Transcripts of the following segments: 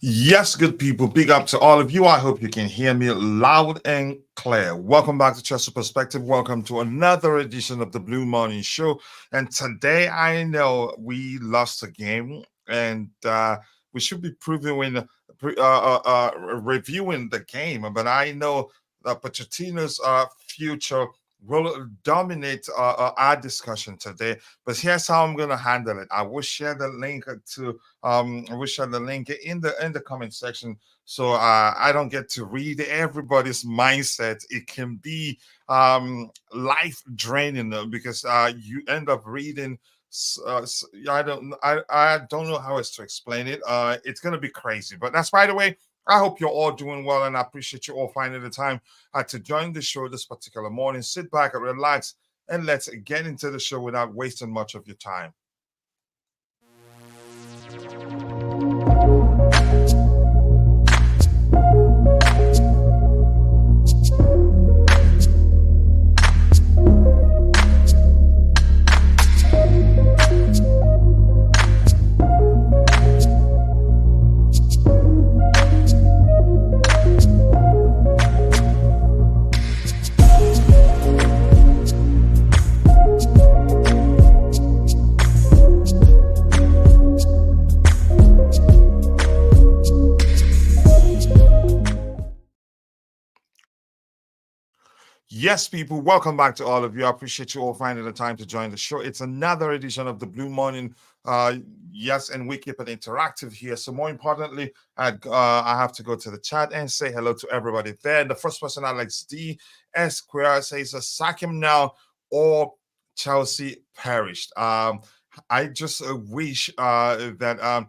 Yes, good people. Big up to all of you. I hope you can hear me loud and clear. Welcome back to Chester Perspective. Welcome to another edition of the Blue Morning Show. And today, I know we lost a game, and we should be reviewing the game. But I know that Pochettino's future will dominate our discussion today. But here's how I'm going to handle it. I will share the link to we share the link in the comment section, so I don't get to read everybody's mindset. It can be life draining because you end up reading. I don't know how else to explain it. It's gonna be crazy, but that's by the way. I hope you're all doing well, and I appreciate you all finding the time to join the show this particular morning. Sit back and relax, and let's get into the show without wasting much of your time. Yes, people, welcome back to all of you. I appreciate you all finding the time to join the show. It's another edition of the Blue Morning. Yes, and we keep it interactive here. So, more importantly, I have to go to the chat and say hello to everybody there. The first person, Alex D. Esquire, says, sack him now or Chelsea perished. I just wish that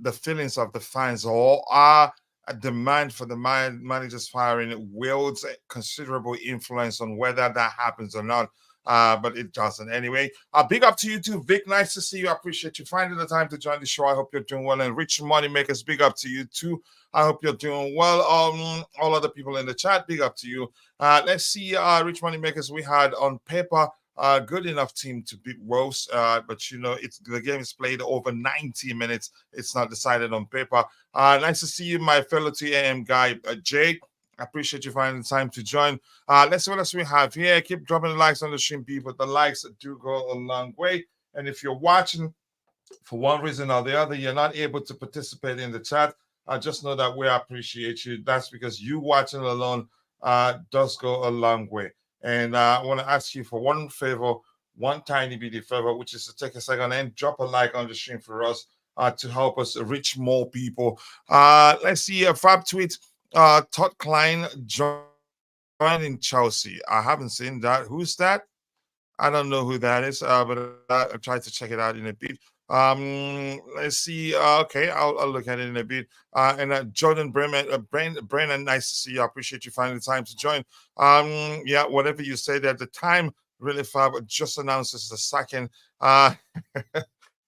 the feelings of the fans all are a demand for the manager's firing wields a considerable influence on whether that happens or not. But it doesn't. Anyway, big up to you too, Vic. Nice to see you. I appreciate you finding the time to join the show. I hope you're doing well. And Rich Moneymakers, big up to you too. I hope you're doing well. All other people in the chat, big up to you. Let's see, Rich Moneymakers, we had on paper good enough team to beat Wolves, but you know the game is played over 90 minutes. It's not decided on paper. Nice to see you, my fellow TAM guy, Jake. I appreciate you finding the time to join. Let's see what else we have here. Keep dropping the likes on the stream, people. The likes do go a long way. And if you're watching for one reason or the other, you're not able to participate in the chat, just know that we appreciate you. That's because you watching alone does go a long way. And I want to ask you for one favor, one tiny bitty favor, which is to take a second and drop a like on the stream for us to help us reach more people. Let's see a Fab tweet. Todd Klein joining Chelsea. I haven't seen that. Who's that? I don't know who that is, but I'll try to check it out in a bit. Let's see. Okay, I'll look at it in a bit. And Jordan Bremen, Brennan, nice to see you. I appreciate you finding the time to join. Yeah, whatever you said at the time, really fab. Just announces the second.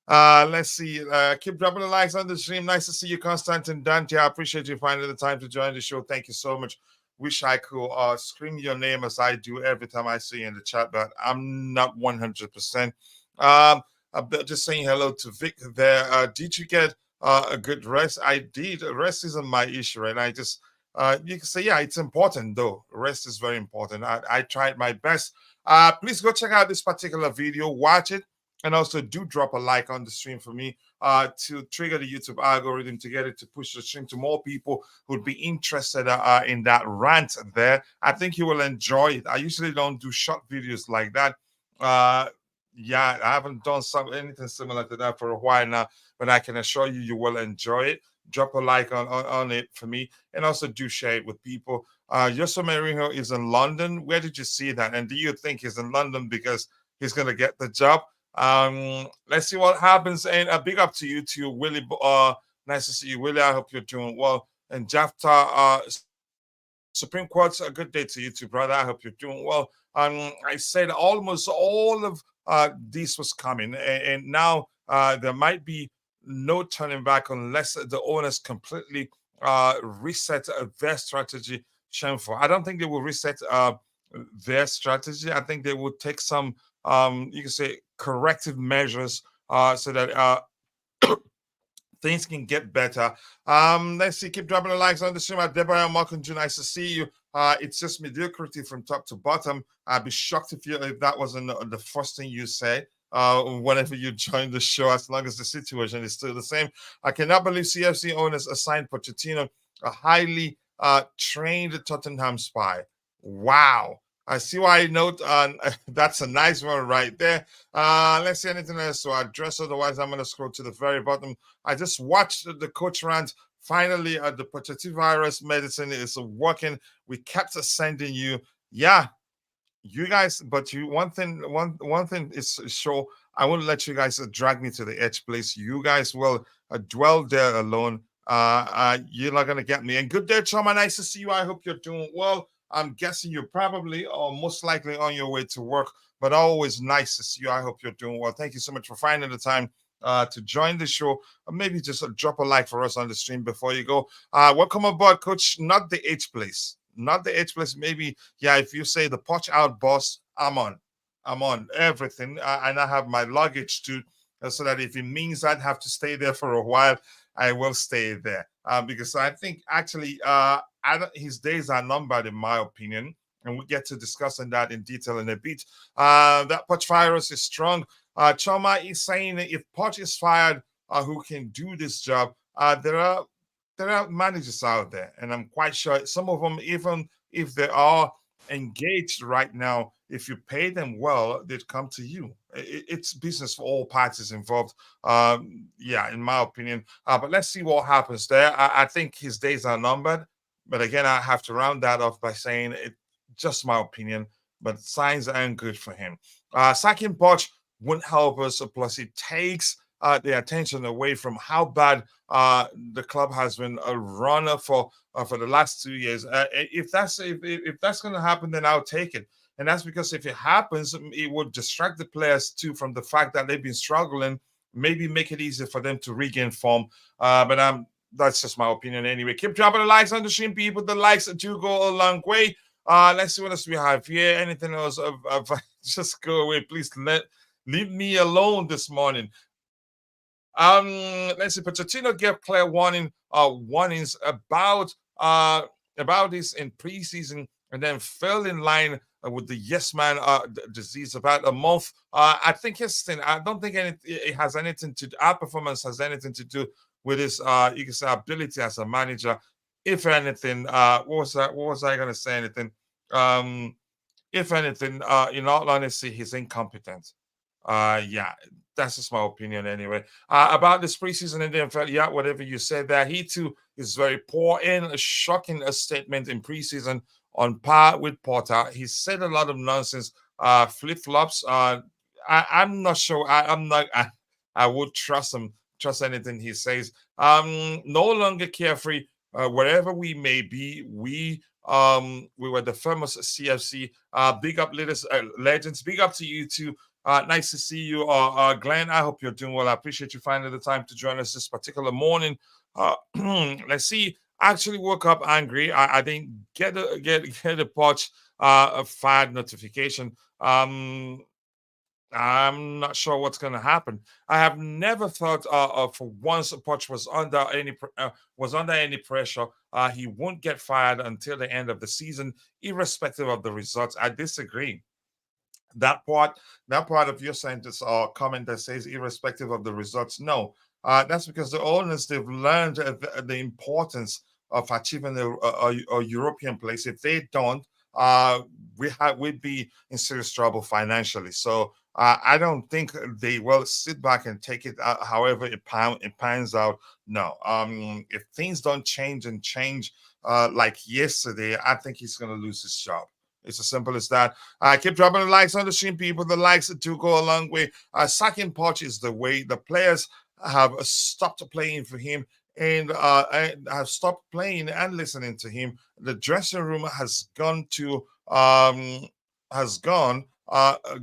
Let's see. Keep dropping the likes on the stream. Nice to see you, Constantine Dante. I appreciate you finding the time to join the show. Thank you so much. Wish I could scream your name as I do every time I see you in the chat, but I'm not 100%. I'm just saying hello to Vic there. Did you get a good rest? I did. Rest isn't my issue, right? I just, you can say, yeah, it's important though. Rest is very important. I tried my best. Please go check out this particular video, watch it, and also do drop a like on the stream for me to trigger the YouTube algorithm to get it to push the stream to more people who'd be interested in that rant there. I think you will enjoy it. I usually don't do short videos like that. Yeah, I haven't done anything similar to that for a while now, but I can assure you, you will enjoy it. Drop a like on it for me, and also do share it with people. Yoso Mourinho is in London. Where did you see that? And do you think he's in London because he's going to get the job? Let's see what happens. And a big up to you too, Willie. Nice to see you, Willie. I hope you're doing well. And Jafta, Supreme Court's a good day to you too, brother. I hope you're doing well. I said almost all of this was coming, and now there might be no turning back unless the owners completely reset their strategy. Shameful. I don't think they will reset their strategy. I think they will take some, you can say, corrective measures so that things can get better. Let's see. Keep dropping the likes on the stream. Deborah Malcolm, nice to see you. It's just mediocrity from top to bottom. I'd be shocked if that wasn't the first thing you say. Whenever you join the show, as long as the situation is still the same. I cannot believe CFC owners assigned Pochettino a highly trained Tottenham spy. Wow. I see why I note that's a nice one right there. Let's see anything else to address. Otherwise, I'm going to scroll to the very bottom. I just watched the coach rant. Finally, the Pochettino virus medicine is working. We kept sending you. Yeah, you guys, but you one thing is sure. I won't let you guys drag me to the edge place. You guys will dwell there alone. You're not gonna get me. And good day, Choma. Nice to see you. I hope you're doing well. I'm guessing you're probably or most likely on your way to work, but always nice to see you. I hope you're doing well. Thank you so much for finding the time to join the show. Or maybe just drop a like for us on the stream before you go. Welcome aboard, Coach. Not the H place. Not the H place. Maybe, yeah, if you say the Poch out boss, I'm on. I'm on everything. And I have my luggage too, so that if it means I'd have to stay there for a while, I will stay there. Because I think actually his days are numbered, in my opinion. And we get to discussing that in detail in a bit. That Poch virus is strong. Choma is saying that if Poch is fired, who can do this job? There are managers out there, and I'm quite sure some of them, even if they are engaged right now, if you pay them well, they'd come to you. It's business for all parties involved. Yeah, in my opinion. But let's see what happens there. I think his days are numbered. But again, I have to round that off by saying it. Just my opinion, but signs aren't good for him. Sacking Poch won't help us. Plus, it takes the attention away from how bad the club has been a runner for the last 2 years. If that's going to happen, then I'll take it. And that's because if it happens, it would distract the players too from the fact that they've been struggling. Maybe make it easier for them to regain form. But that's just my opinion anyway. Keep dropping the likes on the stream, people. The likes do go a long way. Let's see what else we have here. Anything else? Just go away, please. Leave me alone this morning. Let's see. Pochettino gave clear warnings about this in preseason, and then fell in line with the yes man disease about a month. I think I don't think it has anything to do. Our performance has anything to do with his you can say ability as a manager. If anything, what was I going to say? Anything? If anything, in all honesty, he's incompetent. Yeah, that's just my opinion anyway. About this preseason in the NFL, yeah, whatever you said there, he too is very poor in a shocking statement in preseason on par with Porter. He said a lot of nonsense, flip-flops. I'm not sure. I would trust him, trust anything he says. No longer carefree. Wherever we may be, we were the famous CFC. Big up, legends. Big up to you too. Nice to see you, Glenn. I hope you're doing well. I appreciate you finding the time to join us this particular morning. Let's see. I actually woke up angry. I didn't get a Poch fired notification. I'm not sure what's going to happen. I have never thought for once Poch was under any pressure. He won't get fired until the end of the season, irrespective of the results. I disagree. That part of your sentence or comment that says irrespective of the results, no, that's because the owners, they've learned the importance of achieving a European place. If they don't, we'd be in serious trouble financially. So I don't think they will sit back and take it however it pans out. No, if things don't change like yesterday, I think he's going to lose his job. It's as simple as that. Keep dropping the likes on the stream, people. The likes do go a long way. Sacking Poch is the way. The players have stopped playing for him and have stopped playing and listening to him. The dressing room has gone to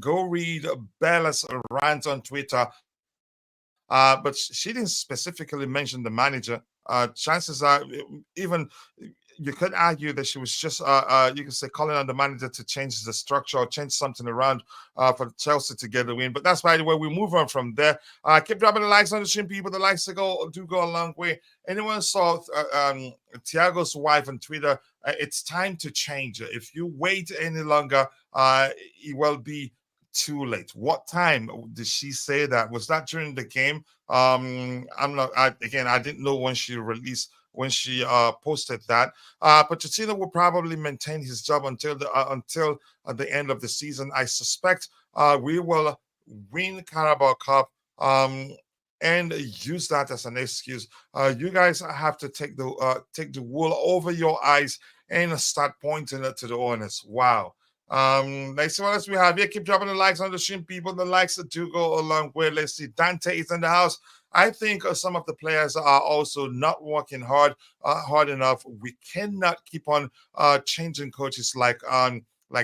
go read Bella's rant on Twitter. But she didn't specifically mention the manager. Chances are, even you could argue that she was just, you could say, calling on the manager to change the structure or change something around for Chelsea to get the win. But that's by the way, we move on from there. Keep dropping the likes on the stream, people. The likes do go a long way. Anyone saw Thiago's wife on Twitter? It's time to change. If you wait any longer, it will be too late. What time did she say that? Was that during the game? I'm not. I didn't know when she posted that. Pochettino will probably maintain his job until the end of the season. I suspect we will win Carabao Cup and use that as an excuse. You guys have to take the wool over your eyes and start pointing it to the owners. Wow. Let's see what else we have here. Keep dropping the likes on the stream, people. The likes do go a long way. Let's see. Dante is in the house. I think some of the players are also not working hard enough. We cannot keep on changing coaches like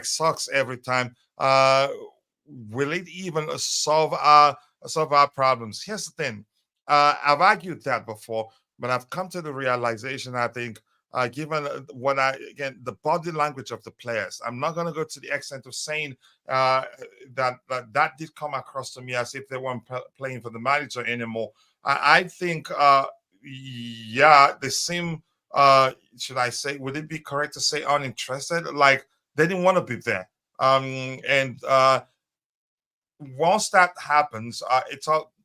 socks every time. Will it even solve our problems? Here's the thing. I've argued that before, but I've come to the realization, I think, given the body language of the players, I'm not going to go to the extent of saying that did come across to me as if they weren't playing for the manager anymore. I think, yeah, they seem, should I say, would it be correct to say uninterested? Like they didn't want to be there. And once that happens,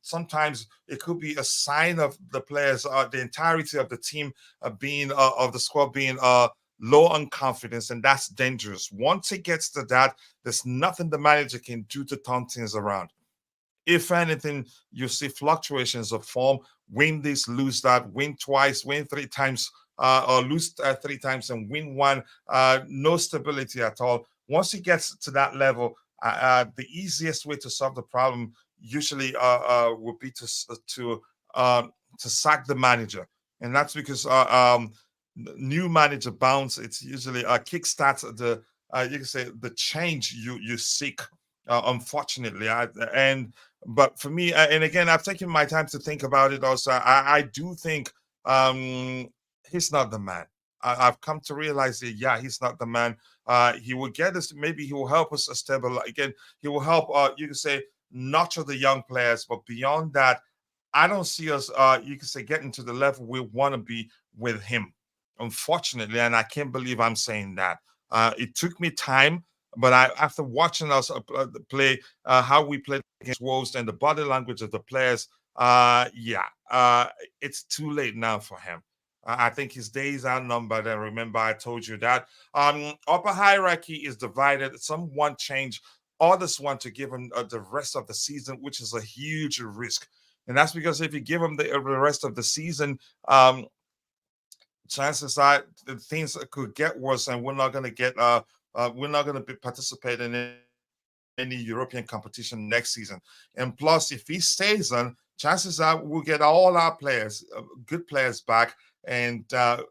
sometimes it could be a sign of the players, the entirety of the team being of the squad being low on confidence, and that's dangerous. Once it gets to that, there's nothing the manager can do to turn things around. If anything, you see fluctuations of form: win this, lose that, win twice, win three times, or lose three times and win one. No stability at all. Once it gets to that level, the easiest way to solve the problem usually would be to sack the manager, and that's because new manager bounce. It's usually kickstarts the you can say the change you seek. Unfortunately, but for me, and again, I've taken my time to think about it. Also, I do think he's not the man. I've come to realize that, yeah, he's not the man. He will get us. Maybe he will help us stabilize. Again, he will help. You can say nurture the young players, but beyond that, I don't see us. You can say getting to the level we want to be with him. Unfortunately, and I can't believe I'm saying that. It took me time, but after watching us play, how we played against Wolves and the body language of the players, it's too late now for him. I think his days are numbered. And remember, I told you that. Upper hierarchy is divided. Some want change, others want to give him the rest of the season, which is a huge risk. And that's because if you give him the rest of the season, chances are that things could get worse, and we're not going to be participating in any European competition next season. And plus, if he stays on, chances are we'll get all our players, good players back, and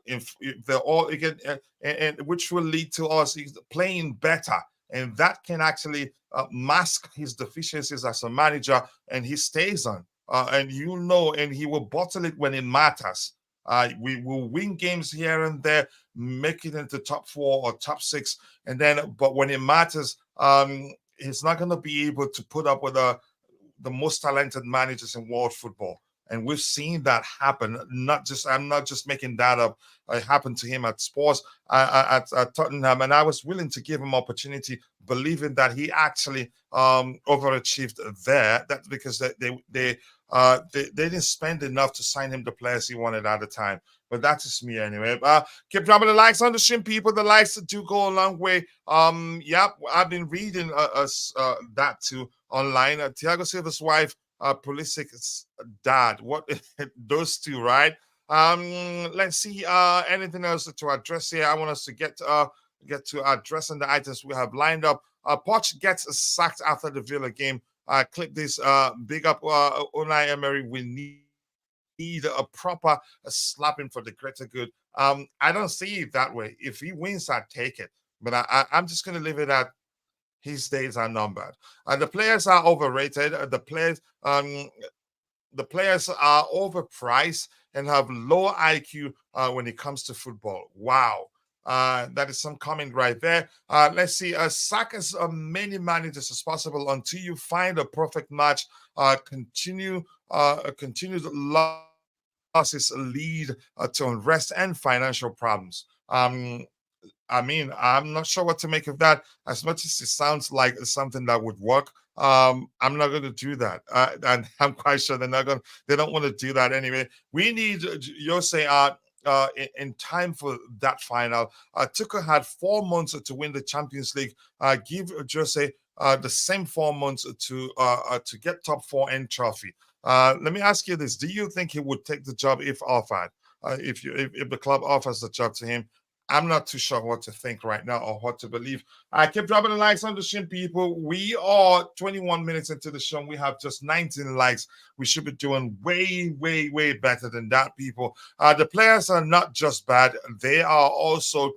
if they're all again, and which will lead to us playing better, and that can actually mask his deficiencies as a manager, and he stays on, and and he will bottle it when it matters. We will win games here and there, make it into top 4 or top 6, and then, but when it matters, he's not going to be able to put up with the most talented managers in world football. And we've seen that happen. I'm not just making that up. It happened to him at Spurs, at Tottenham, and I was willing to give him opportunity, believing that he actually overachieved there. That's because they didn't spend enough to sign him the players he wanted at the time. But that's just me anyway. Keep dropping the likes on the stream, people. The likes do go a long way. I've been reading that too online. Thiago Silva's wife, Pulisic's dad. What those two, right? Let's see. Anything else to address here? I want us to get to addressing the items we have lined up. Poch gets sacked after the Villa game. Click this. Big up Unai Emery. We need a proper slapping for the greater good. I don't see it that way. If he wins, I take it. But I'm just going to leave it at his days are numbered. The players are overrated. The players are overpriced and have low IQ when it comes to football. Wow. That is some comment right there. Let's see. Sack as many managers as possible until you find a perfect match. Continued losses lead to unrest and financial problems. I mean, I'm not sure what to make of that. As much as it sounds like something that would work, I'm not going to do that, and I'm quite sure they're not going. They don't want to do that anyway. We need Jose in time for that final. Tuchel had 4 months to win the Champions League. Give Jose the same 4 months to get top four and trophy. Let me ask you this: do you think he would take the job if offered? If the club offers the job to him? I'm not too sure what to think right now or what to believe. I keep dropping the likes on the stream, people. We are 21 minutes into the show. We have just 19 likes. We should be doing way, way, way better than that, people. The players are not just bad; they are also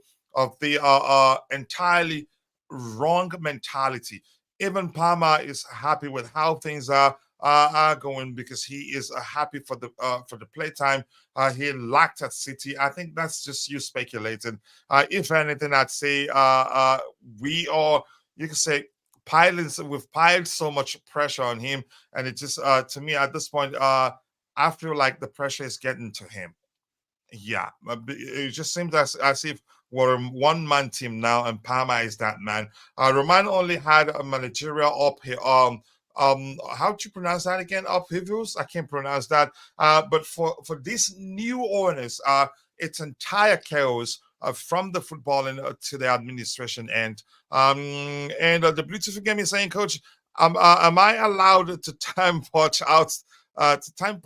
they are entirely wrong mentality. Even Palmer is happy with how things are going because he is happy for the playtime he lacked at City. I think that's just you speculating. If anything, I'd say we are, you can say, we've piled so much pressure on him, and it just to me at this point, I feel like the pressure is getting to him. Yeah, it just seems as if we're a one-man team now, and Palmer is that man. Roman only had a managerial up here. How do you pronounce that again? Upheavals? I can't pronounce that. But for these new owners, it's entire chaos. From the footballing to the administration end, and the beautiful game is saying, Coach, am I allowed to time watch out? To time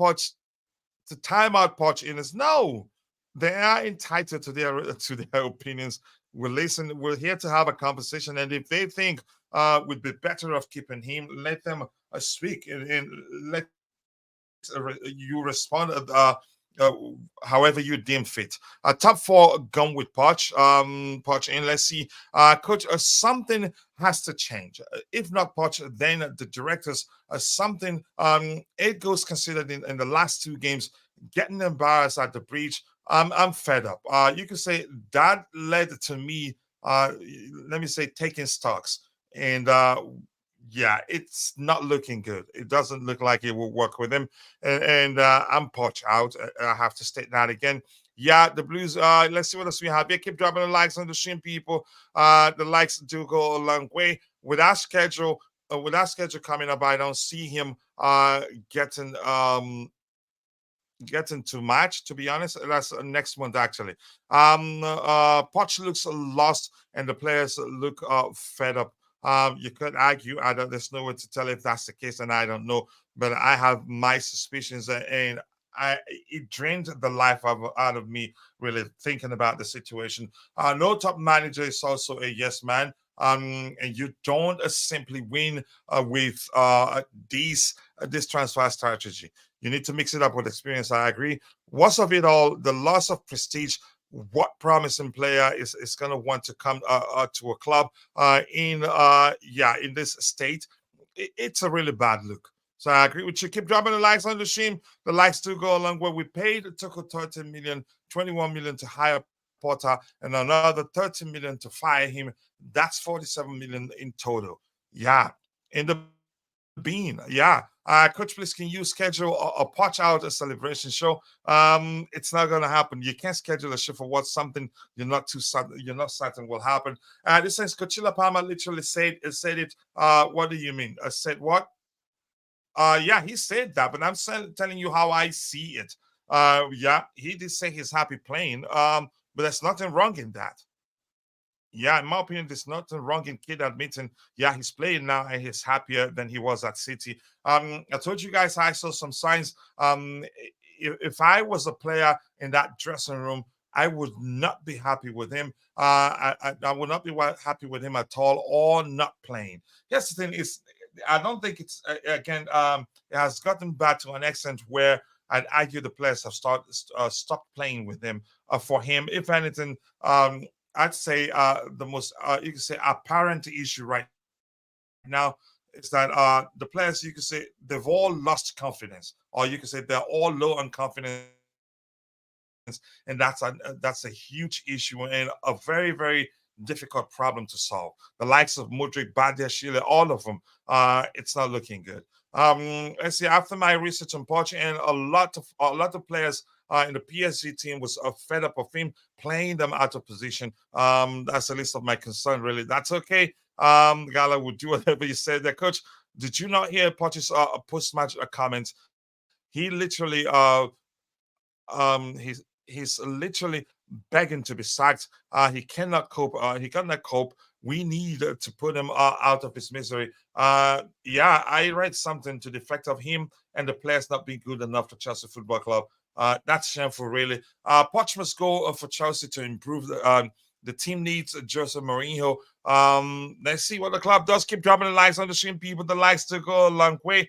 out Pochettino. No, they are entitled to their opinions. We'll listen. We're here to have a conversation, and if they think would be better off keeping him, let them speak and let you respond. However you deem fit. Top four gone with Poch in. Let's see. Coach, something has to change. If not Poch, then the directors. Something. 8 goals considered in the last 2 games. Getting embarrassed at the Bridge. I'm fed up. You could say that led to me. Let me say taking stocks and. Yeah, it's not looking good. It doesn't look like it will work with him. And I'm Poch out. I have to state that again. Yeah, the Blues. Let's see what else we have. Yeah, keep dropping the likes on the stream, people. The likes do go a long way. With our schedule coming up, I don't see him getting getting too much, to be honest. That's next month actually. Poch looks lost and the players look fed up. You could argue, there's no way to tell if that's the case, and I don't know, but I have my suspicions, and it drained the life out of me really thinking about the situation. No top manager is also a yes man. And you don't simply win with this transfer strategy. You need to mix it up with experience. I agree. Worst of it all, the loss of prestige. What promising player is going to want to come to a club in this state? It's a really bad look. So I agree with you. Keep dropping the likes on the stream. The likes do go along where we paid Tuchel 30 million, 21 million to hire Potter, and another 30 million to fire him. That's 47 million in total. Yeah. In the bean. Yeah. Coach, please, can you schedule a Potch out a celebration show? It's not gonna happen. You can't schedule a show for what something you're not certain will happen. This says Coachella Palmer literally said it. What do you mean? Said what? Yeah, he said that, but I'm telling you how I see it. Yeah, he did say he's happy playing. But there's nothing wrong in that. Yeah, in my opinion, there's nothing wrong in Kid admitting, yeah, he's playing now and he's happier than he was at City. I told you guys I saw some signs. If I was a player in that dressing room, I would not be happy with him. I would not be happy with him at all, or not playing. Here's the thing: is I don't think it's again. It has gotten back to an extent where I'd argue the players have stopped playing with him. For him, if anything, I'd say the most you can say apparent issue right now is that the players, you could say, they've all lost confidence, or you could say they're all low on confidence in themselves. and that's a huge issue and a very very difficult problem to solve. The likes of Mudrik, Badia, Sheila, all of them, it's not looking good. Let's see. After my research on Poch, and a lot of players in the PSG team was fed up of him playing them out of position. That's the least of my concern, really. That's okay. Gala would do whatever you said there, Coach. Did you not hear Poch's post-match comments? He literally he's literally begging to be sacked. He cannot cope. He cannot cope. We need to put him out of his misery. Yeah, I read something to the effect of him and the players not being good enough for Chelsea Football Club. That's shameful, really. Poch must go for Chelsea to improve the team needs Jose Mourinho. Let's see what the club does. Keep dropping the likes on the stream, people. The likes to go a long way.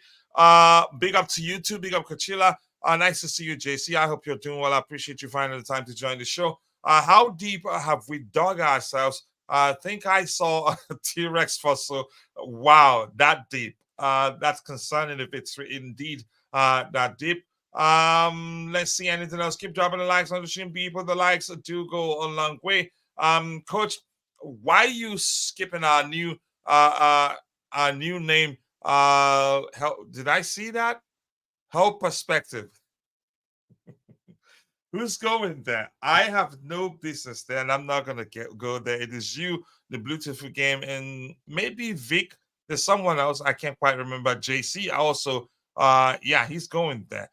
Big up to you too. Big up, Coachella. Nice to see you, JC. I hope you're doing well. I appreciate you finding the time to join the show. How deep have we dug ourselves? I think I saw a T-Rex fossil. Wow, that deep. That's concerning if it's indeed that deep. Let's see anything else. Keep dropping the likes on the stream, people. The likes do go a long way. Coach, why are you skipping our new name? Did I see that? Help perspective. Who's going there? I have no business there, and I'm not gonna go there. It is you, the Bluetooth game, and maybe Vic. There's someone else I can't quite remember. JC also. Yeah, he's going there.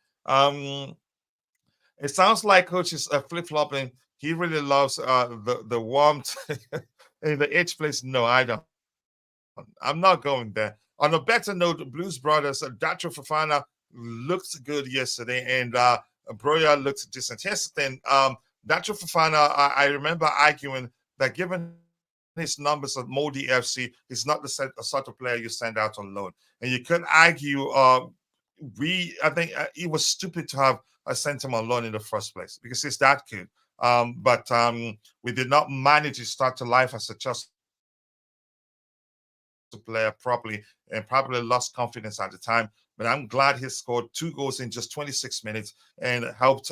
It sounds like Coach is flip flopping. He really loves the warmth in the H place. No, I don't. I'm not going there. On a better note, Blues Brothers, Datro Fafana looked good yesterday, and Broya looked decent. Here's the thing. Datro Fafana, I remember arguing that given his numbers at Moldy FC, he's not the sort of player you send out on loan. And you could argue, I think it was stupid to have sent him on loan in the first place because he's that good. But we did not manage to start to life as a Chelsea player properly and probably lost confidence at the time. But I'm glad he scored 2 goals in just 26 minutes and helped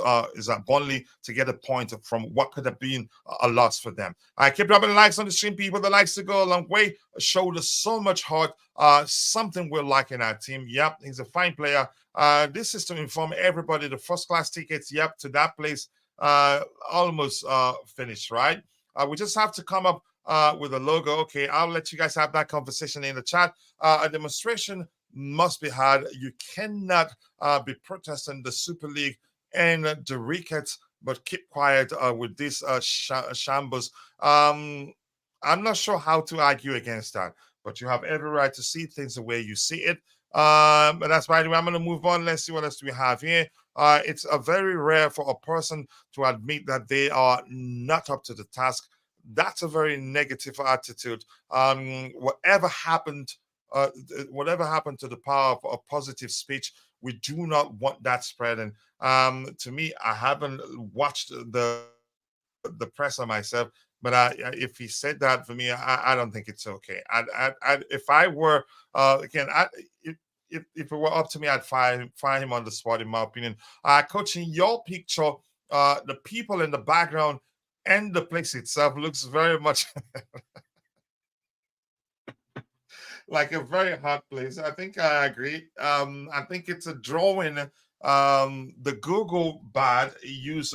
Burnley to get a point from what could have been a loss for them. I keep dropping likes on the stream, people. The likes to go a long way. Showed us so much heart. Something we're liking our team. Yep, he's a fine player. This is to inform everybody the first class tickets, yep, to that place almost finished, right? We just have to come up with a logo. Okay, I'll let you guys have that conversation in the chat. A demonstration must be had. You cannot be protesting the Super League and the Rickets, but keep quiet with this shambles. I'm not sure how to argue against that, but you have every right to see things the way you see it. But that's right. I'm going to move on. Let's see what else we have here. It's a very rare for a person to admit that they are not up to the task. That's a very negative attitude. Whatever happened to the power of positive speech, we do not want that spreading. To me, I haven't watched the presser myself, but if he said that for me, I don't think it's okay. If I were again, if it were up to me, I'd fire him on the spot. In my opinion, coaching your picture, the people in the background and the place itself looks very much like a very hot place. I think I agree. I think it's a drawing. The Google bad use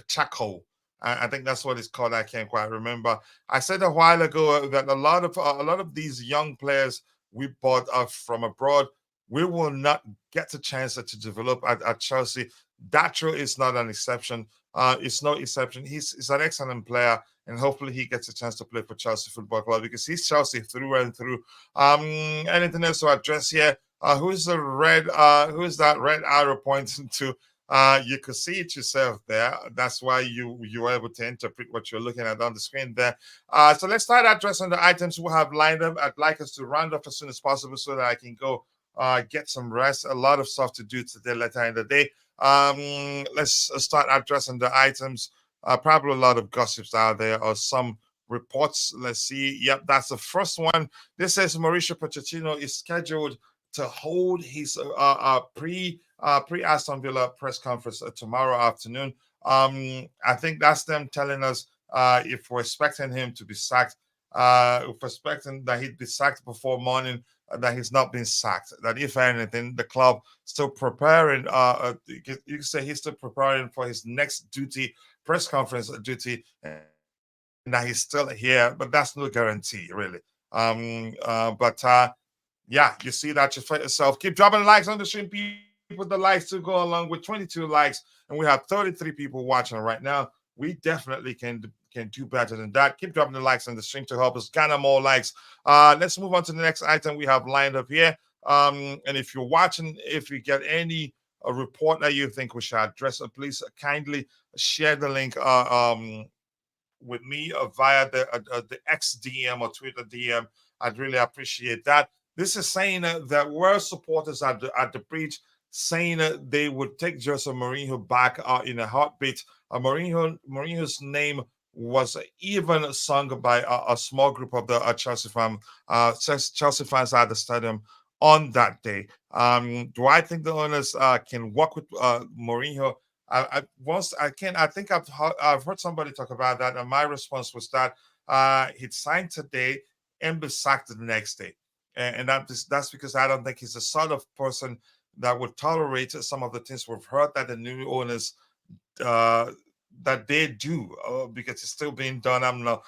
charcoal. I think that's what it's called. I can't quite remember. I said a while ago that a lot of these young players we bought from abroad, we will not get a chance to develop at Chelsea. Datro is not an exception. It's no exception. He's an excellent player, and hopefully he gets a chance to play for Chelsea Football Club because he's Chelsea through and through. Anything else to address here? Who's that red arrow pointing to? You could see it yourself there. That's why you were able to interpret what you're looking at on the screen there. So let's start addressing the items we have lined up. I'd like us to round up as soon as possible so that I can go get some rest. A lot of stuff to do today later in the day. Let's start addressing the items. Probably a lot of gossips out there or some reports. Let's see. Yep, that's the first one. This says Mauricio Pochettino is scheduled to hold his pre Aston Villa press conference tomorrow afternoon. I think that's them telling us if we're expecting him to be sacked, if we're expecting that he'd be sacked before morning, that he's not been sacked. That if anything, the club still preparing. You can say he's still preparing for his next duty, press conference duty, and that he's still here. But that's no guarantee, really. But yeah, you see that you fight yourself. Keep dropping the likes on the stream, people. The likes to go along with 22 likes, and we have 33 people watching right now. We definitely can do better than that. Keep dropping the likes on the stream to help us garner more likes. Let's move on to the next item we have lined up here. And if you're watching, if you get any report that you think we should address, please kindly share the link with me via the X DM or Twitter DM. I'd really appreciate that. This is saying that were supporters at the bridge saying they would take Jose Mourinho back in a heartbeat. Mourinho's name was even sung by a small group of the Chelsea fans at the stadium on that day. Do I think the owners can work with Mourinho? I think I've heard somebody talk about that, and my response was that he'd signed today and be sacked the next day, and that's because I don't think he's the sort of person that would tolerate some of the things we've heard that the new owners uh, that they do because it's still being done. I'm not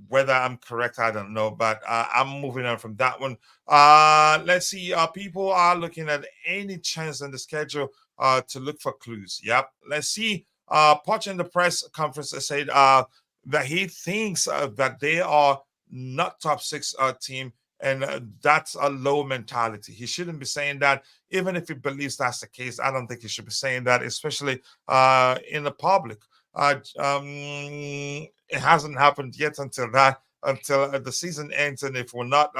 whether I'm correct, I don't know, but I'm moving on from that one. Let's see. People are looking at any chance in the schedule to look for clues. Yep. Let's see. Poch in the press conference said that he thinks that they are not top six team, and that's a low mentality. He shouldn't be saying that, even if he believes that's the case. I don't think he should be saying that, especially in the public. It hasn't happened yet until the season ends, and if we're not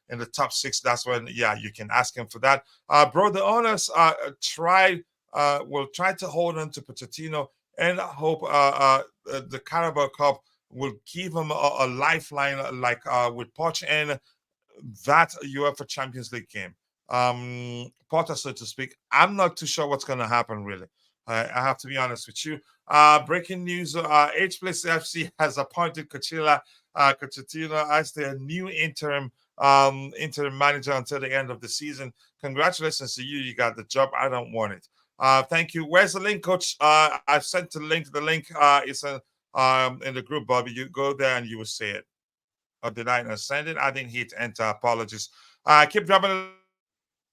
in the top six, that's when you can ask him for that. Bro, the owners will try to hold on to Pochettino and hope the Carabao Cup will give him a lifeline like with Poch and that UEFA Champions League game. Potter, so to speak. I'm not too sure what's going to happen, really. I have to be honest with you. Breaking news: H Place FC has appointed Pochettino as their new interim manager until the end of the season. Congratulations to you! You got the job. I don't want it. Thank you. Where's the link, Coach? I've sent the link. The link is in the group, Bobby. You go there and you will see it. Or did I not send it? I didn't hit enter. Apologies. Keep dropping the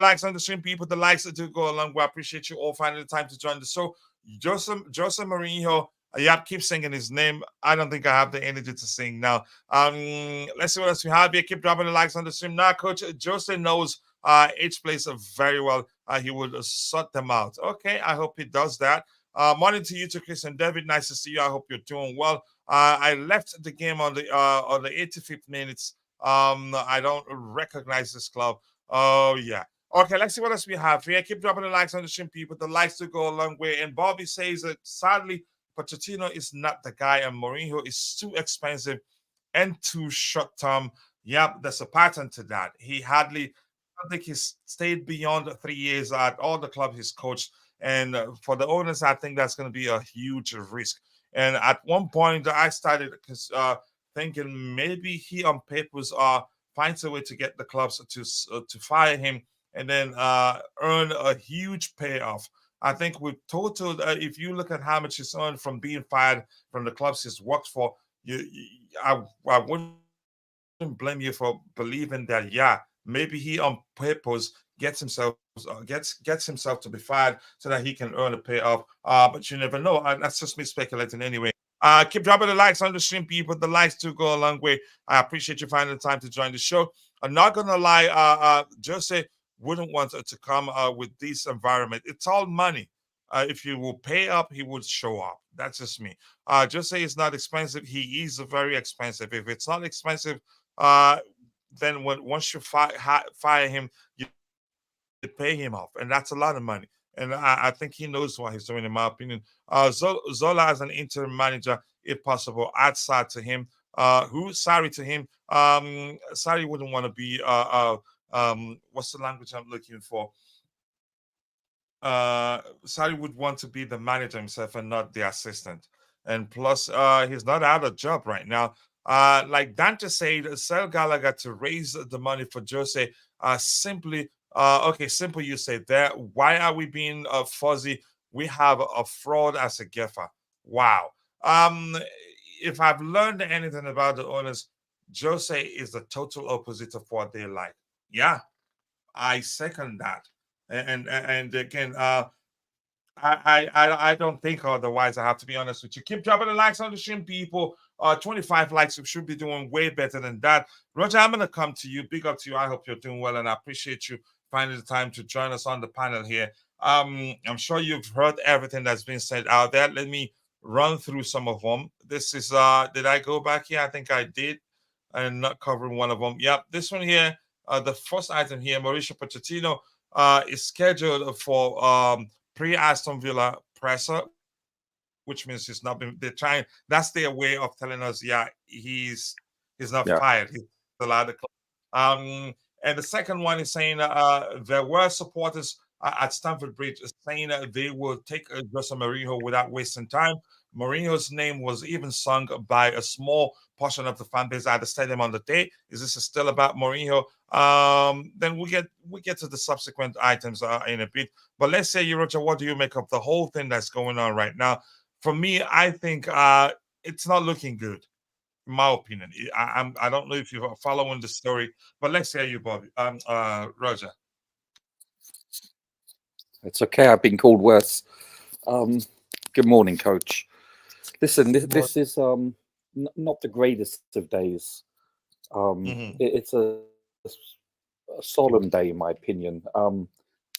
likes on the stream, people. The likes do go along. We appreciate you all finding the time to join the show. Jose Mourinho. Yeah, keep singing his name. I don't think I have the energy to sing now. Let's see what else we have here. Keep dropping the likes on the stream. Now, Coach Jose knows each place very well. He would sort them out. Okay, I hope he does that. Morning to you, to Chris and David. Nice to see you. I hope you're doing well. I left the game on the 85th minutes. I don't recognize this club. Oh yeah. Okay, let's see what else we have here. Keep dropping the likes on the stream, people. The likes to go a long way. And Bobby says that sadly, Pochettino is not the guy, and Mourinho is too expensive and too short term. Yep, there's a pattern to that. I don't think he's stayed beyond 3 years at all the clubs he's coached. And for the owners, I think that's going to be a huge risk. And at one point, I started thinking maybe he on papers finds a way to get the clubs to fire him and then earn a huge payoff. I think with total, if you look at how much he's earned from being fired from the clubs he's worked for, I wouldn't blame you for believing that. Yeah, maybe he on purpose gets himself to be fired so that he can earn a payoff. But you never know. That's just me speculating anyway. Keep dropping the likes on the stream, people. The likes do go a long way. I appreciate you finding the time to join the show. I'm not gonna lie, Jose wouldn't want to come with this environment. It's all money. If you will pay up, he would show up. That's just me. Just say it's not expensive. He is very expensive. If it's not expensive, uh, then once you fire him, you pay him off, and that's a lot of money. And I think he knows what he's doing, in my opinion. Zola as an interim manager, if possible, add Sar to him. Sorry to him. Sorry wouldn't want to be what's the language I'm looking for? Sarri would want to be the manager himself and not the assistant. And plus, he's not out of job right now. Like Dante said, Sir Gallagher to raise the money for Jose. Simply, okay, simple. You say there. Why are we being fuzzy? We have a fraud as a gaffer. Wow. Um, if I've learned anything about the owners, Jose is the total opposite of what they like. Yeah, I second that. And again, I don't think otherwise. I have to be honest with you. Keep dropping the likes on the stream, people. 25 likes. We should be doing way better than that. Roger, I'm gonna come to you. Big up to you. I hope you're doing well, and I appreciate you finding the time to join us on the panel here. I'm sure you've heard everything that's been said out there. Let me run through some of them. This is did I go back here? I think I did, and not covering one of them. Yep, this one here. The first item here, Mauricio Pochettino is scheduled for pre-Aston Villa presser, which means he's not been. They're trying. That's their way of telling us, yeah, he's not Yeah. fired. He's allowed the club. And the second one is saying there were supporters at Stamford Bridge saying they will take Jose Mourinho without wasting time. Mourinho's name was even sung by a small portion of the fan base at the stadium on the day. Is this still about Mourinho? Then we get to the subsequent items in a bit. But let's say, Roger, what do you make of the whole thing that's going on right now? For me, I think it's not looking good, in my opinion. I don't know if you're following the story, but let's hear you, Bobby. Roger. It's okay. I've been called worse. Good morning, Coach. Listen, this is not the greatest of days. It's a solemn day, in my opinion,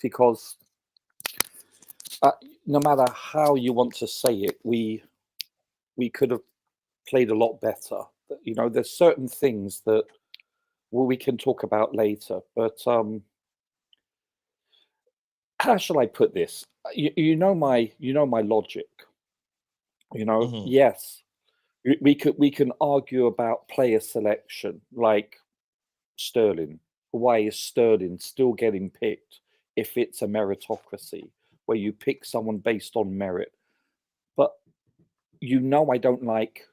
because no matter how you want to say it, we could have played a lot better. You know, there's certain things that we can talk about later, but how shall I put this? You know my logic. You know, Mm-hmm. yes, we can argue about player selection, like Sterling. Why is Sterling still getting picked if it's a meritocracy where you pick someone based on merit? But you know, I don't like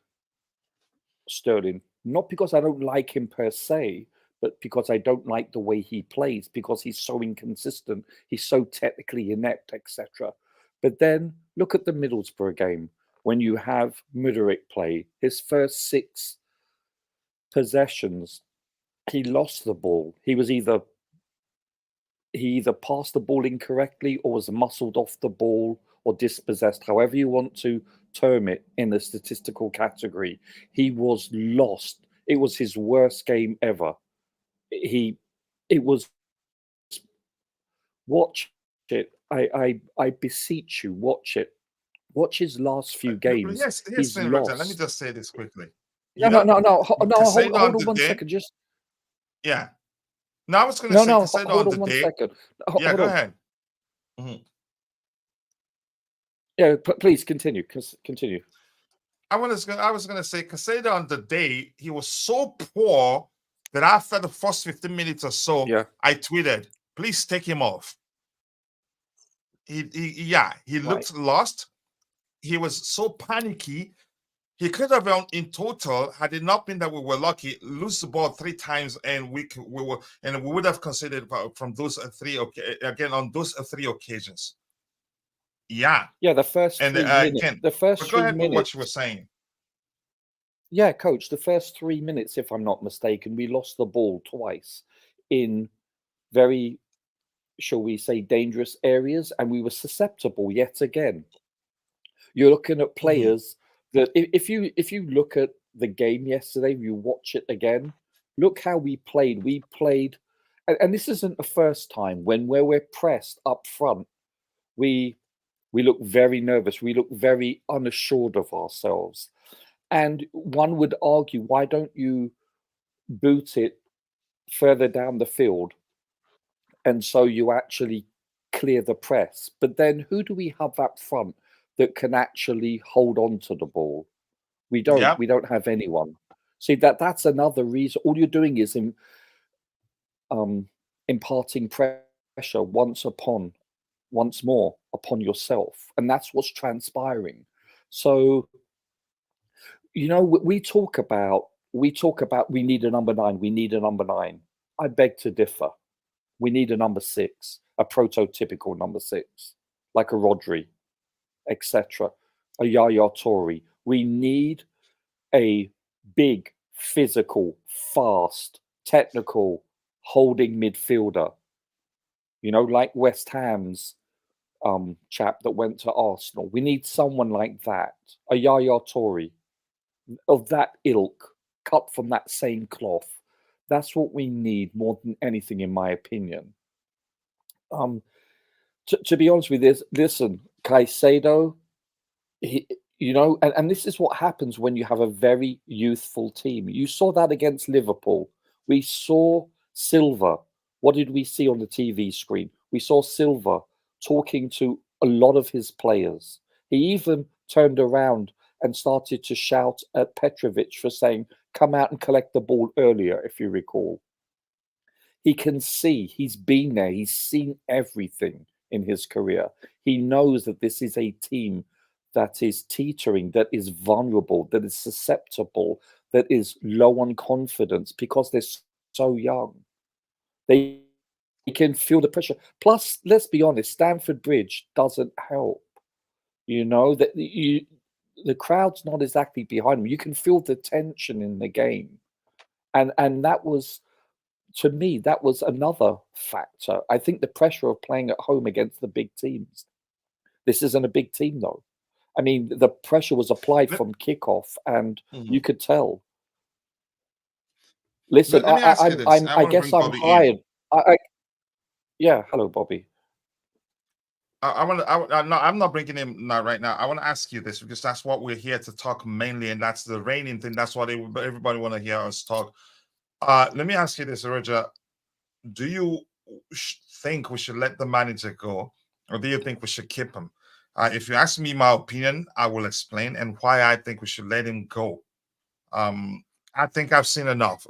Sterling, not because I don't like him per se, but because I don't like the way he plays, because he's so inconsistent, he's so technically inept, etc. But then look at the Middlesbrough game when you have Mudryk play his first 6 possessions, he lost the ball. He either passed the ball incorrectly or was muscled off the ball or dispossessed, however you want to term it in the statistical category. He was lost. It was his worst game ever. It was watch it. I beseech you, watch it. Watch his last few games. Yes, He's then, Roger. Let me lost. just say this quickly. No, Yeah, no, no, no, no. Hold, Casado on hold on the one day. second. Just Yeah. No, I was going to no, say no. Casado Hold on on the one day. second. Yeah, Hold go on. ahead. Mhm. Yeah, please continue. Continue. I was gonna say Casado on the day he was so poor that after the first 15 minutes or so, Yeah. I tweeted, "Please take him off." He Right. looked lost. He was so panicky. He could have, in total, had it not been that we were lucky, lose the ball 3 times, and we would have considered from those again on those 3 occasions. Yeah, Yeah, the first and 3 minutes. again, The first but go 3 ahead with what minutes. you were saying. Yeah, coach, the first 3 minutes, if I'm not mistaken, we lost the ball twice in very, shall we say, dangerous areas, and we were susceptible yet again. You're looking at Mm-hmm. players that if you look at the game yesterday, you watch it again, look how we played. We played, and this isn't the first time when where we're pressed up front, we we look very nervous. We look very unassured of ourselves. And one would argue, why don't you boot it further down the field and so you actually clear the press? But then who do we have up front that can actually hold on to the ball? We don't. Yep. We don't have anyone. See that's another reason. All you're doing is um, imparting pressure once upon. once more upon yourself. And that's what's transpiring. So, we talk about we need a number 9, we need a number 9. I beg to differ. We need a number 6, a prototypical number 6, like a Rodri, etc., a Yaya Toure. We need a big, physical, fast, technical, holding midfielder. Like West Ham's chap that went to Arsenal. We need someone like that, a Yaya Toure, of that ilk, cut from that same cloth. That's what we need more than anything, in my opinion. To be honest with you, listen, Caicedo, and this is what happens when you have a very youthful team. You saw that against Liverpool. We saw Silva. What did we see on the TV screen? We saw Silva talking to a lot of his players. He even turned around and started to shout at Petrovic for saying, "Come out and collect the ball earlier," if you recall. He can see, he's been there, he's seen everything in his career. He knows that this is a team that is teetering, that is vulnerable, that is susceptible, that is low on confidence because they're so young. They can feel the pressure. Plus, let's be honest, Stamford Bridge doesn't help. The crowd's not exactly behind them. You can feel the tension in the game. And that was, to me, that was another factor. I think the pressure of playing at home against the big teams. This isn't a big team, though. I mean, the pressure was applied from kickoff, and you could tell. Listen, Let me ask you this. I guess I'm hired. Yeah, hello, Bobby. I'm not bringing him now right now. I want to ask you this because that's what we're here to talk mainly, and that's the reigning thing. That's what everybody want to hear us talk. Let me ask you this, Roger. Do you think we should let the manager go, or do you think we should keep him? If you ask me my opinion, I will explain and why I think we should let him go. I think I've seen enough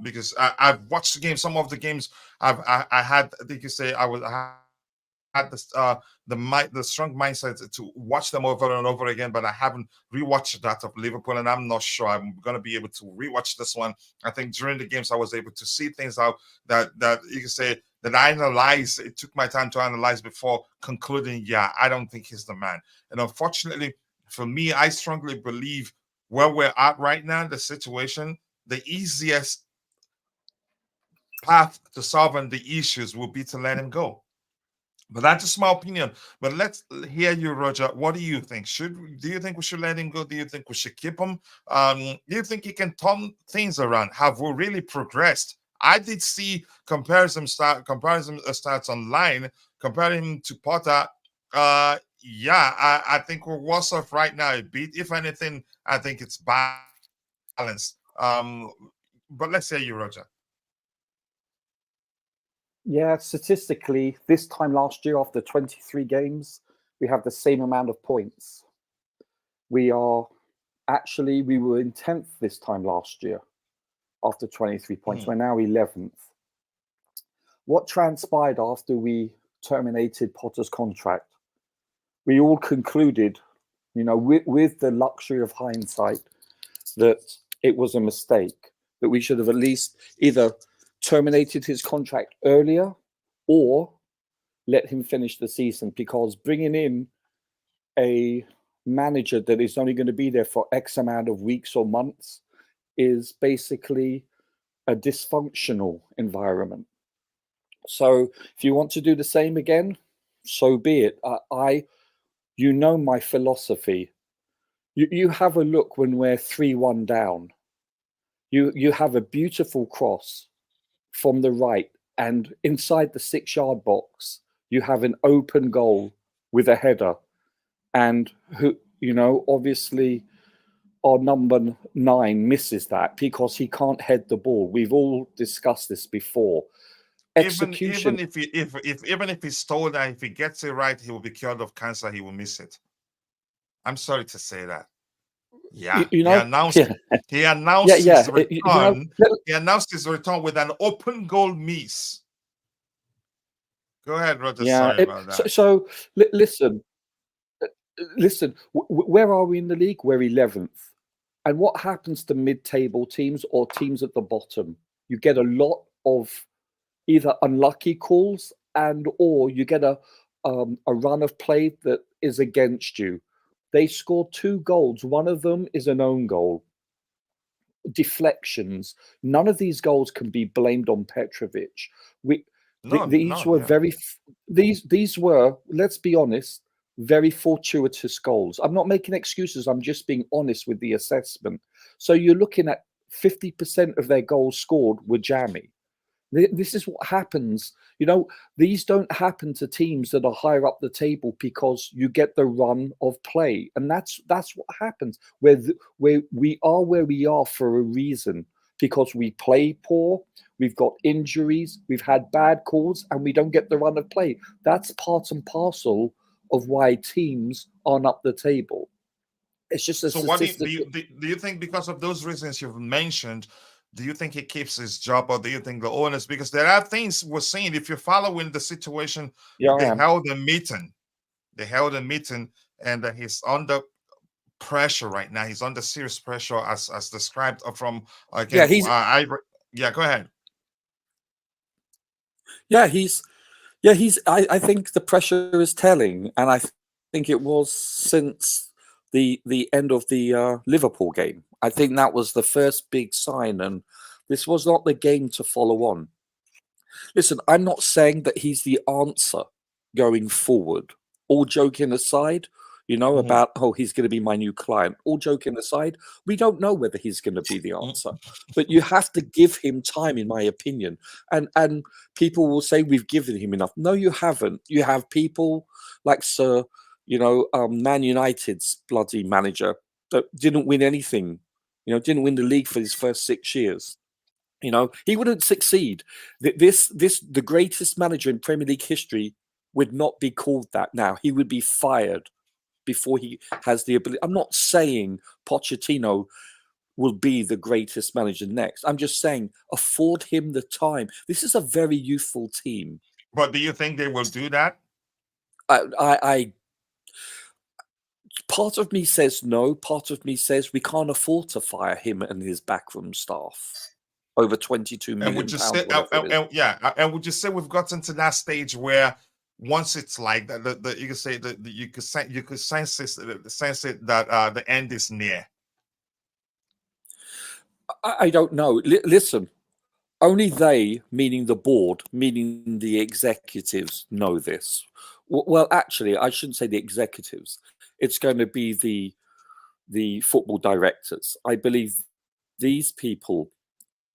because I've watched the game. Some of the games I had, I think you say I had the strong mindset to watch them over and over again, but I haven't rewatched that of Liverpool, and I'm not sure I'm going to be able to rewatch this one. I think during the games I was able to see things out that you can say that I analyzed. It took my time to analyze before concluding, yeah, I don't think he's the man. And unfortunately for me, I strongly believe where we're at right now, the situation, the easiest path to solving the issues will be to let him go. But that's just my opinion. But let's hear you, Roger. What do you think? Do you think we should let him go? Do you think we should keep him? Do you think he can turn things around? Have we really progressed? I did see comparison stats online, comparing him to Potter. Yeah, I think we're worse off right now a bit. If anything, I think it's balanced. But let's hear you, Roger. Yeah, statistically, this time last year, after 23 games, we have the same amount of points. We were in 10th this time last year after 23 points. We're now 11th. What transpired after we terminated Potter's contract? We all concluded, with the luxury of hindsight, that it was a mistake, that we should have at least either terminated his contract earlier or let him finish the season, because bringing in a manager that is only going to be there for X amount of weeks or months is basically a dysfunctional environment. So if you want to do the same again, so be it. My philosophy. You have a look when we're 3-1 down. You have a beautiful cross from the right, and inside the 6-yard box, you have an open goal with a header. And obviously our number 9 misses that because he can't head the ball. We've all discussed this before. Execution. Even if he's told that if he gets it right, he will be cured of cancer, he will miss it. I'm sorry to say that. Yeah, he announced his return. He announced his return with an open goal miss. Go ahead, Roger. Yeah. Sorry about that. Listen, listen. Where are we in the league? We're 11th. And what happens to mid-table teams or teams at the bottom? You get a lot of either unlucky calls or you get a run of play that is against you. They scored 2 goals. One of them is an own goal. Deflections. None of these goals can be blamed on Petrovic. These None. were Yeah. these were, let's be honest, very fortuitous goals. I'm not making excuses. I'm just being honest with the assessment. So you're looking at 50% of their goals scored were jammy. This is what happens. These don't happen to teams that are higher up the table because you get the run of play, and that's what happens. We are where we are for a reason, because we play poor, we've got injuries, we've had bad calls, and we don't get the run of play. That's part and parcel of why teams aren't up the table. It's just a So, what statistic. do you think, because of those reasons you've mentioned, do you think he keeps his job, or do you think the owners? Because there are things we're seeing. If you're following the situation, Yeah, I they am. held a meeting. They held a meeting, and he's under pressure right now. He's under serious pressure, as described from Yeah, again. he's Yeah, go ahead. yeah, he's Yeah, I think the pressure is telling, and I think it was since the end of the Liverpool game. I think that was the first big sign, and this was not the game to follow on. Listen, I'm not saying that he's the answer going forward. All joking aside, Mhm. about, he's going to be my new client. All joking aside, we don't know whether he's going to be the answer, but you have to give him time, in my opinion. And people will say we've given him enough. No, you haven't. You have people like Sir, Man United's bloody manager that didn't win anything. Didn't win the league for his first 6 years. He wouldn't succeed. The greatest manager in Premier League history would not be called that now. He would be fired before he has the ability. I'm not saying Pochettino will be the greatest manager next. I'm just saying afford him the time. This is a very youthful team. But do you think they will do that? I part of me says no. Part of me says we can't afford to fire him and his backroom staff. Over 22 And million would you pounds, say, whatever it is. and would you say we've gotten to that stage where once it's like that, you could say that you could sense it that the end is near. I don't know. Listen, only they, meaning the board, meaning the executives, know this. Well, actually, I shouldn't say the executives. It's going to be the football directors. I believe these people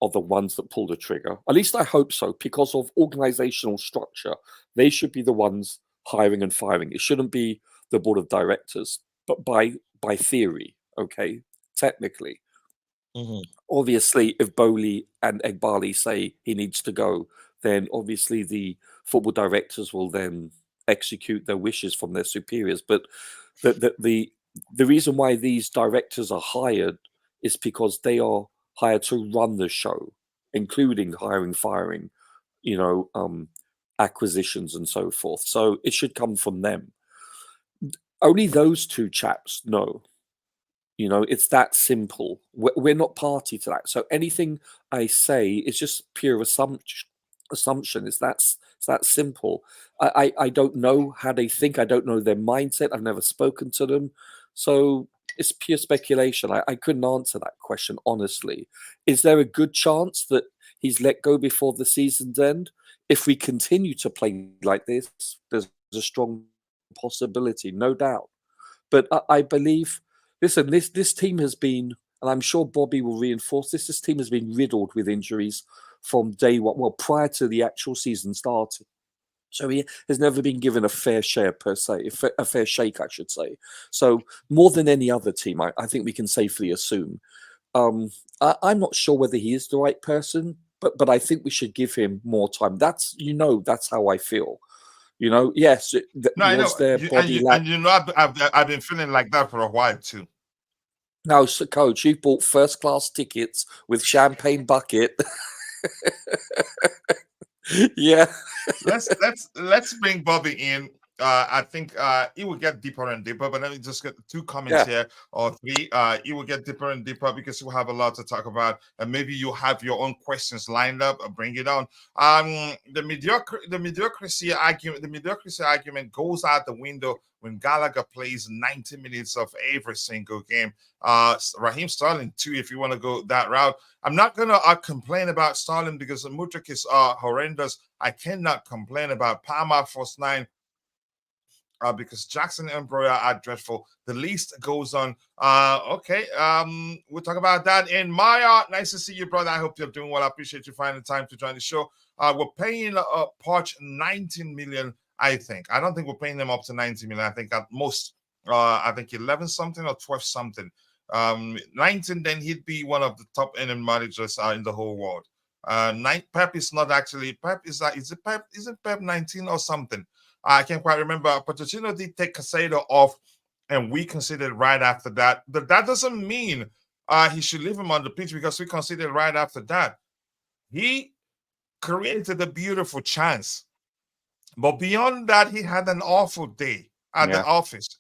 are the ones that pull the trigger. At least I hope so, because of organizational structure. They should be the ones hiring and firing. It shouldn't be the board of directors, but by theory, okay, technically. Obviously, if Bowley and Egbali say he needs to go, then obviously the football directors will then execute their wishes from their superiors. But the reason why these directors are hired is because they are hired to run the show, including hiring, firing, acquisitions and so forth. So it should come from them. Only those two chaps know. It's that simple. We're not party to that. So anything I say is just pure assumption. It's that simple. I don't know how they think. I don't know their mindset. I've never spoken to them. So it's pure speculation. I couldn't answer that question, honestly. Is there a good chance that he's let go before the season's end? If we continue to play like this, there's a strong possibility, no doubt. But I believe, listen, this team has been, and I'm sure Bobby will reinforce this, this team has been riddled with injuries from day one, well, prior to the actual season starting. So he has never been given a fair share per se, a fair shake, I should say. So more than any other team, I think we can safely assume. I'm not sure whether he is the right person, but I think we should give him more time. That's how I feel. Yes, No, I know was there body language? I've been feeling like that for a while too. No, so coach, you bought first class tickets with champagne bucket. Yeah. Let's bring Bobby in. I think he will get deeper and deeper, but let me just get two comments Yeah. here or three. He will get deeper and deeper because we'll have a lot to talk about, and maybe you have your own questions lined up. Bring it on. The mediocrity argument goes out the window when Gallagher plays 90 minutes of every single game. Raheem Sterling too, if you want to go that route. I'm not gonna complain about Sterling because the Mudryk is horrendous. I cannot complain about Palmer first nine because Jackson and Broya are dreadful. The list goes on. Okay, we'll talk about that. And Maya, nice to see you, brother. I hope you're doing well. I appreciate you finding time to join the show. We're paying Poch 19 million, I think. I don't think we're paying them up to 90 million. I think at most, I think 11 something or 12 something. 19, then he'd be one of the top end managers in the whole world. Pep is not actually Pep. Is it Pep? Is it Pep 19 or something? I can't quite remember. Pochettino did take Casado off, and we conceded right after that. But that doesn't mean he should leave him on the pitch because we conceded right after that. He created a beautiful chance, but beyond that, he had an awful day at the office.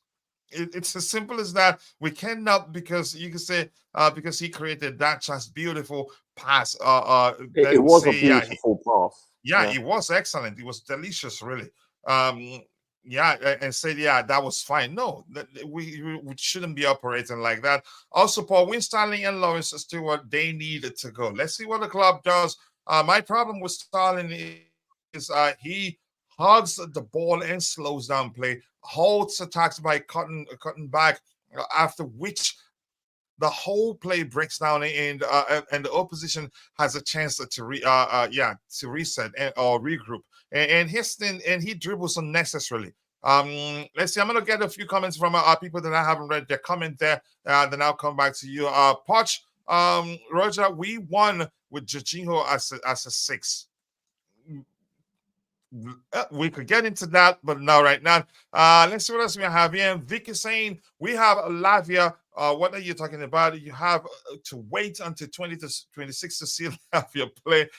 It's as simple as that. We cannot, because you can say because he created that just beautiful pass. It was a beautiful pass. Yeah, it was excellent. It was delicious, really. And said, yeah, that was fine. No, we shouldn't be operating like that. Also, Paul Winstanley and Lawrence Stewart, they needed to go. Let's see what the club does. My problem with Starling is he hogs the ball and slows down play, holds attacks by cutting back, after which the whole play breaks down and the opposition has a chance to reset or regroup. And he dribbles unnecessarily. Let's see. I'm gonna get a few comments from people that I haven't read their comment there. Then I'll come back to you. Poch, Roger, we won with Jorginho as a 6. We could get into that, but no, right now. Let's see what else we have here. Vic is saying we have Lavia. What are you talking about? You have to wait until 20 to 26 to see Lavia play.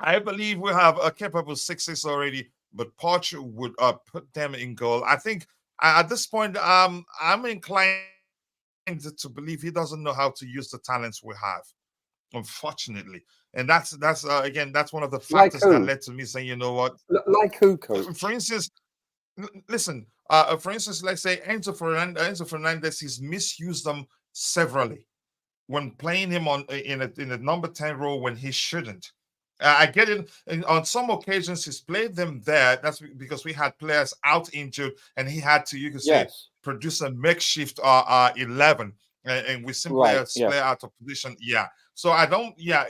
I believe we have a capable 6-6 already, but Poch would put them in goal. I think at this point, I'm inclined to believe he doesn't know how to use the talents we have, unfortunately. And that's again, that's one of the factors that led to me saying, you know what? Like who, coach? For instance, listen, for instance, let's say Enzo Fernandez, he's misused them severally when playing him in a number 10 role when he shouldn't. I get it. And on some occasions, he's played them there. That's because we had players out injured, and he had to, you can say, produce a makeshift 11, and we simply play out of position. Yeah. So I don't. Yeah.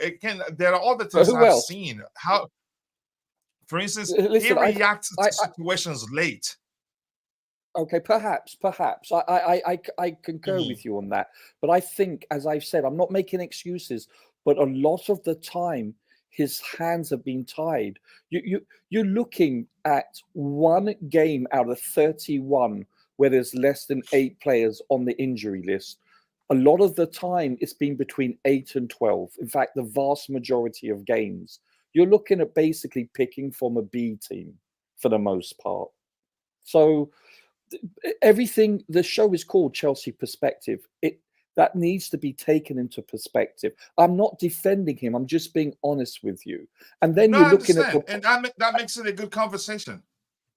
There are other things I've seen. How, for instance, he reacts to situations late. Okay, perhaps I concur with you on that. But I think, as I've said, I'm not making excuses, but a lot of the time his hands have been tied. You're looking at one game out of 31 where there's less than 8 players on the injury list. A lot of the time it's been between 8 and 12. In fact, the vast majority of games, you're looking at basically picking from a B team for the most part. So everything, the show is called Chelsea Perspective. That needs to be taken into perspective. I'm not defending him. I'm just being honest with you. And then you're looking at and that makes it a good conversation.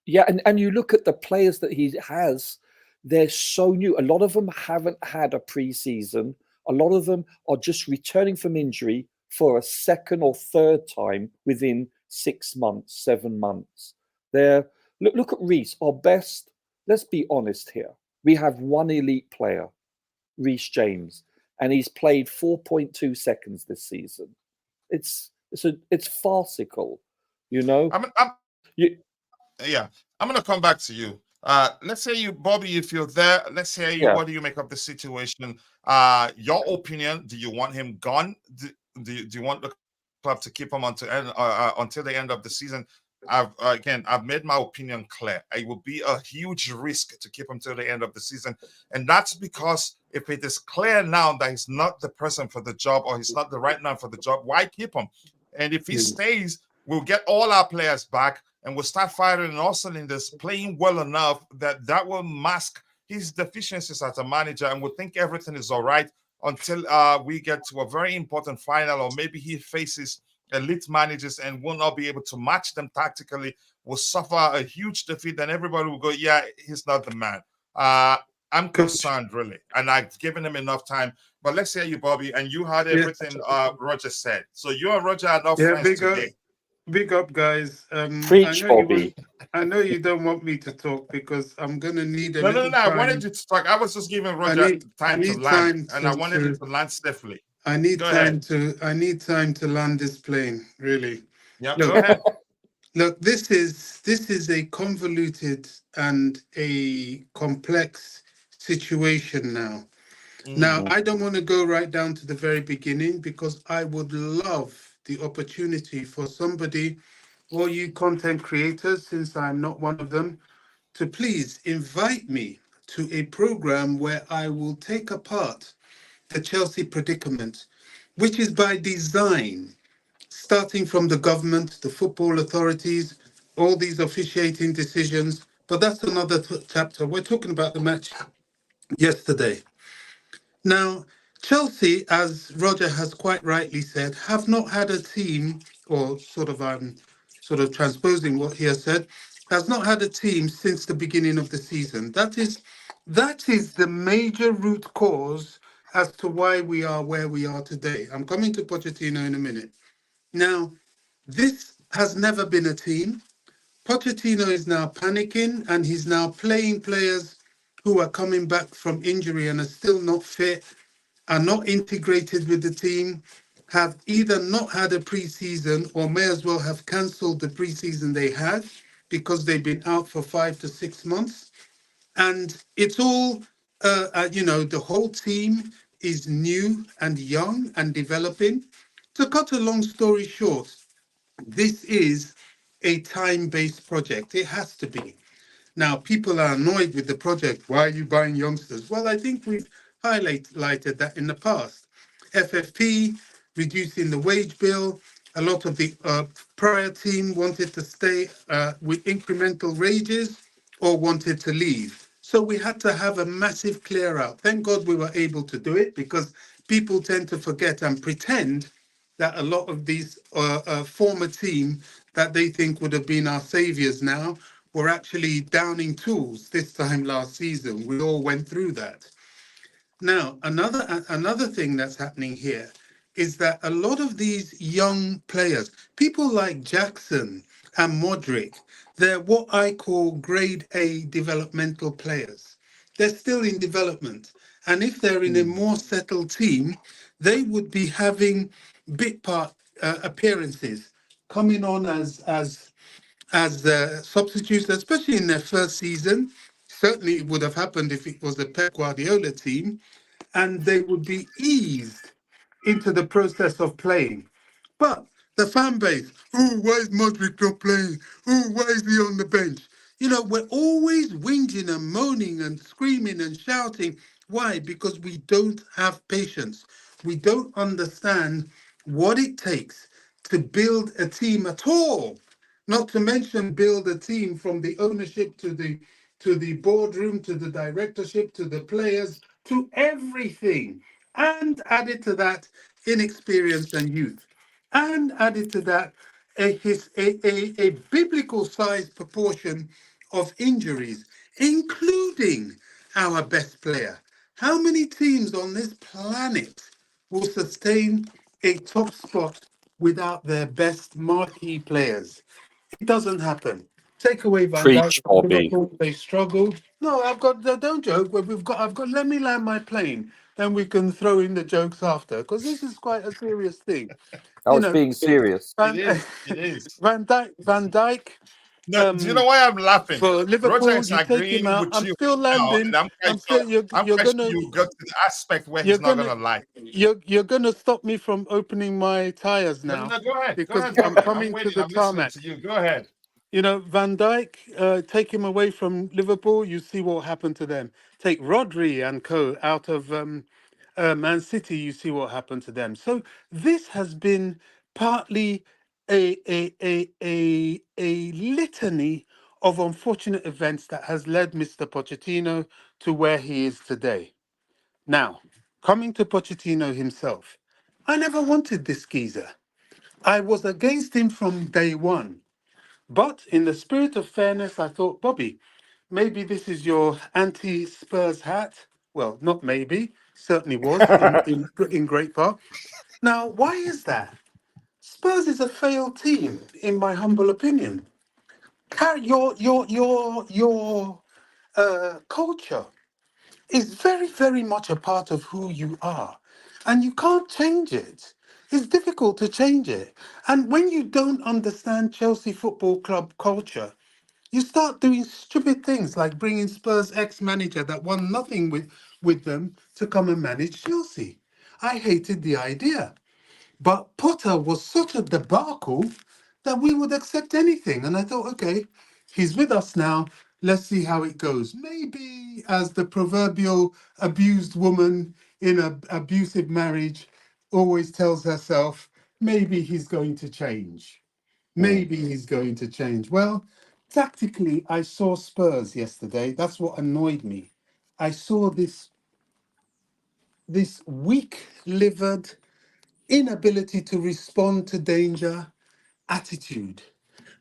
Yeah, and you look at the players that he has, they're so new. A lot of them haven't had a preseason. A lot of them are just returning from injury for a second or third time within 6 months, 7 months. Look at Reece, our best. Let's be honest here. We have one elite player, Reece James, and he's played 4.2 seconds this season. It's farcical, you know. I'm going to come back to you. Let's say you, Bobby, if you're there, let's say you, what do you make of the situation? Your opinion, do you want him gone? Do you want the club to keep him until the end of the season? I've made my opinion clear. It will be a huge risk to keep him till the end of the season. And that's because if it is clear now that he's not the person for the job or he's not the right man for the job, why keep him? And if he Mm. stays, we'll get all our players back and we'll start firing in all cylinders, playing well enough that will mask his deficiencies as a manager, and we'll think everything is all right until we get to a very important final, or maybe he faces elite managers and will not be able to match them tactically, will suffer a huge defeat, and everybody will go, yeah, he's not the man. I'm Coach. concerned, really, and I've given him enough time. But let's hear you, Bobby, and you heard Yeah. everything Roger said. So you and Roger are not Yeah. friends today. Big up, guys. I Preach, know you want. Bobby. I know you don't want me to talk because I'm gonna need a No, no, little no. I wanted time. you to talk. I was just giving I Roger need. I time to need land, time and I wanted him to. to land safely. I need Go ahead. time to. I need time to land this plane. Really. Yeah, go Look. ahead. Look. This is a convoluted and a complex situation now. Now, Mm, Mhm. I don't want to go right down to the very beginning because I would love the opportunity for somebody, or you content creators, since I'm not one of them, to please invite me to a program where I will take apart the Chelsea predicament, which is by design, starting from the government, the football authorities, all these officiating decisions. But that's another chapter. We're talking about the match yesterday. Now, Chelsea, as Roger has quite rightly said, have not had a team, or sort of transposing what he has said, has not had a team since the beginning of the season. That is the major root cause as to why we are where we are today. I'm coming to Pochettino in a minute. Now, this has never been a team. Pochettino is now panicking and he's now playing players who are coming back from injury and are still not fit, are not integrated with the team, have either not had a preseason or may as well have cancelled the preseason they had because they've been out for 5 to 6 months. And it's all, the whole team is new and young and developing. To cut a long story short, this is a time-based project. It has to be. Now, people are annoyed with the project. Why are you buying youngsters? Well, I think we've highlighted that in the past. FFP, reducing the wage bill. A lot of the prior team wanted to stay with incremental wages or wanted to leave. So we had to have a massive clear out. Thank God we were able to do it because people tend to forget and pretend that a lot of these former team that they think would have been our saviors now were actually downing tools this time last season. We all went through that. Now, another thing that's happening here is that a lot of these young players, people like Jackson and Modric, they're what I call grade A developmental players. They're still in development. And if they're in a mm, more settled team, they would be having bit part appearances, coming on as substitutes, especially in their first season. Certainly, it would have happened if it was the Pep Guardiola team, and they would be eased into the process of playing. But the fan base, oh, why is Modric not playing? Oh, why is he on the bench? We're always whinging and moaning and screaming and shouting. Why? Because we don't have patience. We don't understand what it takes to build a team at all. Not to mention build a team from the ownership to the boardroom to the directorship to the players to everything. And added to that, inexperience and youth. And added to that, a biblical sized proportion of injuries, including our best player. How many teams on this planet will sustain a top spot without their best marquee players? It doesn't happen. Take away Van Dijk Preach, from Bobby. Liverpool, they struggled. No, don't joke. Let me land my plane. Then we can throw in the jokes after, because this is quite a serious thing. I You was know, being serious. it Van, is. It is. Van Dijk, No, do you know why I'm laughing? for Roger Liverpool, is you take him agreeing out. with I'm you still now, landing. and I'm quite I'm sure. still. You're, I'm you're quite sure gonna. you got to the aspect where You're he's not gonna. gonna lie. You're gonna stop me from opening my tires No, no, now, no. Go ahead. Go because ahead, I'm Bobby. I'm coming to waiting. the I'm listening tarmac. to you. Go ahead. Van Dijk, take him away from Liverpool, you see what happened to them. Take Rodri and co out of Man City, you see what happened to them. So this has been partly a litany of unfortunate events that has led Mr. Pochettino to where he is today. Now, coming to Pochettino himself, I never wanted this geezer. I was against him from day one. But in the spirit of fairness, I thought, Bobby, maybe this is your anti-Spurs hat. Well, not maybe, certainly was in great part. Now, why is that? Spurs is a failed team, in my humble opinion. Your culture is very, very much a part of who you are, and you can't change it. It's difficult to change it. And when you don't understand Chelsea Football Club culture, you start doing stupid things like bringing Spurs ex-manager that won nothing with them to come and manage Chelsea. I hated the idea. But Potter was such a debacle that we would accept anything. And I thought, okay, he's with us now. Let's see how it goes. Maybe as the proverbial abused woman in an abusive marriage always tells herself, maybe he's going to change. Mm. Maybe he's going to change. Well, tactically, I saw Spurs yesterday. That's what annoyed me. I saw this weak-livered inability to respond to danger attitude.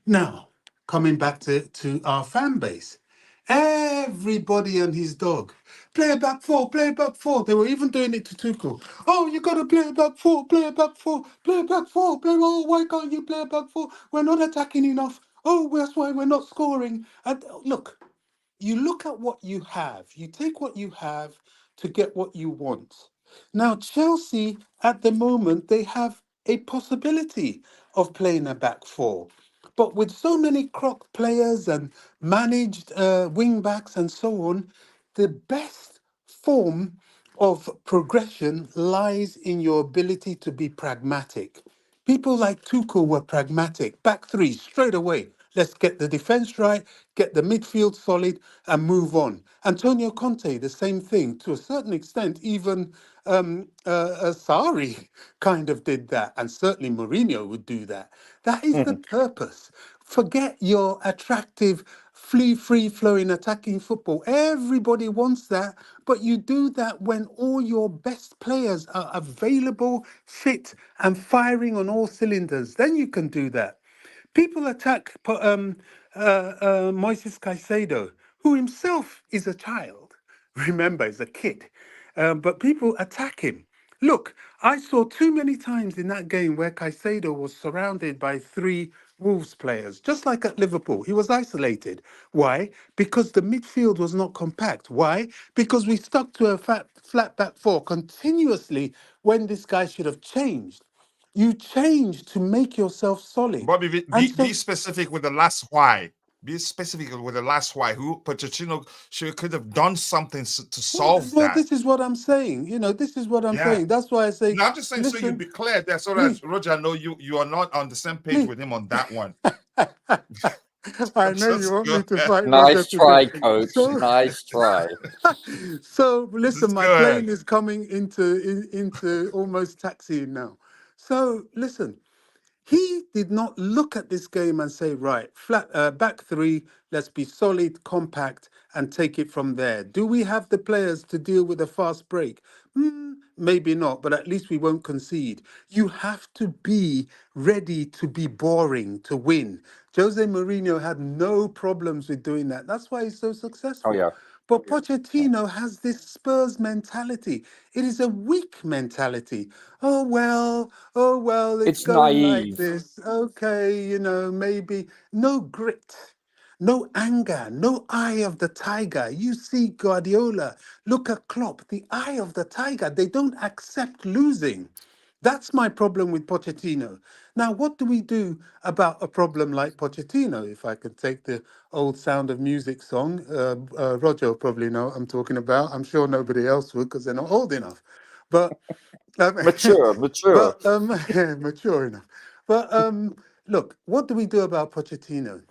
Now, coming back to our fan base, everybody and his dog. Play a back four, play a back four. They were even doing it to Tuchel. Oh, you got to play a back four, play a back four, play a back four, play. Oh, why can't you play a back four? We're not attacking enough. Oh, that's why we're not scoring. And look, you look at what you have, you take what you have to get what you want. Now, Chelsea, at the moment, they have a possibility of playing a back four. But with so many crock players and managed wing backs and so on, the best form of progression lies in your ability to be pragmatic. People like Tuchel were pragmatic. Back three, straight away. Let's get the defense right, get the midfield solid, and move on. Antonio Conte, the same thing. To a certain extent, even Sarri kind of did that, and certainly Mourinho would do that. That is the purpose. Forget your attractive, free flowing attacking football. Everybody wants that, but you do that when all your best players are available, fit, and firing on all cylinders. Then you can do that. People attack Moises Caicedo, who himself is a child. Remember, he's a kid. But people attack him. Look, I saw too many times in that game where Caicedo was surrounded by three Wolves players, just like at Liverpool. He was isolated. Why? Because the midfield was not compact. Why? Because we stuck to a flat back four continuously when this guy should have changed. You change to make yourself solid. Bobby, And be so, specific with the last why. Be specific with the last why. Who Pochettino could have done something to solve well, that. this is what I'm saying. This is what I'm Yeah. saying. That's why I say, No, I'm just saying so you listen, be clear there so that please, Roger know you are not on the same page please. with him on that one. I know you Just want go me to ahead. fight Roger Nice today. try, coach. So, Nice try. so listen, Just my go ahead. plane is coming into almost taxiing now. So listen, he did not look at this game and say, right, flat back three, let's be solid, compact, and take it from there. Do we have the players to deal with a fast break? Maybe not, but at least we won't concede. You have to be ready to be boring to win. Jose Mourinho had no problems with doing that. That's why he's so Oh successful. yeah. But Pochettino has this Spurs mentality. It is a weak mentality. Oh well, it's It's going like naive. this. Okay, maybe no grit, no anger, no eye of the tiger. You see Guardiola, look at Klopp, the eye of the tiger. They don't accept losing. That's my problem with Pochettino. Now, what do we do about a problem like Pochettino? If I could take the old Sound of Music song, Roger will probably know what I'm talking about. I'm sure nobody else would because they're not old enough. But um, Mature. mature enough. But look, what do we do about Pochettino?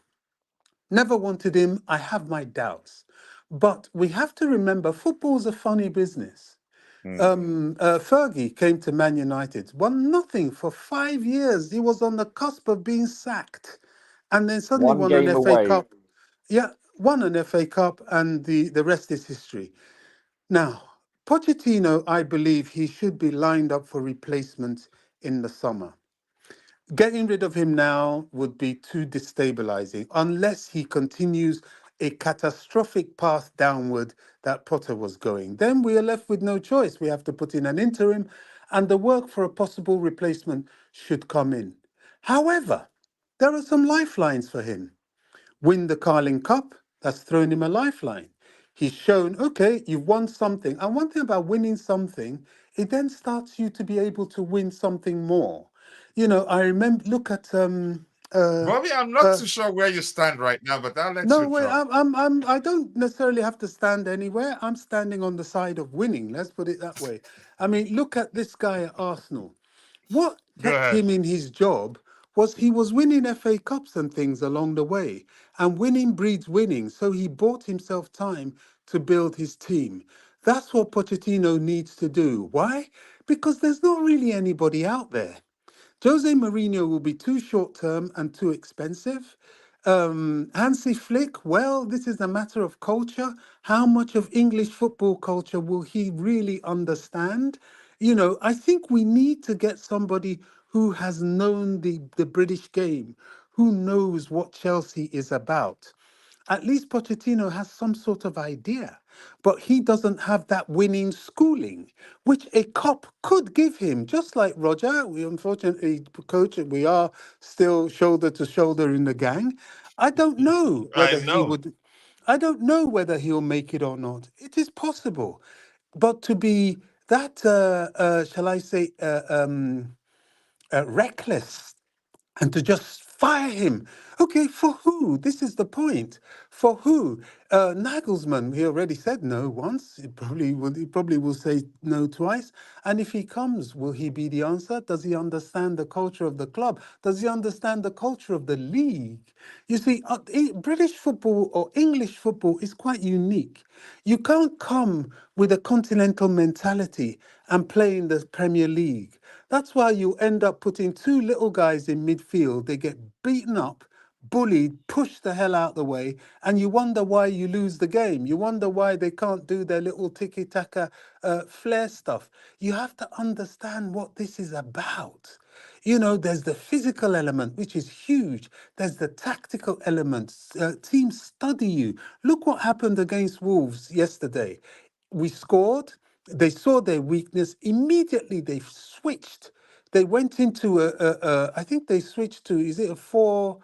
Never wanted him. I have my doubts. But we have to remember football's a funny business. Fergie came to Man United, won nothing for 5 years. He was on the cusp of being sacked, and then suddenly One won an game FA away. Cup. Yeah, won an FA Cup, and the rest is history. Now, Pochettino, I believe he should be lined up for replacement in the summer. Getting rid of him now would be too destabilizing unless he continues a catastrophic path downward that Potter was going. Then we are left with no choice. We have to put in an interim, and the work for a possible replacement should come in. However, there are some lifelines for him. Win the Carling Cup, that's thrown him a lifeline. He's shown, okay, you've won something. And one thing about winning something, it then starts you to be able to win something more. You know, I remember, look at Bobby, I'm not uh, too sure where you stand right now, but I'll let no, you wait, drop. I don't necessarily have to stand anywhere. I'm standing on the side of winning. Let's put it that way. I mean, look at this guy at Arsenal. What Go kept ahead. him in his job was he was winning FA Cups and things along the way, and winning breeds winning. So he bought himself time to build his team. That's what Pochettino needs to do. Why? Because there's not really anybody out there. Jose Mourinho will be too short term and too expensive. Hansi Flick, well, this is a matter of culture. How much of English football culture will he really understand? You know, I think we need to get somebody who has known the British game, who knows what Chelsea is about. At least Pochettino has some sort of idea, but he doesn't have that winning schooling, which a cop could give him. Just like Roger, we unfortunately, coach, we are still shoulder to shoulder in the gang. I don't know I whether he know. would. I don't know whether he'll make it or not. It is possible, but to be that, shall I say, reckless and to just fire him. Okay, for who? This is the point. For who? Nagelsmann, he already said no once. He probably will say no twice. And if he comes, will he be the answer? Does he understand the culture of the club? Does he understand the culture of the league? You see, British football or English football is quite unique. You can't come with a continental mentality and play in the Premier League. That's why you end up putting two little guys in midfield. They get beaten up, bullied, pushed the hell out the way, and you wonder why you lose the game. You wonder why they can't do their little tiki taka flair stuff. You have to understand what this is about. You know, there's the physical element, which is huge. There's the tactical elements. Teams study you. Look what happened against Wolves yesterday. We scored. They saw their weakness. Immediately they switched. They went into I think they switched to, is it a four?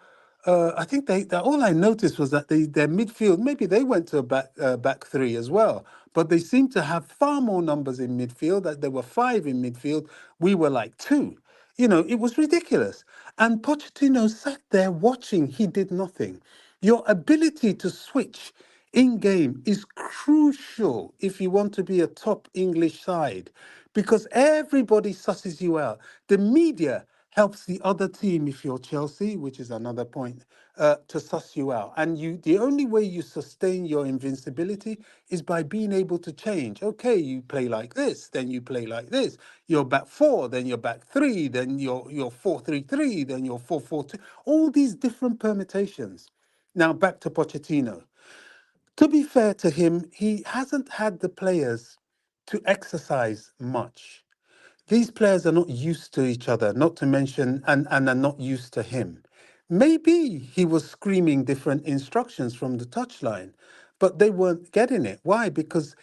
I think all I noticed was that their midfield, maybe they went to a back three as well, but they seemed to have far more numbers in midfield. That there were five in midfield, we were like two. You know, it was ridiculous. And Pochettino sat there watching. He did nothing. Your ability to switch in game is crucial if you want to be a top English side because everybody susses you out. The media helps the other team, if you're Chelsea, which is another point, to suss you out. And the only way you sustain your invincibility is by being able to change. Okay, you play like this, then you play like this. You're back four, then you're back three, then you're 4-3-3, then you're 4-4-2. All these different permutations. Now back to Pochettino. To be fair to him, he hasn't had the players to exercise much. These players are not used to each other, not to mention, and are not used to him. Maybe he was screaming different instructions from the touchline, but they weren't getting it. Why? Because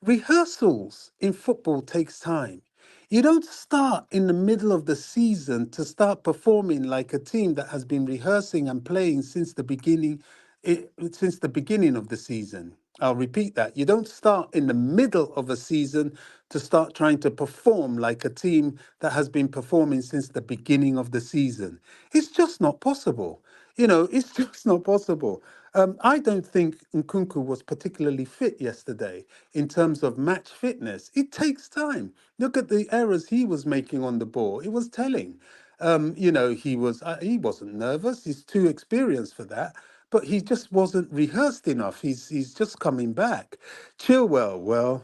rehearsals in football takes time. You don't start in the middle of the season to start performing like a team that has been rehearsing and playing since the beginning of the season. I'll repeat that. You don't start in the middle of a season to start trying to perform like a team that has been performing since the beginning of the season. It's just not possible. You know, it's just not possible. I don't think Nkunku was particularly fit yesterday in terms of match fitness. It takes time. Look at the errors he was making on the ball. It was telling. You know, he wasn't nervous. He's too experienced for that. but he just wasn't rehearsed enough. He's just coming back. Chilwell, well,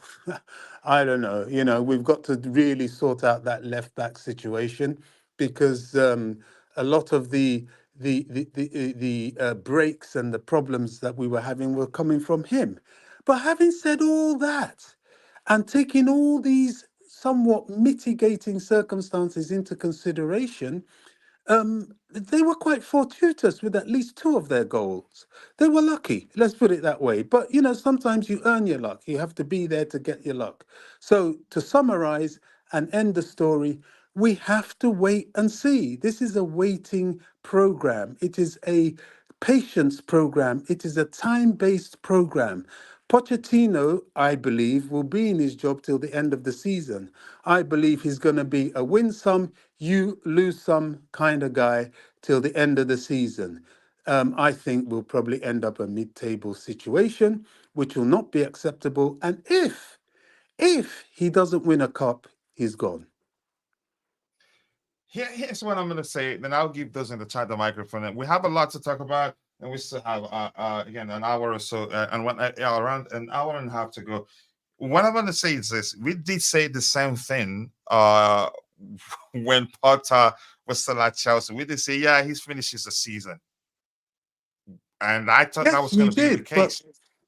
I don't know. You know, we've got to really sort out that left back situation because a lot of the breaks and the problems that we were having were coming from him. But having said all that, and taking all these somewhat mitigating circumstances into consideration, they were quite fortuitous with at least two of their goals. They were lucky, let's put it that way. But, you know, sometimes you earn your luck. You have to be there to get your luck. So, to summarize and end the story, we have to wait and see. This is a waiting program, it is a patience program, it is a time based program. Pochettino, I believe, will be in his job till the end of the season. I believe he's going to be a win some, you lose some kind of guy till the end of the season. I think we'll probably end up a mid-table situation, which will not be acceptable. And if he doesn't win a cup, he's gone. Here's what I'm going to say. Then I'll give those in the chat the microphone. And we have a lot to talk about, and we still have again an hour or so, and around an hour and a half to go. What I'm going to say is this: we did say the same thing when Potter was still at Chelsea. We did say, yeah, he's finishes the season, and I thought that Yes, was we going to be the did. case.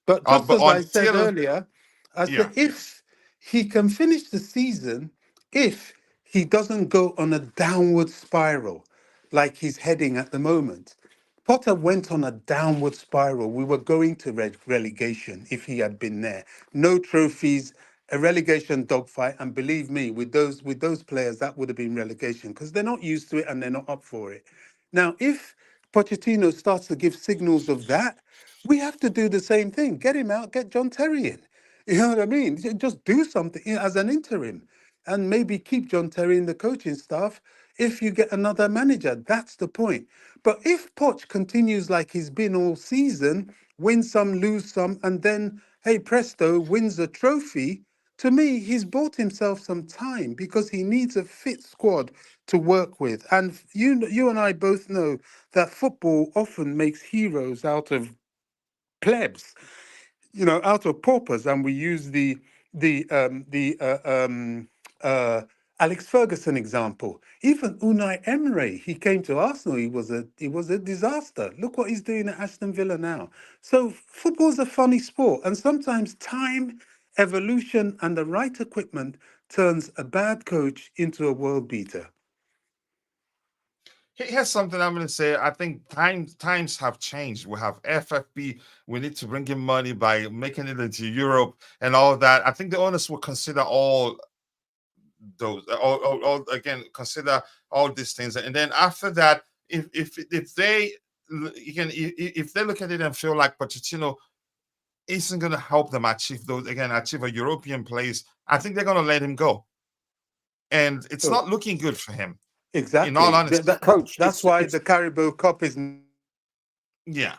But just But as I said until earlier, I yeah, said if he can finish the season, if he doesn't go on a downward spiral like he's heading at the moment. Potter went on a downward spiral. We were going to relegation if he had been there. No trophies, a relegation dogfight, and believe me, with those players, that would have been relegation because they're not used to it and they're not up for it. Now, if Pochettino starts to give signals of that, we have to do the same thing. Get him out, get John Terry in. You know what I mean? Just do something as an interim and maybe keep John Terry in the coaching staff if you get another manager. That's the point. But if Poch continues like he's been all season, win some, lose some, and then, hey, presto, wins a trophy, to me, he's bought himself some time because he needs a fit squad to work with. And you and I both know that football often makes heroes out of plebs, you know, out of paupers. And we use the Alex Ferguson example. Even Unai Emery, he came to Arsenal. He was a disaster. Look what he's doing at Aston Villa now. So football's a funny sport, and sometimes time, evolution, and the right equipment turns a bad coach into a world beater. here's something I'm going to say. I think times have changed. We have FFP. We need to bring in money by making it into Europe and all that. I think the owners will consider all those, all again, consider all these things, and then after that, if they again, if they look at it and feel like Pochettino isn't going to help them achieve a European place, I think they're going to let him go, and it's So not looking good for him. In all exactly. honesty, Coach, That's why the Carabao Cup is. yeah.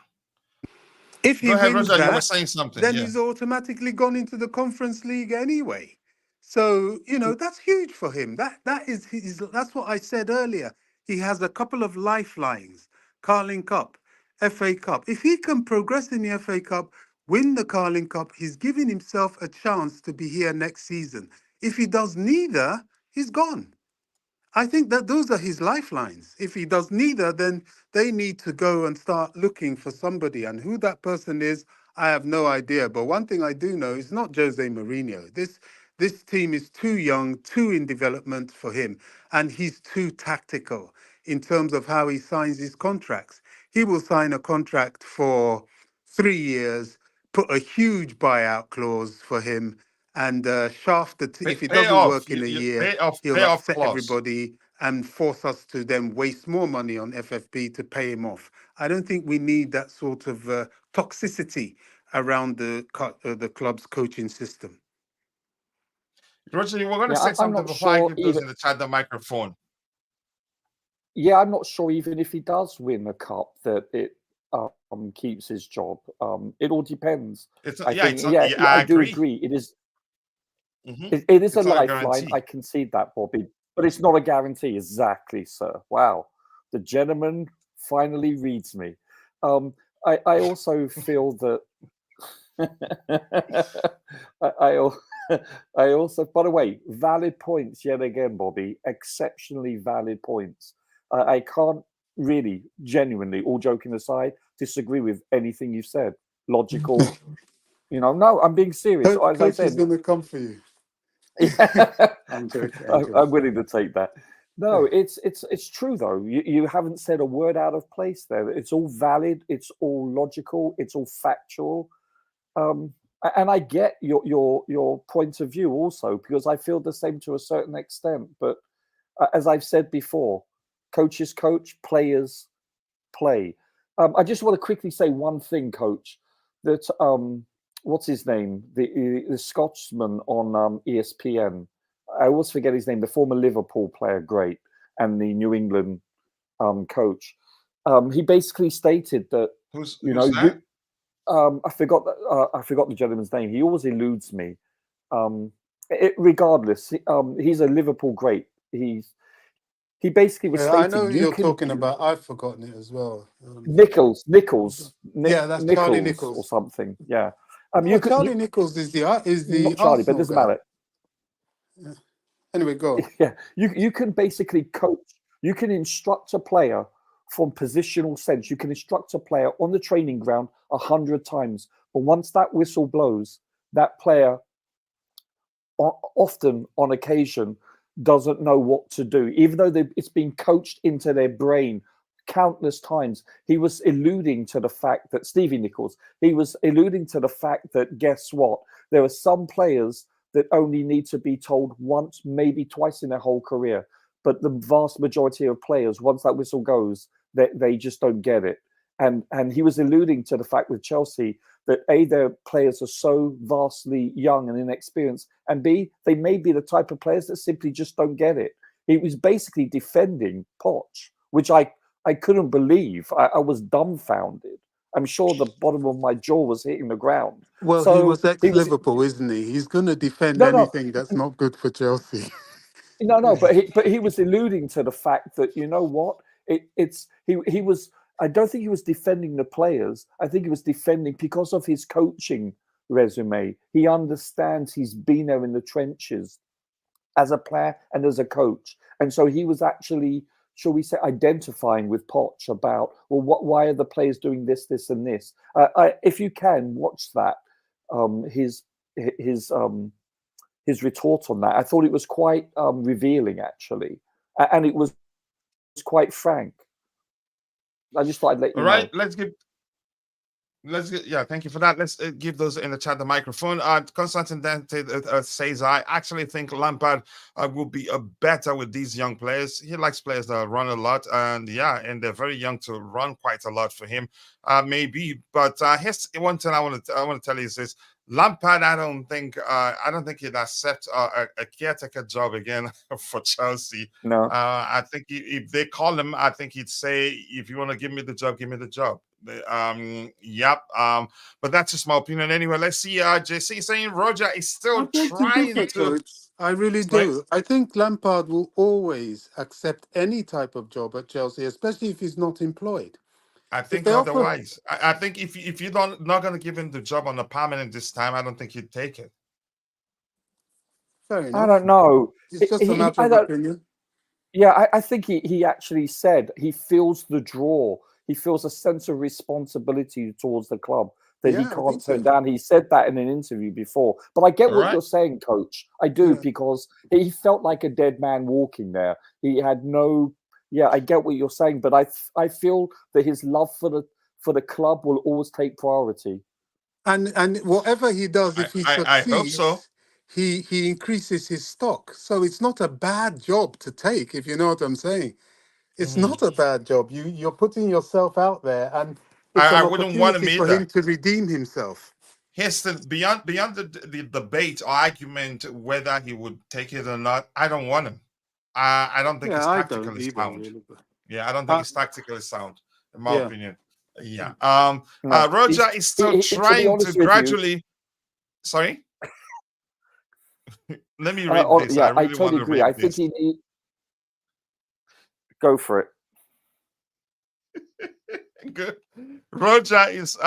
If Go he ahead, wins Roger. You were that, saying something. then Yeah. he's automatically gone into the Conference League anyway. So, you know, that's huge for him. That's what I said earlier. He has a couple of lifelines. Carling Cup, FA Cup. If he can progress in the FA Cup, win the Carling Cup, he's giving himself a chance to be here next season. If he does neither, he's gone. I think that those are his lifelines. If he does neither, then they need to go and start looking for somebody. And who that person is, I have no idea. But one thing I do know is not Jose Mourinho. This team is too young, too in development for him, and he's too tactical in terms of how he signs his contracts. He will sign a contract for 3 years, put a huge buyout clause for him, and shaft if it Pay doesn't off. work in a year, Pay he'll off upset clause. everybody and force us to then waste more money on FFP to pay him off. I don't think we need that sort of toxicity around the club's coaching system. Roger, you were going to yeah, say I'm something not before I sure give those even. in the chat the microphone. Yeah, I'm not sure even if he does win the cup that it keeps his job. It all depends. I think. Yeah, I I do agree. agree. It is. Mhm. It is a It's not a lifeline. guarantee. I concede that, Bobby, but it's not a guarantee. Exactly, sir. Wow, the gentleman finally reads me. I also feel that I I also, by the way, valid points yet again, Bobby. Exceptionally valid points. I can't really, genuinely, all joking aside, disagree with anything you've said. Logical, No, I'm being serious. As I Coach is said, going to come for you. yeah, I'm joking. I'm willing to take that. No, it's true though. You haven't said a word out of place there. It's all valid. It's all logical. It's all factual. And I get your point of view also, because I feel the same to a certain extent. But as I've said before, coaches coach, players play. I just want to quickly say one thing, Coach. That what's his name? The Scotsman on ESPN. I always forget his name. The former Liverpool player, great, and the New England coach. He basically stated that Who's that? I forgot the gentleman's name. He always eludes me. Regardless, he's a Liverpool great. He basically was stating, I know who you're talking about. I've forgotten it as well. Nichols, that's Charlie Nichols or Nichols. something. Yeah. Charlie Nichols is the not Charlie, but Arsenal it doesn't guy. matter. Yeah. Anyway, go on. Yeah, you can basically coach. You can instruct a player from positional sense. You can instruct a player on the training ground 100 times, but once that whistle blows, that player often, on occasion, doesn't know what to do, even though it's been coached into their brain countless times. He was alluding to the fact that Stevie Nichols, he was alluding to the fact that, guess what? There are some players that only need to be told once, maybe twice in their whole career. But the vast majority of players, once that whistle goes, they just don't get it. And he was alluding to the fact with Chelsea that A, their players are so vastly young and inexperienced, and B, they may be the type of players that simply just don't get it. He was basically defending Poch, which I couldn't believe. I was dumbfounded. I'm sure the bottom of my jaw was hitting the ground. Well, So he was ex-Liverpool, isn't he? He's going to defend no, anything that's not good for Chelsea. no, but he was alluding to the fact that, you know what, he was. I don't think he was defending the players. I think he was defending because of his coaching resume. He understands, he's been there in the trenches as a player and as a coach, and so he was actually, shall we say, identifying with Poch about, well, why are the players doing this, and this? If you can watch that, his retort on that, I thought it was quite revealing, actually, and it was quite frank. I just thought I'd let you know. All right, let's get. Yeah, thank you for that. Let's give those in the chat the microphone. Constantine Dante says, I actually think Lampard will be better with these young players. He likes players that run a lot, and they're very young to run quite a lot for him, maybe. But here's one thing I want to tell you is this: Lampard, I don't think he'd accept a caretaker job again for Chelsea. No, I think if they call him, I think he'd say, if you want to give me the job, give me the job. But that's just my opinion anyway. Let's see. JC saying Roger is still trying to. I really do. I think Lampard will always accept any type of job at Chelsea, especially if he's not employed. I think otherwise. I think if you're not going to give him the job on a permanent this time, I don't think he'd take it. Fair enough. I don't know. It's just a matter of opinion. Yeah, I think he actually said he feels the draw. He feels a sense of responsibility towards the club that he can't turn down. He said that in an interview before. But I get what you're saying, Coach. I do, because he felt like a dead man walking there. He had no... Yeah, I get what you're saying, but I feel that his love for the club will always take priority. And whatever he does, if he succeeds, I hope so. He increases his stock. So it's not a bad job to take, if you know what I'm saying. It's not a bad job. You're putting yourself out there, and it's I an wouldn't want to opportunity meet for that. him to redeem himself. Here's the beyond the debate or argument whether he would take it or not. I don't want him. I don't think it's tactically sound. Really. Yeah, I don't think it's tactically sound, in my opinion. Yeah. Roger is still trying to gradually. Sorry. Let me read this. Yeah, I really totally agree. I think he need. Go for it. Good. Roger is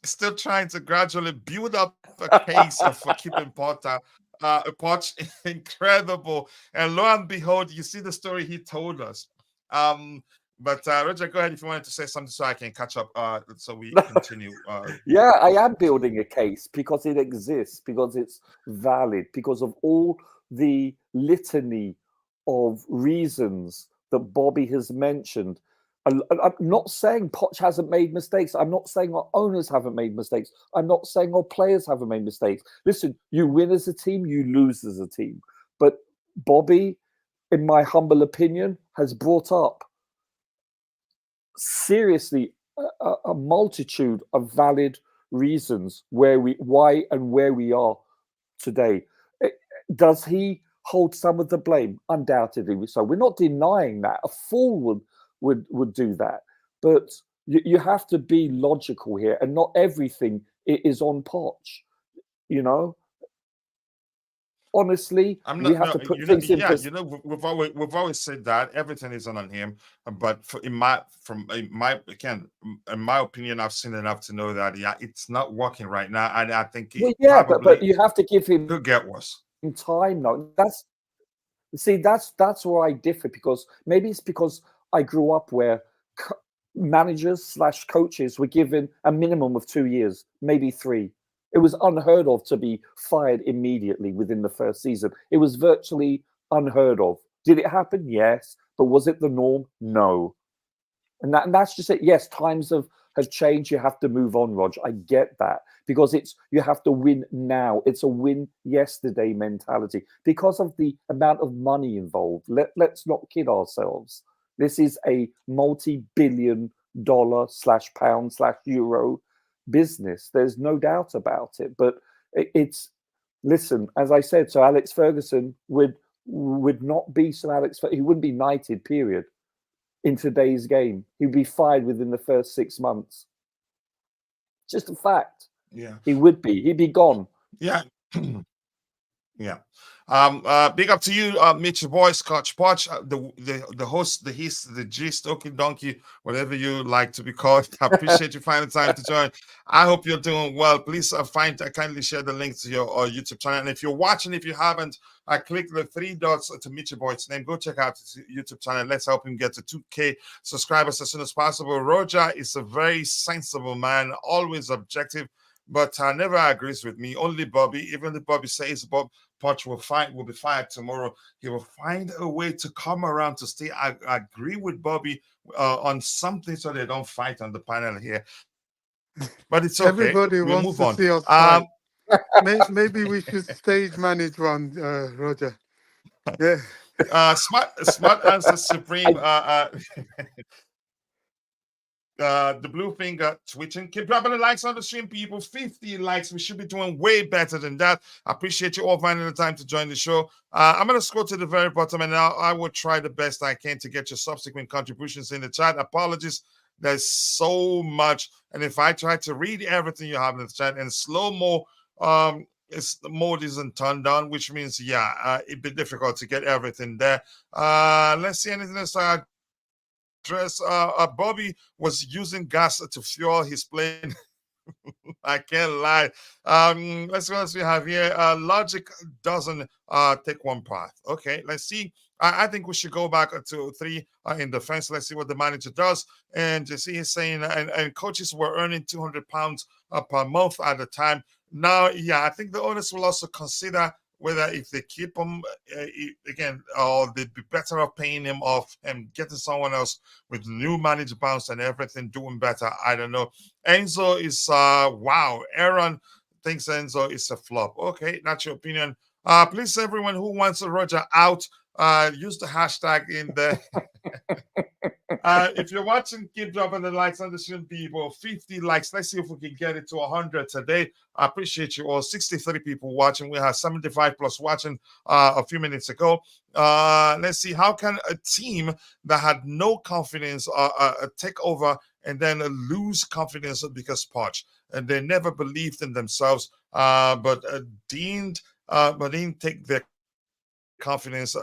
still trying to gradually build up a case for keeping Potter. Poch incredible, and lo and behold, you see the story he told us. But Roger, go ahead if you wanted to say something so I can catch up. So we continue. Yeah, I am building a case because it exists, because it's valid, because of all the litany of reasons that Bobby has mentioned. I'm not saying Poch hasn't made mistakes. I'm not saying our owners haven't made mistakes. I'm not saying our players haven't made mistakes. Listen, you win as a team, you lose as a team. But Bobby, in my humble opinion, has brought up seriously a multitude of valid reasons why and where we are today. Does he hold some of the blame? Undoubtedly so. We're not denying that. A fool would do that. But you have to be logical here, and not everything is on Poch. You know, honestly, we have to put things in perspective. We've always said that everything isn't on him, but in my opinion, I've seen enough to know that it's not working right now, and I think but you have to give him could get worse time now. That's where I differ, because maybe it's because I grew up where managers / coaches were given a minimum of 2 years, maybe 3. It was unheard of to be fired immediately within the first season. It was virtually unheard of. Did it happen? Yes. But was it the norm? No. And that's just it. Yes, times have changed. You have to move on, Rog. I get that, because you have to win now. It's a win yesterday mentality because of the amount of money involved. Let's not kid ourselves. This is a multi-billion dollar / pound / euro business. There's no doubt about it. But listen, as I said, so Alex Ferguson would not be Sir Alex. He wouldn't be knighted, period, in today's game. He'd be fired within the first 6 months. Just a fact. Yeah, he would be. He'd be gone. Yeah. Yeah. Big up to you, Mitch, your boy, Scotch Poch, the host, the gist, Okie Donkey, whatever you like to be called. I appreciate you finding time to join. I hope you're doing well. Please kindly share the link to your YouTube channel. And if you're watching, if you haven't, click the 3 dots to meet your boy's name. Go check out his YouTube channel. Let's help him get to 2K subscribers as soon as possible. Roger is a very sensible man, always objective, but never agrees with me. Only Bobby, even if Bobby says Poch will be fired tomorrow, he will find a way to come around to stay. I agree with Bobby on something so they don't fight on the panel here. But it's okay. Everybody we'll wants move on. to see us fight. Maybe we should stage manage one, Roger. Yeah. Smart answer supreme. The blue finger twitching. Keep dropping the likes on the stream, people. 50 likes. We should be doing way better than that. I appreciate you all finding the time to join the show. I'm going to scroll to the very bottom, and now I will try the best I can to get your subsequent contributions in the chat. Apologies. There's so much. And if I try to read everything you have in the chat and slow-mo, the mode isn't turned on, which means, it'd be difficult to get everything there. Let's see anything else. Bobby was using gas to fuel his plane. I can't lie. Let's see what else we have here. Logic doesn't take one path. Okay, let's see. I think we should go back to 3 in defense. Let's see what the manager does. And you see, he's saying, and coaches were earning £200 per month at the time. Now, I think the owners will also consider whether if they keep him again, or they'd be better off paying him off and getting someone else with new manager bounce and everything doing better. I don't know. Enzo is wow. Aaron thinks Enzo is a flop. Okay, that's your opinion. Please, everyone who wants Roger out, use the hashtag in the. If you're watching, keep dropping the likes on the stream, people. 50 likes. Let's see if we can get it to 100 today. I appreciate you all. 63 people watching. We had 75 plus watching a few minutes ago. Let's see. How can a team that had no confidence take over and then lose confidence because Poch? And they never believed in themselves, but didn't take their confidence.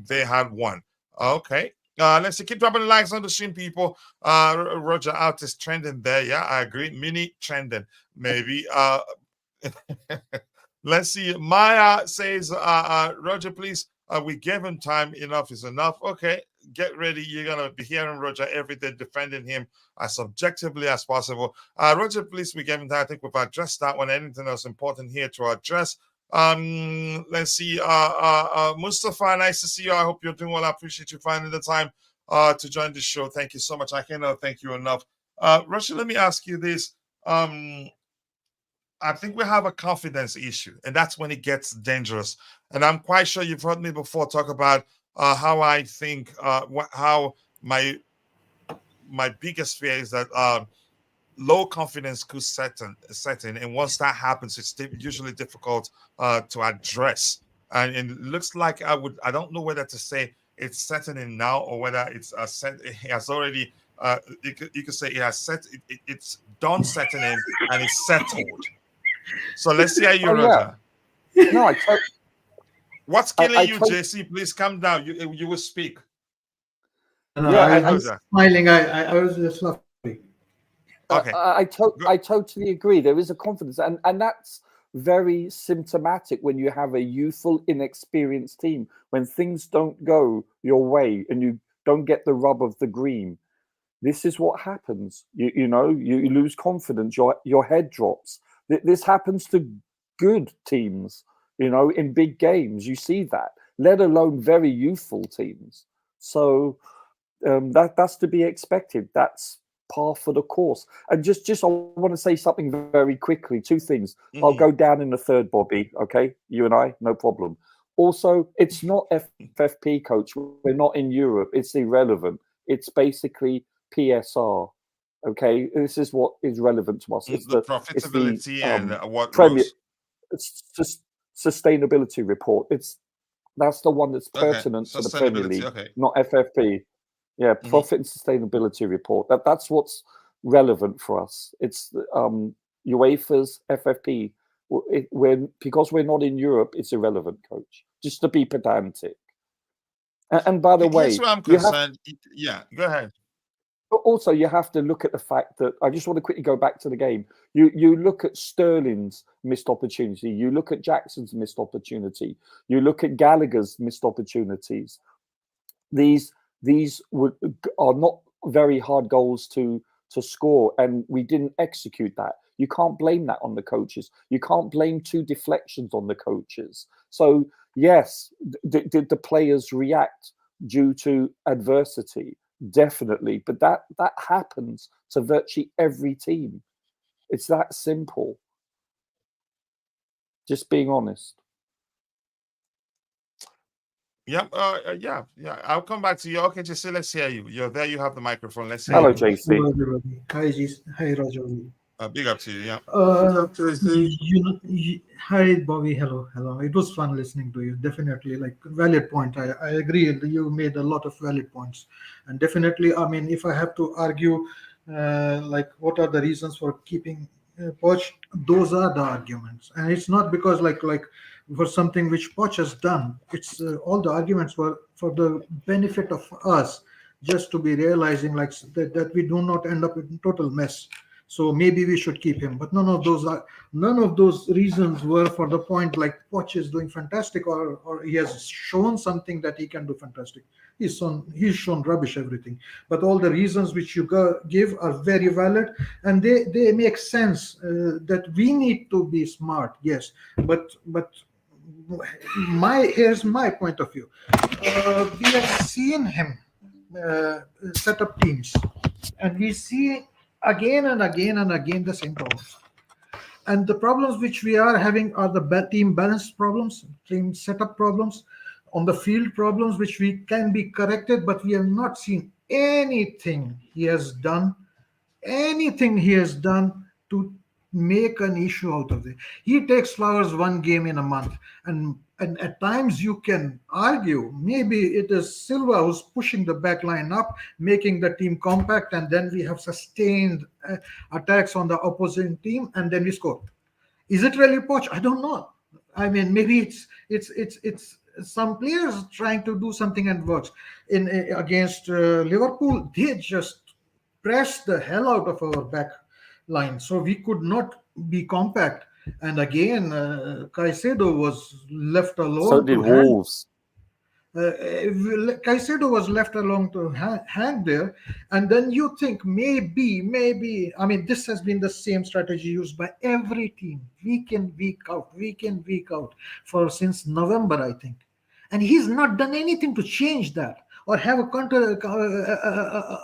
They had won. Okay. Let's see. Keep dropping the likes on the stream, people. Roger out is trending there. Yeah, I agree. Mini trending, maybe. Let's see. Maya says, Roger, please. We gave him time. Enough is enough. Okay, get ready. You're gonna be hearing Roger every day defending him as objectively as possible. Roger, please. We gave him time. I think we've addressed that one. Anything else important here to address? Let's see. Mustafa, nice to see you. I hope you're doing well. I appreciate you finding the time to join the show. Thank you so much. I cannot thank you enough. Roger, let me ask you this. I think we have a confidence issue, and that's when it gets dangerous. And I'm quite sure you've heard me before talk about how I think, how my biggest fear is that low confidence could set in, and once that happens, it's usually difficult to address. And it looks like I don't know whether to say it's setting in now or whether it's it has already. You could say it has it's done setting in and it's settled. So let's see how you, Roger. Yeah. No, What's killing you, JC? Please calm down. You will speak. No, yeah, I was smiling. I was just laughing. Okay. I totally agree. There is a confidence, and that's very symptomatic when you have a youthful, inexperienced team. When things don't go your way and you don't get the rub of the green, this is what happens. You lose confidence. Your head drops. This happens to good teams, in big games. You see that, let alone very youthful teams. So that's to be expected. That's par for the course. And just I want to say something very quickly. Two things. Mm-hmm. I'll go down in the third, Bobby. Okay, you and I, no problem. Also, it's not FFP, coach. We're not in Europe. It's irrelevant. It's basically PSR. Okay, this is what is relevant to us. It's the profitability it's the, and what Premier sustainability report. That's the one that's pertinent to the Premier League, not FFP. Yeah, profit and sustainability report. That's what's relevant for us. It's UEFA's FFP. Because we're not in Europe, it's irrelevant, coach. Just to be pedantic. And by the way, here's where I'm concerned. Yeah, go ahead. But also, you have to look at the fact that I just want to quickly go back to the game. You look at Sterling's missed opportunity. You look at Jackson's missed opportunity. You look at Gallagher's missed opportunities. These are not very hard goals to score, and we didn't execute that. You can't blame that on the coaches. You can't blame two deflections on the coaches. So yes, did the players react due to adversity? Definitely, but that happens to virtually every team. It's that simple. Just being honest. Yeah. I'll come back to you. Okay, JC, let's hear you. You're there. You have the microphone. Let's hear Hello, you. JC. Hello, everybody. Hi, Roger. Big up to you. Yeah. Hi, Bobby. Hello. It was fun listening to you. Definitely, valid point. I agree. You made a lot of valid points, and definitely, I mean, if I have to argue, what are the reasons for keeping Poch? Those are the arguments, and it's not because like for something which Poch has done. It's all the arguments were for the benefit of us, just to be realizing that we do not end up in total mess. So maybe we should keep him. But none of those reasons were for the point Poch is doing fantastic or he has shown something that he can do fantastic. He's shown rubbish everything. But all the reasons which you give are very valid, and they make sense that we need to be smart. Yes, but here's my point of view. We have seen him set up teams, and we see again and again and again the same problems. And the problems which we are having are the team balance problems, team setup problems, on the field problems which we can be corrected, but we have not seen anything he has done to make an issue out of it. He takes flowers one game in a month, and at times you can argue maybe it is Silva who's pushing the back line up, making the team compact, and then we have sustained attacks on the opposing team, and then we score. Is it really Poch? I don't know. I mean, maybe it's some players trying to do something and works. In against Liverpool, they just pressed the hell out of our back line, so we could not be compact. And again, Caicedo was left So alone did to hang. Wolves. Caicedo was left alone to hang there, and then you think maybe. I mean, this has been the same strategy used by every team, week in, week out, for since November, I think, and he's not done anything to change that or have a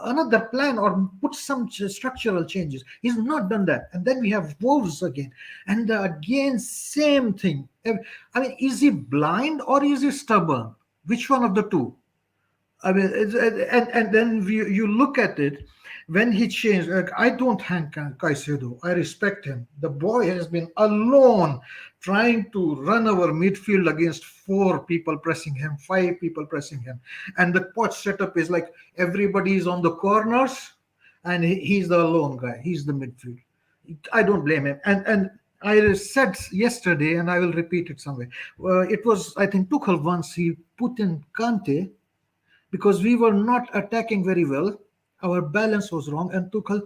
another plan or put some structural changes. He's not done that, and then we have Wolves again, and again same thing. I mean, is he blind or is he stubborn? Which one of the two? I mean, and then you look at it when he changed. Like, I don't hang Caicedo. I respect him. The boy has been alone trying to run our midfield against 4 people pressing him, 5 people pressing him. And the Poch setup is like everybody is on the corners and he's the lone guy. He's the midfield. I don't blame him. And I said yesterday, and I will repeat it somewhere. It was, I think, Tuchel once he put in Kante because we were not attacking very well. Our balance was wrong, and Tuchel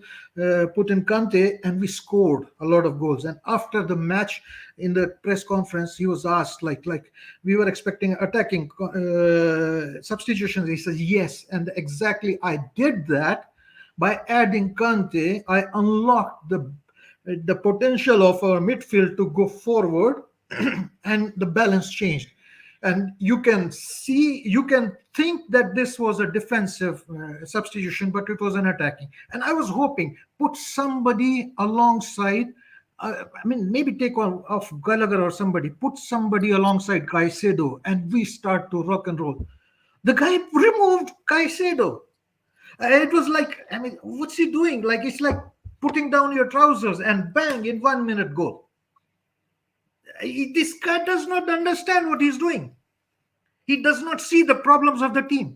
put in Kante, and we scored a lot of goals. And after the match, in the press conference, he was asked, like we were expecting attacking substitutions. He says yes, and exactly I did that by adding Kante. I unlocked the potential of our midfield to go forward and the balance changed. And you can think that this was a defensive substitution, but it was an attacking. And I was hoping, put somebody alongside, I mean, maybe take one off Gallagher or somebody, put somebody alongside Caicedo, and we start to rock and roll. The guy removed Caicedo. It was like, I mean, what's he doing? Like, it's like putting down your trousers and bang, in 1 minute goal. This guy does not understand what he's doing. He does not see the problems of the team.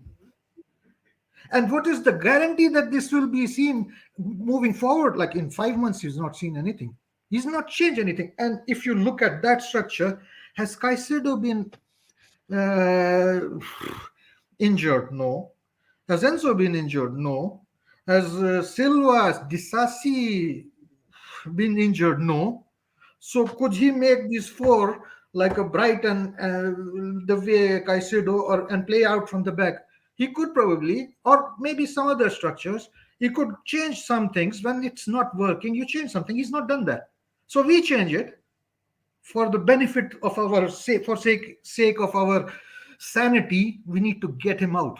And what is the guarantee that this will be seen moving forward? Like in 5 months, he's not seen anything. He's not changed anything. And if you look at that structure, has Caicedo been injured? No. Has Enzo been injured? No. Has Silva, Disasi been injured? No. So could he make these 4 like a Brighton, the way Caicedo, and play out from the back? He could probably, or maybe some other structures. He could change some things when it's not working. You change something. He's not done that. So we change it for the benefit of our sake of our sanity. We need to get him out.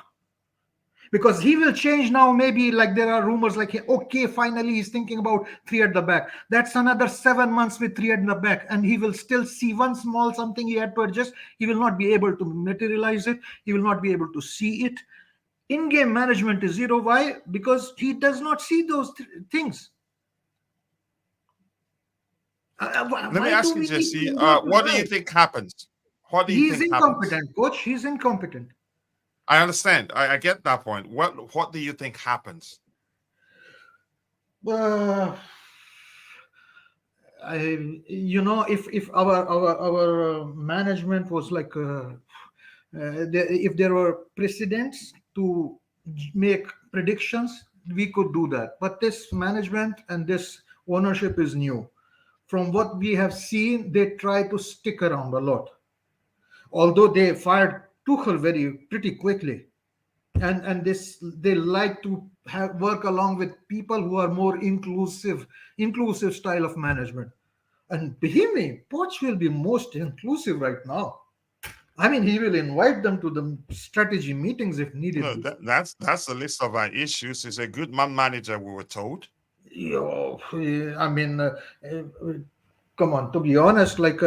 Because he will change now, maybe like there are rumors like, okay, finally he's thinking about 3 at the back. That's another 7 months with 3 at the back. And he will still see one small something he had to adjust. He will not be able to materialize it. He will not be able to see it. In-game management is zero. Why? Because he does not see those things. Let me ask you, Jesse, what do you think happens? What do you think happens? He's incompetent, coach. He's incompetent. I understand. I get that point. What do you think happens? If our management was like, if there were precedents to make predictions, we could do that. But this management and this ownership is new. From what we have seen, they try to stick around a lot. Although they fired Tuchel pretty quickly, and they like to work along with people who are more inclusive style of management. And believe me, Poch will be most inclusive right now. I mean, he will invite them to the strategy meetings if needed. No, that's the list of our issues. He's a good manager, we were told. I mean, come on. To be honest, like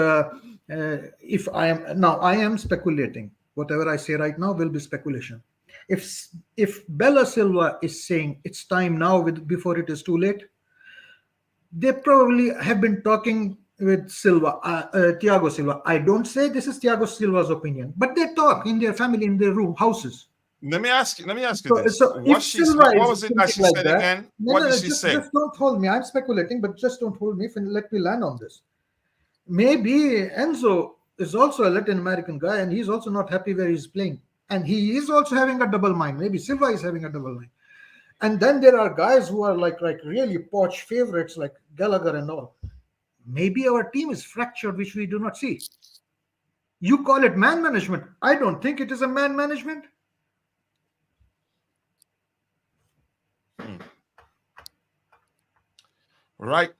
if I am speculating. Whatever I say right now will be speculation. If Bella Silva is saying it's time now before it is too late, they probably have been talking with Thiago Silva. I don't say this is Thiago Silva's opinion, but they talk in their family, in their houses. Let me ask you this. So what was it that she said again? What did she say? Just don't hold me. I'm speculating, but just don't hold me. Let me land on this. Maybe Enzo is also a Latin American guy, and he's also not happy where he's playing. And he is also having a double mind. Maybe Silva is having a double mind. And then there are guys who are like really Poch favorites, like Gallagher and all. Maybe our team is fractured, which we do not see. You call it man management. I don't think it is a man management. Right.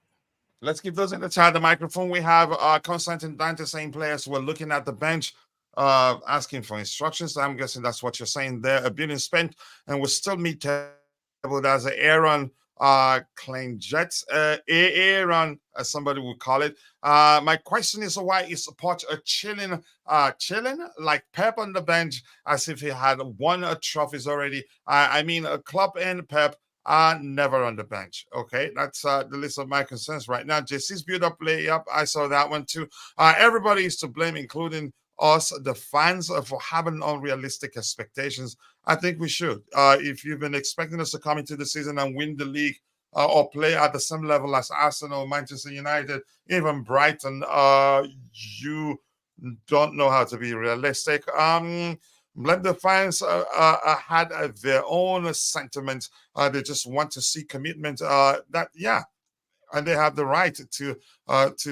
Let's give those in the chat the microphone. We have Constantine Dante saying players who are looking at the bench, asking for instructions. I'm guessing that's what you're saying there. A billion spent and we're still mid-table. There's an Aaron claim Jets. Aaron, as somebody would call it. My question is, why is Poch chilling like Pep on the bench as if he had won trophies already? I mean, Klopp and Pep are never on the bench. Okay, that's the list of my concerns right now. JC's build up, lay up. I saw that one too. Everybody is to blame, including us, the fans, for having unrealistic expectations. I think we should. If you've been expecting us to come into the season and win the league or play at the same level as Arsenal, Manchester United, even Brighton, you don't know how to be realistic. The fans had their own sentiments. They just want to see commitment. And they have the right to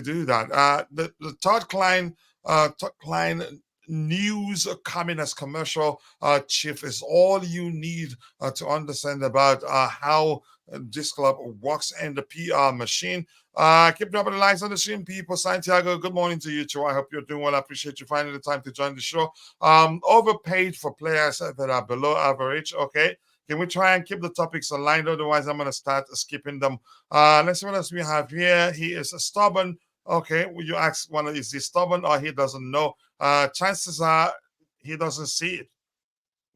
do that. The Todd Klein news coming as commercial chief is all you need to understand about how this club works in the PR machine. Keep dropping the likes on the stream, people. Santiago, good morning to you too. I hope you're doing well. I appreciate you finding the time to join the show. Overpaid for players that are below average. Okay. Can we try and keep the topics aligned? Otherwise, I'm going to start skipping them. Let's see what else we have here. He is stubborn. Okay, will you ask one, is he stubborn or he doesn't know? Chances are he doesn't see it.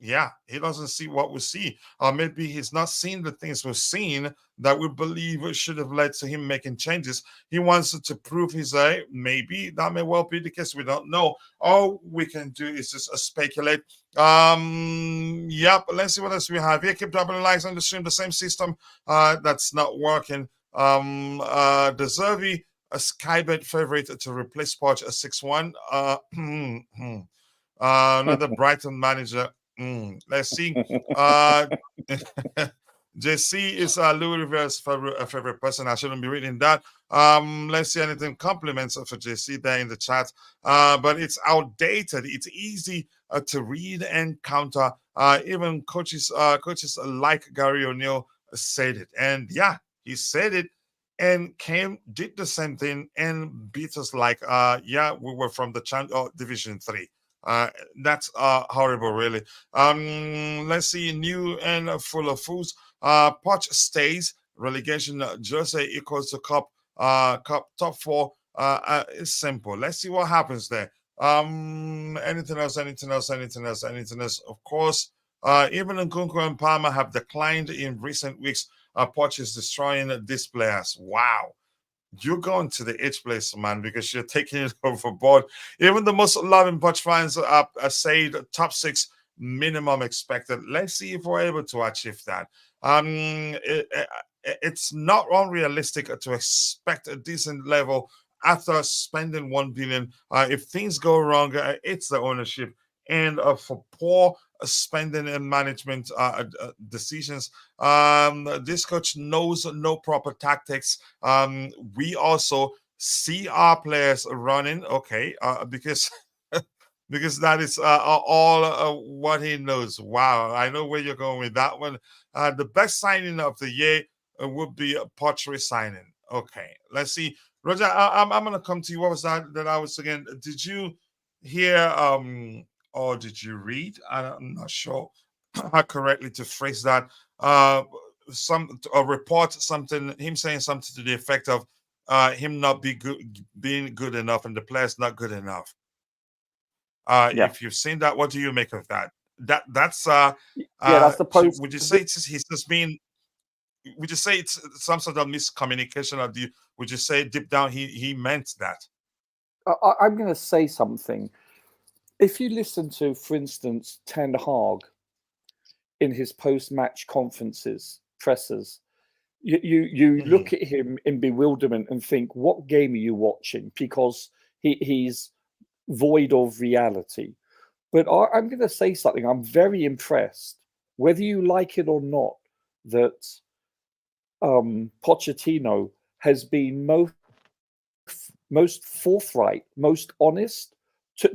Yeah, he doesn't see what we see. Or maybe he's not seeing the things we've seen that we believe should have led to him making changes. He wants to prove his age. Maybe that may well be the case. We don't know. All we can do is just speculate. Yep, let's see what else we have here. Keep dropping the likes on the stream. The same system that's not working. The Zervi, a Skybet favorite to replace Poch, a 6-1. Another Brighton manager. Let's see. JC is Louis Rivera's favorite person. I shouldn't be reading that. Let's see anything compliments for JC there in the chat. But it's outdated. It's easy to read and counter. Even coaches like Gary O'Neill said it. And yeah, he said it and did the same thing and beat us like, we were from the Division 3. That's horrible, really. Let's see, new and full of fools. Poch stays. Relegation jersey equals to cup top 4. It's simple. Let's see what happens there. Anything else? Of course, even Nkunku and Palmer have declined in recent weeks. Poch is destroying these players. Wow. You're going to the H place, man, because you're taking it overboard. Even the most loving Poch fans say the top 6 minimum expected. Let's see if we're able to achieve that. It's not unrealistic to expect a decent level after spending 1 billion. If things go wrong, it's the ownership. And for poor spending and management decisions, this coach knows no proper tactics. We also see our players running, because because that is all what he knows. Wow, I know where you're going with that one. The best signing of the year would be a Poch signing. Okay, let's see. Roger, I'm going to come to you. What was that I was again? Did you hear or did you read? I'm not sure how correctly to phrase that. Report something, him saying something to the effect of him not being good enough and the players not good enough. If you've seen that, what do you make of that? That's that's the post. Would you say he's just being? Would you say it's some sort of miscommunication, or would you say deep down he meant that? I'm going to say something. If you listen to, for instance, Ten Hag in his post-match pressers, you look at him in bewilderment and think, what game are you watching? Because he's void of reality. But I'm going to say something. I'm very impressed, whether you like it or not, that Pochettino has been most forthright, most honest,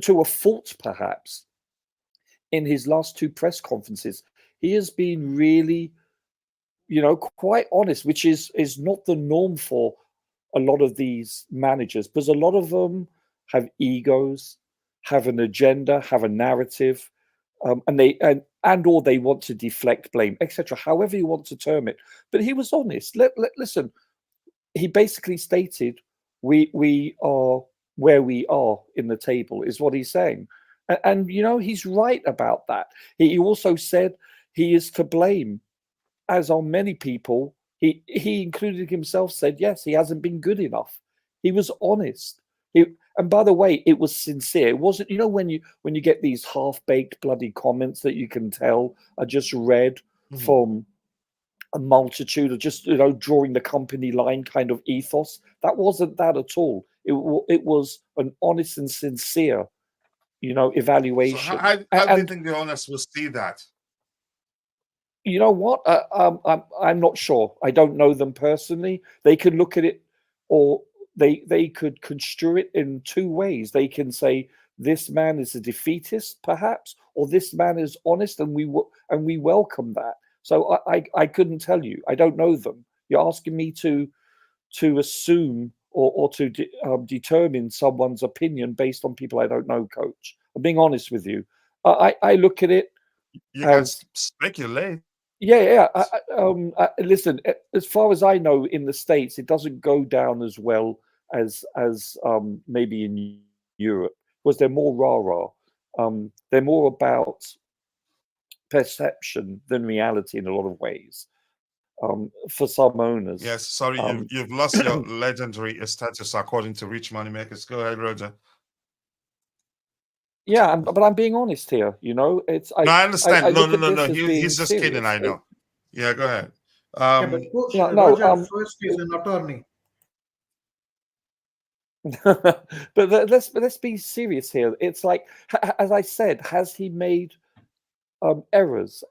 to a fault perhaps, in his last two press conferences. He has been really, quite honest, which is not the norm for a lot of these managers, because a lot of them have egos, have an agenda, have a narrative, and or they want to deflect blame, etc. However you want to term it. But he was honest. Listen, he basically stated we are where we are in the table, is what he's saying, and he's right about that. He also said he is to blame, as are many people. He included himself, said yes, he hasn't been good enough. He was honest. And by the way, it was sincere. It wasn't, when you get these half-baked bloody comments that you can tell are just read from a multitude of just drawing the company line kind of ethos. That wasn't that at all. It was an honest and sincere, evaluation. So how do you think the owners will see that? You know what? I'm not sure. I don't know them personally. They could look at it, or they could construe it in two ways. They can say this man is a defeatist, perhaps, or this man is honest, and we welcome that. So I couldn't tell you. I don't know them. You're asking me to assume or to determine someone's opinion based on people I don't know, Coach. I'm being honest with you. I look at it. You can speculate. Yeah. Listen, as far as I know, in the States, it doesn't go down as well as maybe in Europe, because they're more rah-rah. They're more about perception than reality in a lot of ways. For some owners. Yes, sorry, you've lost your legendary status according to Rich Moneymakers. Go ahead, Roger. Yeah, but I'm being honest here. It's I understand. No. He's just serious. kidding. I know. Yeah, go ahead. But Coach, Roger first is an attorney. But let's be serious here. It's like, as I said, has he made errors?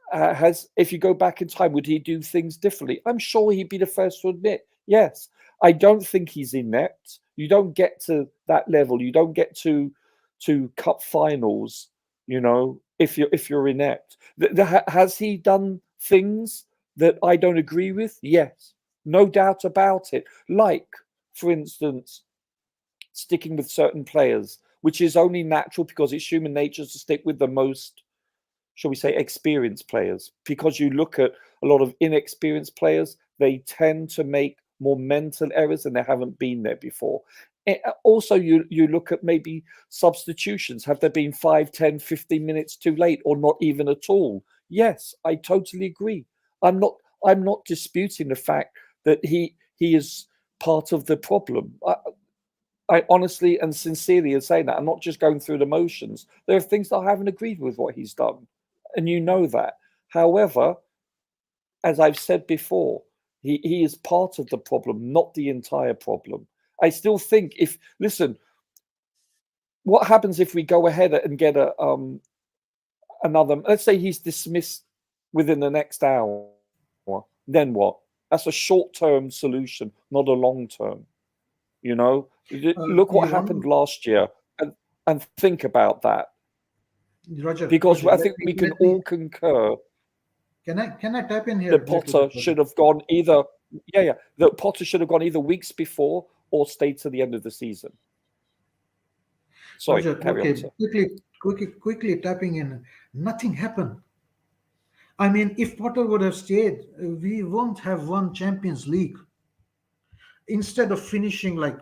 If you go back in time, would he do things differently? I'm sure he'd be the first to admit, yes. I don't think he's inept. You don't get to that level. You don't get to cup finals, if you're inept. Has he done things that I don't agree with? Yes, no doubt about it. Like, for instance, sticking with certain players, which is only natural because it's human nature to stick with the most, shall we say, experienced players. Because you look at a lot of inexperienced players, they tend to make more mental errors and they haven't been there before. Also, you look at maybe substitutions. Have there been 5, 10, 15 minutes too late, or not even at all? Yes, I totally agree. I'm not disputing the fact that he is part of the problem. I honestly and sincerely am saying that. I'm not just going through the motions. There are things that I haven't agreed with what he's done, and you know that. However, as I've said before, he is part of the problem, not the entire problem. I still think what happens if we go ahead and get another, let's say he's dismissed within the next hour, then what? That's a short-term solution, not a long-term. Look what happened last year and think about that. Roger, because I think we can all concur. Can I tap in here? That Potter should have gone either. That Potter should have gone either weeks before or stayed to the end of the season. Sorry, Roger, carry on, sir. Quickly tapping in. Nothing happened. I mean, if Potter would have stayed, we won't have won Champions League. Instead of finishing like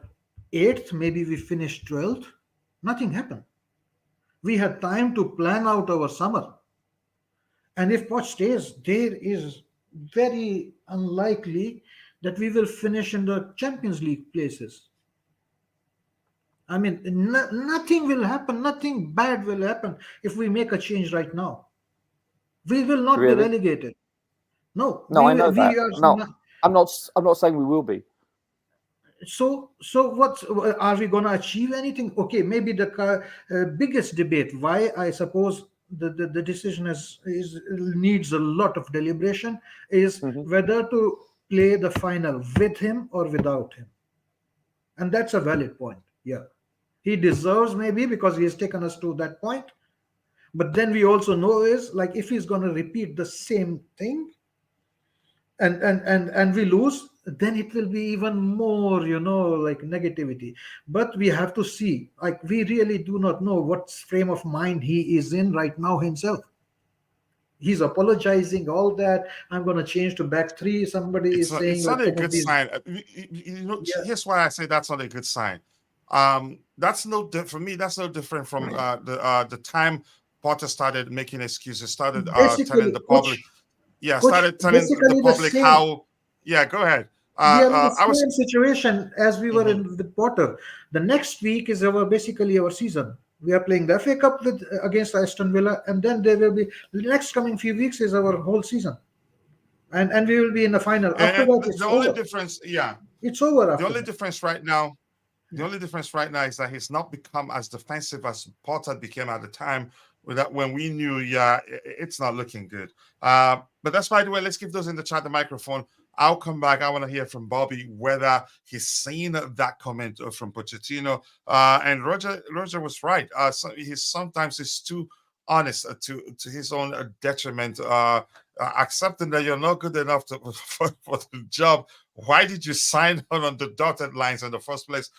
8th, maybe we finished 12th. Nothing happened. We had time to plan out our summer. And if Poch stays, there is very unlikely that we will finish in the Champions League places. I mean, nothing will happen. Nothing bad will happen if we make a change right now. We will not be relegated. No, I know that. No, I'm not saying we will be. So what's are we going to achieve anything? Okay, maybe the biggest debate why I suppose the decision is needs a lot of deliberation is Mhm. whether to play the final with him or without him, and that's a valid point. Yeah, he deserves, maybe because he has taken us to that point, but then we also know is like if he's going to repeat the same thing and we lose, then it will be even more, like negativity. But we have to see, like we really do not know what frame of mind he is in right now himself. He's apologizing all that, I'm going to change to back three, somebody is saying It's like not a some of good these. sign. Yeah, Here's why I say that's not a good sign. That's for me. That's no different from the time Potter started making excuses, started telling basically the public, yeah, coach started telling the basically the public same. how. Yeah, go ahead. We are in the I was. same situation as we were Mhm. in with Potter. The next week is our basically our season. We are playing the FA Cup with against Aston Villa, and then there will be the next coming few weeks is our whole season, and we will be in the final. After And that, the it's only over. difference, yeah, It's over the after only that. difference right now Yeah. The only difference right now is that he's not become as defensive as Potter became at the time when we knew, yeah, it's not looking good. But that's by the way, let's give those in the chat the microphone. I'll come back. I want to hear from Bobby whether he's seen that comment from Pochettino. And Roger was right. So sometimes he's too honest to his own detriment. Accepting that you're not good enough for the job. Why did you sign on the dotted lines in the first place?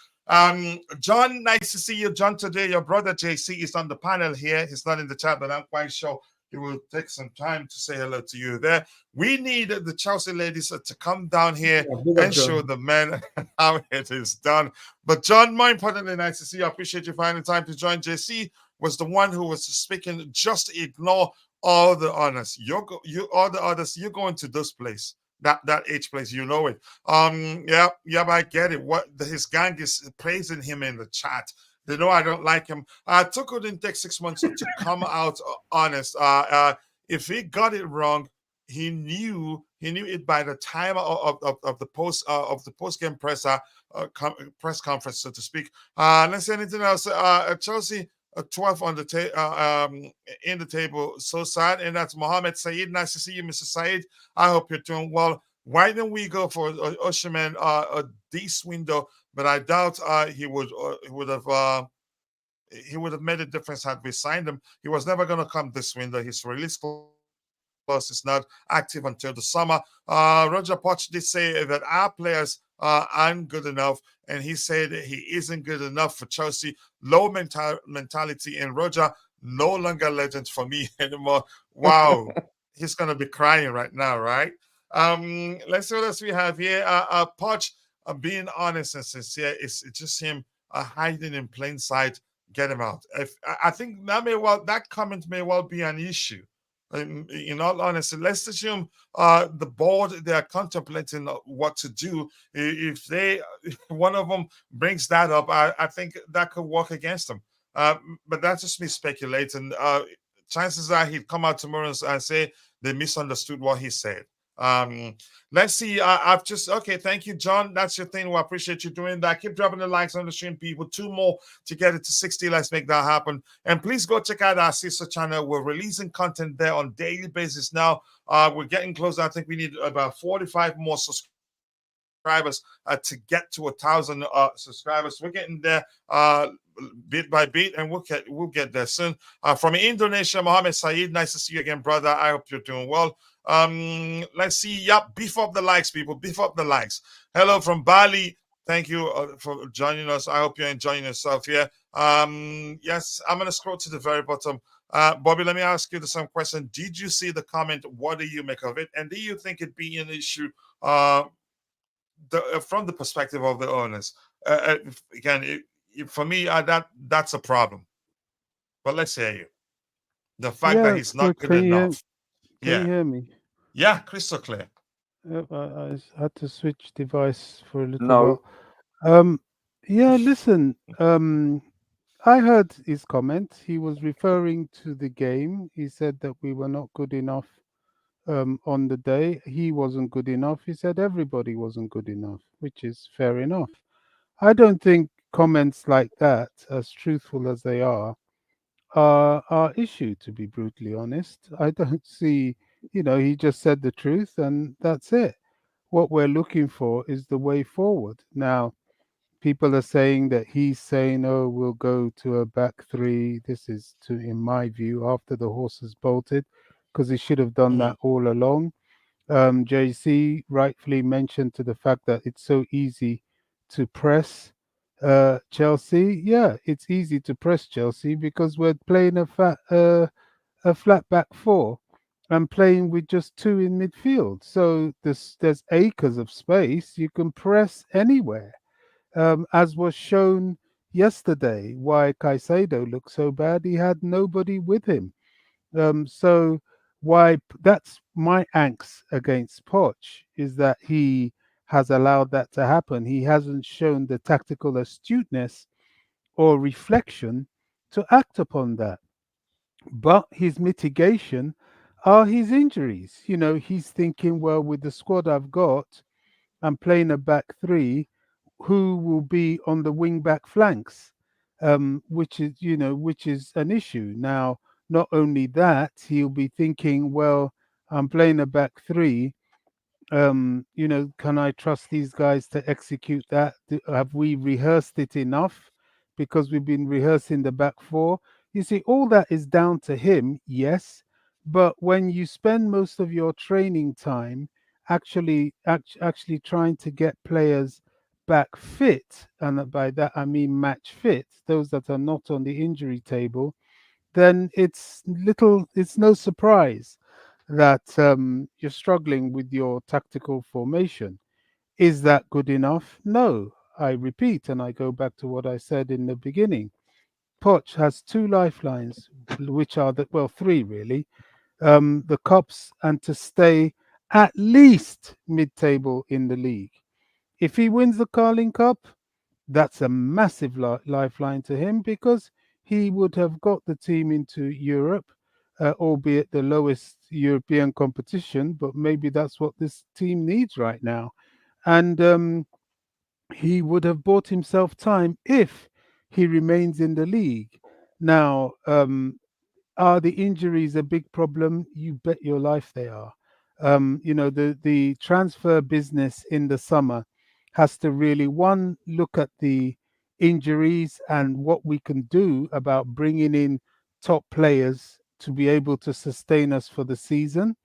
John, nice to see you. John, today, your brother JC is on the panel here. He's not in the chat, but I'm quite sure he will take some time to say hello to you there. We need the Chelsea ladies to come down here Yeah, big up, and show John. the men how it is done. But John, more importantly, nice to see you. I appreciate you finding time to join. JC was the one who was speaking. Just ignore all the honors. You all the others, you're going to this place. That H place, you know it. Yeah, I get it. What his gang is praising him in the chat. They know I don't like him. Tuchel didn't take 6 months to come out honest. If he got it wrong, he knew it by the time of the post game press conference, so to speak. Let's say anything else. Chelsea 12 on the in the table. So sad, and that's Mohammed Saeed. Nice to see you, Mr. Saeed. I hope you're doing well. Why don't we go for Osherman this window? But I doubt he would have made a difference had we signed him. He was never going to come this window. His release clause is not active until the summer. Roger Poch did say that our players aren't good enough, and he said he isn't good enough for Chelsea. Low mentality, and Roger no longer legend for me anymore. Wow, he's gonna be crying right now, right? Let's see what else we have here. Poch being honest and sincere, it's just him hiding in plain sight. Get him out. I think that comment may well be an issue. In all honesty, let's assume the board, they are contemplating what to do. If one of them brings that up, I think that could work against them. But that's just me speculating. Chances are he'd come out tomorrow and say they misunderstood what he said. Um, let's see. I've just okay. Thank you, John. That's your thing. We appreciate you doing that. Keep dropping the likes on the stream, people. 2 more to get it to 60. Let's make that happen. And please go check out our sister channel. We're releasing content there on daily basis now. We're getting closer. I think we need about 45 more subscribers to get to 1,000 subscribers. We're getting there bit by bit, and we'll get there soon. From Indonesia, Mohammed Saeed, nice to see you again, brother. I hope you're doing well. Let's see. Yep, beef up the likes, people. Beef up the likes. Hello from Bali. Thank you for joining us. I hope you're enjoying yourself here. Yes, I'm gonna scroll to the very bottom. Bobby, let me ask you some question. Did you see the comment? What do you make of it? And do you think it be an issue from the perspective of the owners? Again, for me, that's a problem. But let's hear you. The fact that Yeah, he's not good enough. can you Yeah, hear me? yeah, crystal clear. I had to switch device for a little No. while. Yeah, listen. I heard his comment. He was referring to the game. He said that we were not good enough on the day. He wasn't good enough. He said everybody wasn't good enough, which is fair enough. I don't think comments like that, as truthful as they are our issue, to be brutally honest. I don't see, he just said the truth and that's it. What we're looking for is the way forward. Now, people are saying that he's saying, oh, we'll go to a back three. This is, in my view, after the horse has bolted, because he should have done Mm, that all along. JC rightfully mentioned to the fact that it's so easy to press Chelsea. Yeah, it's easy to press Chelsea because we're playing a flat back four and playing with just two in midfield. So there's acres of space. You can press anywhere, as was shown yesterday. Why Caicedo looked so bad? He had nobody with him. So that's my angst against Poch, is that he has allowed that to happen. He hasn't shown the tactical astuteness or reflection to act upon that. But his mitigation are his injuries. He's thinking, well, with the squad I've got, I'm playing a back three. Who will be on the wing back flanks? Which is an issue. Now, not only that, he'll be thinking, well, I'm playing a back three. Can I trust these guys to execute that? Have we rehearsed it enough? Because we've been rehearsing the back four. You see, all that is down to him, yes. But when you spend most of your training time actually trying to get players back fit, and by that I mean match fit, those that are not on the injury table, then it's no surprise that you're struggling with your tactical formation. Is that good enough? No. I repeat, and I go back to what I said in the beginning. Poch has two lifelines, which are three really: the cups, and to stay at least mid-table in the league. If he wins the Carling Cup, that's a massive lifeline to him, because he would have got the team into Europe, albeit the lowest European competition, but maybe that's what this team needs right now. And he would have bought himself time if he remains in the league. Now, are the injuries a big problem? You bet your life they are. The transfer business in the summer has to really, one, look at the injuries and what we can do about bringing in top players to be able to sustain us for the season,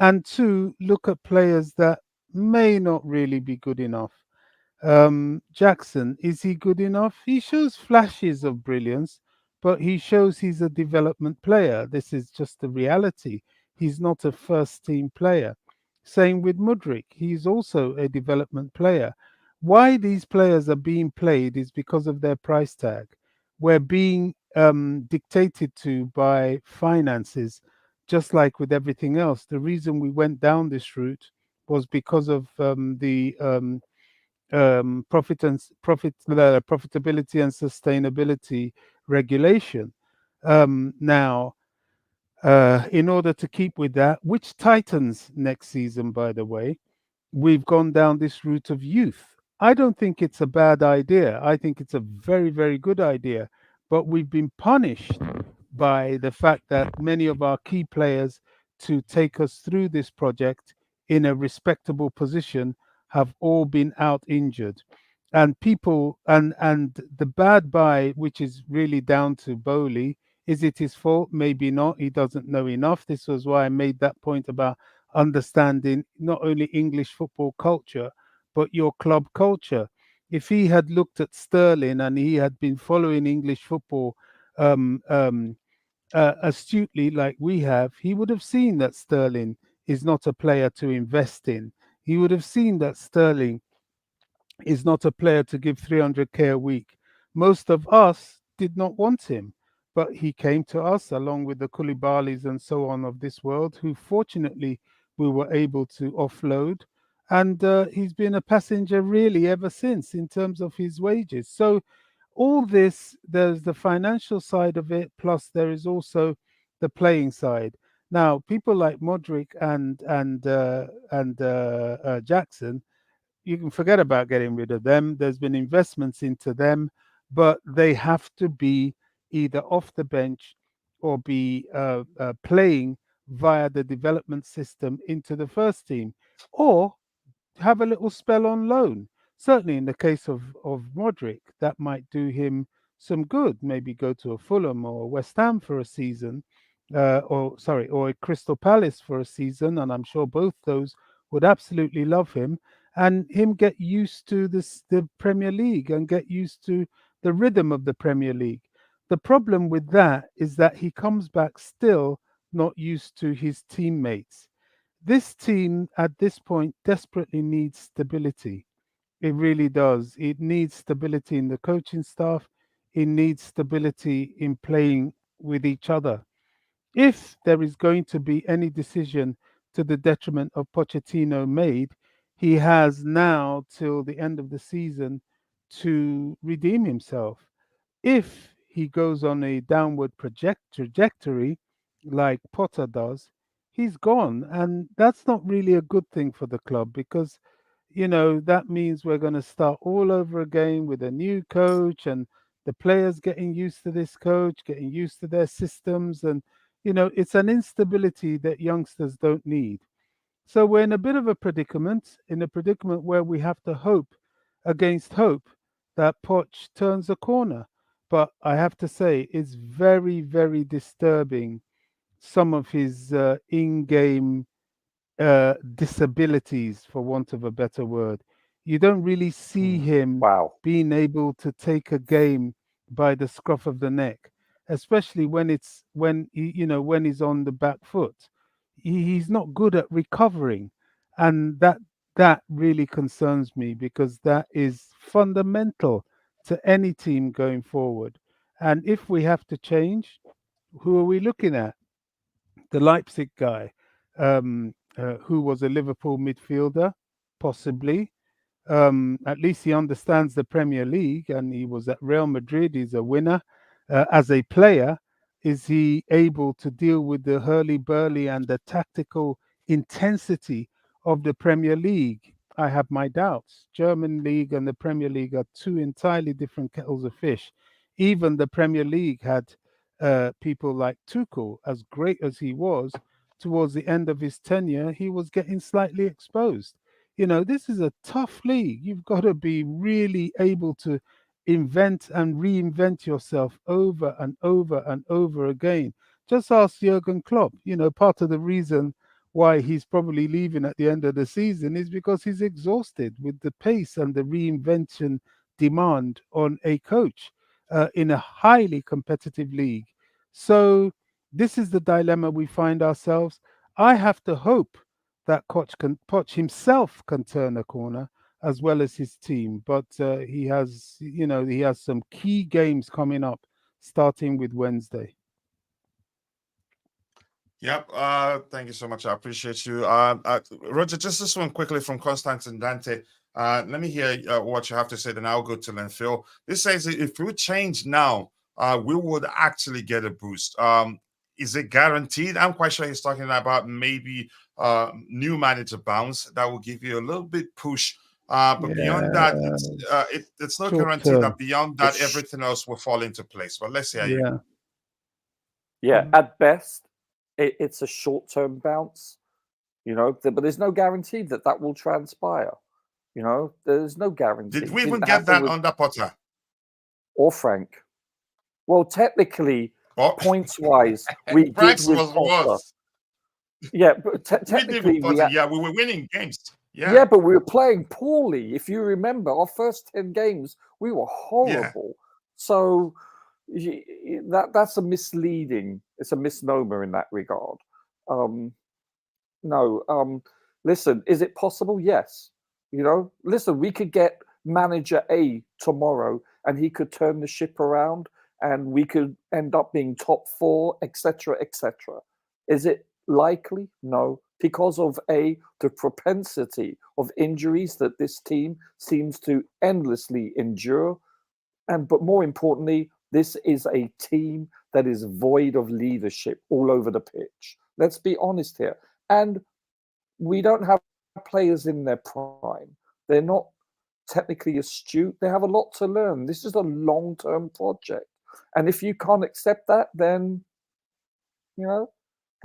and two, look at players that may not really be good enough. Jackson, is he good enough? He shows flashes of brilliance, but he shows he's a development player. This is just the reality. He's not a first team player. Same with Mudrik. He's also a development player. Why these players are being played is because of their price tag. We're being dictated to by finances, just like with everything else. The reason we went down this route was because of the profitability and sustainability regulation. Now, in order to keep with that, which tightens next season, by the way, we've gone down this route of youth. I don't think it's a bad idea. I think it's a very, very good idea. But we've been punished by the fact that many of our key players to take us through this project in a respectable position have all been out injured. And people, and the bad buy, which is really down to Bowley, is it his fault? Maybe not. He doesn't know enough. This was why I made that point about understanding not only English football culture, but your club culture. If he had looked at Sterling and he had been following English football um, um, astutely like we have, he would have seen that Sterling is not a player to invest in. He would have seen that Sterling is not a player to give 300k a week. Most of us did not want him, but he came to us along with the Koulibalis and so on of this world, who fortunately we were able to offload. And he's been a passenger really ever since in terms of his wages. So, all this, there's the financial side of it, plus there is also the playing side. Now, people like Modric and Jackson, you can forget about getting rid of them. There's been investments into them, but they have to be either off the bench or be playing via the development system into the first team, or have a little spell on loan. Certainly, in the case of Modric, that might do him some good. Maybe go to a Fulham or a West Ham for a season, or a Crystal Palace for a season, and I'm sure both those would absolutely love him, and him get used to the Premier League and get used to the rhythm of the Premier League. The problem with that is that he comes back still not used to his teammates. This team at this point desperately needs stability. It really does. It needs stability in the coaching staff. It needs stability in playing with each other. If there is going to be any decision to the detriment of Pochettino made, he has now till the end of the season to redeem himself. If he goes on a downward trajectory like Potter does, he's gone. And that's not really a good thing for the club, because, that means we're going to start all over again with a new coach, and the players getting used to this coach, getting used to their systems. And, it's an instability that youngsters don't need. So we're in a bit of a predicament, where we have to hope against hope that Poch turns a corner. But I have to say, it's very, very disturbing, some of his in-game disabilities, for want of a better word. You don't really see him Wow. being able to take a game by the scruff of the neck, especially when he's on the back foot. He's not good at recovering, and that really concerns me, because that is fundamental to any team going forward. And if we have to change, who are we looking at? The Leipzig guy, who was a Liverpool midfielder, possibly. At least he understands the Premier League, and he was at Real Madrid. He's a winner. As a player, is he able to deal with the hurly-burly and the tactical intensity of the Premier League? I have my doubts. German league and the Premier League are two entirely different kettles of fish. Even the Premier League had people like Tuchel, as great as he was. Towards the end of his tenure, he was getting slightly exposed. This is a tough league. You've got to be really able to invent and reinvent yourself over and over and over again. Just ask Jurgen Klopp. Part of the reason why he's probably leaving at the end of the season is because he's exhausted with the pace and the reinvention demand on a coach in a highly competitive league. So this is the dilemma we find ourselves. I have to hope that Poch himself can turn a corner, as well as his team. But he has some key games coming up, starting with Wednesday. Yep. Thank you so much. I appreciate you. Roger, just this one quickly from Constantine Dante. Let me hear what you have to say, then I'll go to Lenfil. This says if we change now, we would actually get a boost. Is it guaranteed? I'm quite sure he's talking about maybe new manager bounce that will give you a little bit push. But beyond that, it's not guaranteed that beyond that everything else will fall into place. But let's hear you. Yeah, at best, it's a short-term bounce, but there's no guarantee that will transpire. There's no guarantee. Did we even get that under Potter? Or Frank? Well, technically, points-wise, we did with Potter. Worse. Yeah, but technically, we were winning games. Yeah, but we were playing poorly. If you remember, our first 10 games, we were horrible. Yeah. So that's a misleading. It's a misnomer in that regard. Listen, is it possible? Yes. Listen, we could get manager A tomorrow, and he could turn the ship around, and we could end up being top 4, etc., etc. Is it likely? No, because of the propensity of injuries that this team seems to endlessly endure, but more importantly, this is a team that is void of leadership all over the pitch. Let's be honest here. And we don't have players in their prime. They're not technically astute. They have a lot to learn. This is a long-term project. And if you can't accept that, then, go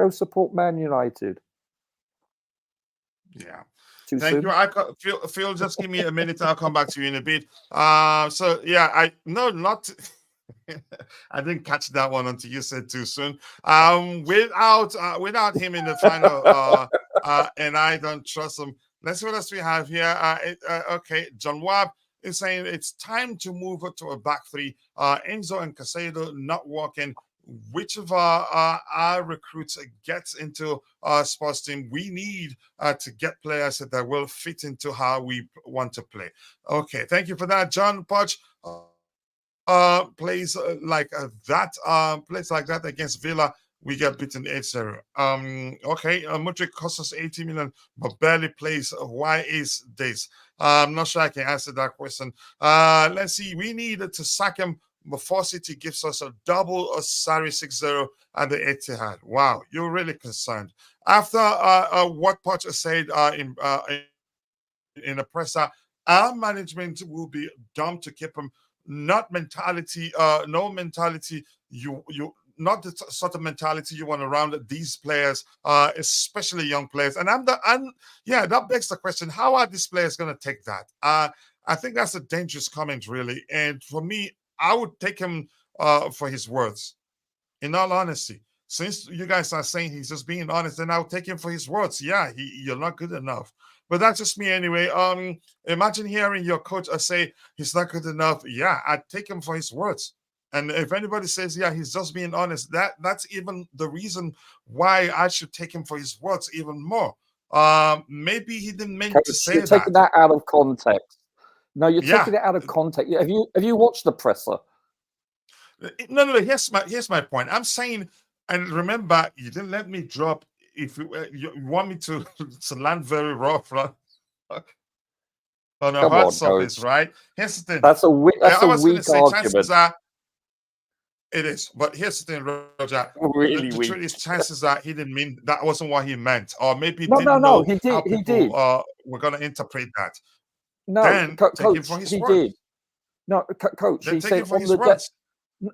support Man United. Yeah. Too Thank soon? you. Phil, just give me a minute. I'll come back to you in a bit. So yeah, I didn't catch that one until you said too soon. Without him in the final, and I don't trust him. Let's see what else we have here. Okay, John Webb is saying it's time to move it to a back three. Enzo and Casado not working. Which of our recruits gets into our sports team? We need to get players that will fit into how we want to play. Okay, thank you for that, John Poch. Plays like that against Villa, we get beaten 8-0. Okay, Mudryk costs us 80 million but barely plays. Why is this? I'm not sure I can answer that question. Let's see. We needed to sack him before City gives us a double salary 6-0 at the Etihad. Wow, you're really concerned. After what Poch said in the presser, our management will be dumb to keep him. No mentality, you not the sort of mentality you want around these players, especially young players. And that begs the question: how are these players going to take that? I think that's a dangerous comment, really. And for me, I would take him for his words. In all honesty, since you guys are saying he's just being honest, then I'll take him for his words. Yeah, you're not good enough. But that's just me anyway. Imagine hearing your coach say he's not good enough. Yeah, I'd take him for his words. And if anybody says, yeah, he's just being honest, that's even the reason why I should take him for his words even more. Maybe he didn't mean to say you're taking that out of context. No, you're taking it out of context. Have you watched the presser? No. Here's my point. I'm saying, and remember, you didn't let me drop. If you want me to land very rough on a hard surface, right? Here's the thing. That's a weak argument. It is, but here's the thing, Roger. Really the weak. truth is, chances are he didn't mean that. Wasn't what he meant, or maybe No, didn't know he did. how people, he did. We're going to interpret that. No, then Coach, take him for his he words. did. No, Coach, then he take said him for on his the words.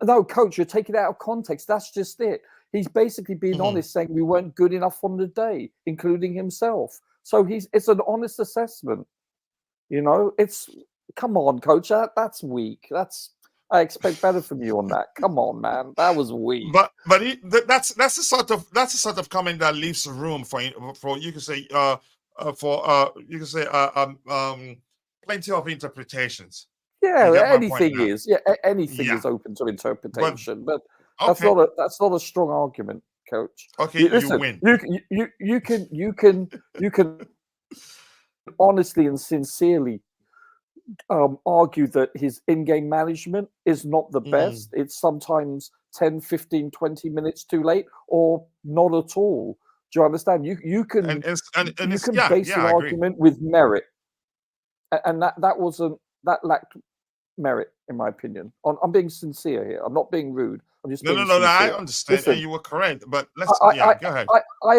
No, Coach, you're taking it out of context. That's just it. He's basically being honest, saying we weren't good enough on the day, including himself. So it's an honest assessment. Come on, Coach. That's weak. I expect better from you on that. Come on, man. That was weak. But that's the sort of comment that leaves room for you can say plenty of interpretations. Yeah, anything is. Yeah, anything is open to interpretation. But that's not a strong argument, Coach. Okay, listen, you win. You can honestly and sincerely argue that his in-game management is not the best. It's sometimes 10, 15, 20 minutes too late or not at all. Do you understand? You can base an argument with merit. And that lacked merit, in my opinion. I'm being sincere here. I'm not being rude. I'm just being sincere. I understand. Listen, and you were correct. But let's go ahead. I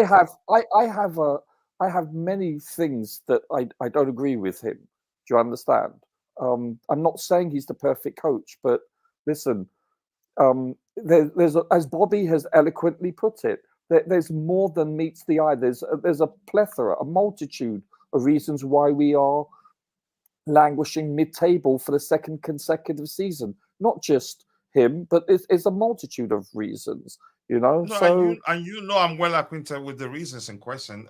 have many things that I don't agree with him. Do you understand? I'm not saying he's the perfect coach, but listen, there's as Bobby has eloquently put it, there's more than meets the eye. There's a plethora, a multitude of reasons why we are languishing mid-table for the second consecutive season. Not just him, but it's a multitude of reasons. No, so I'm well acquainted with the reasons in question.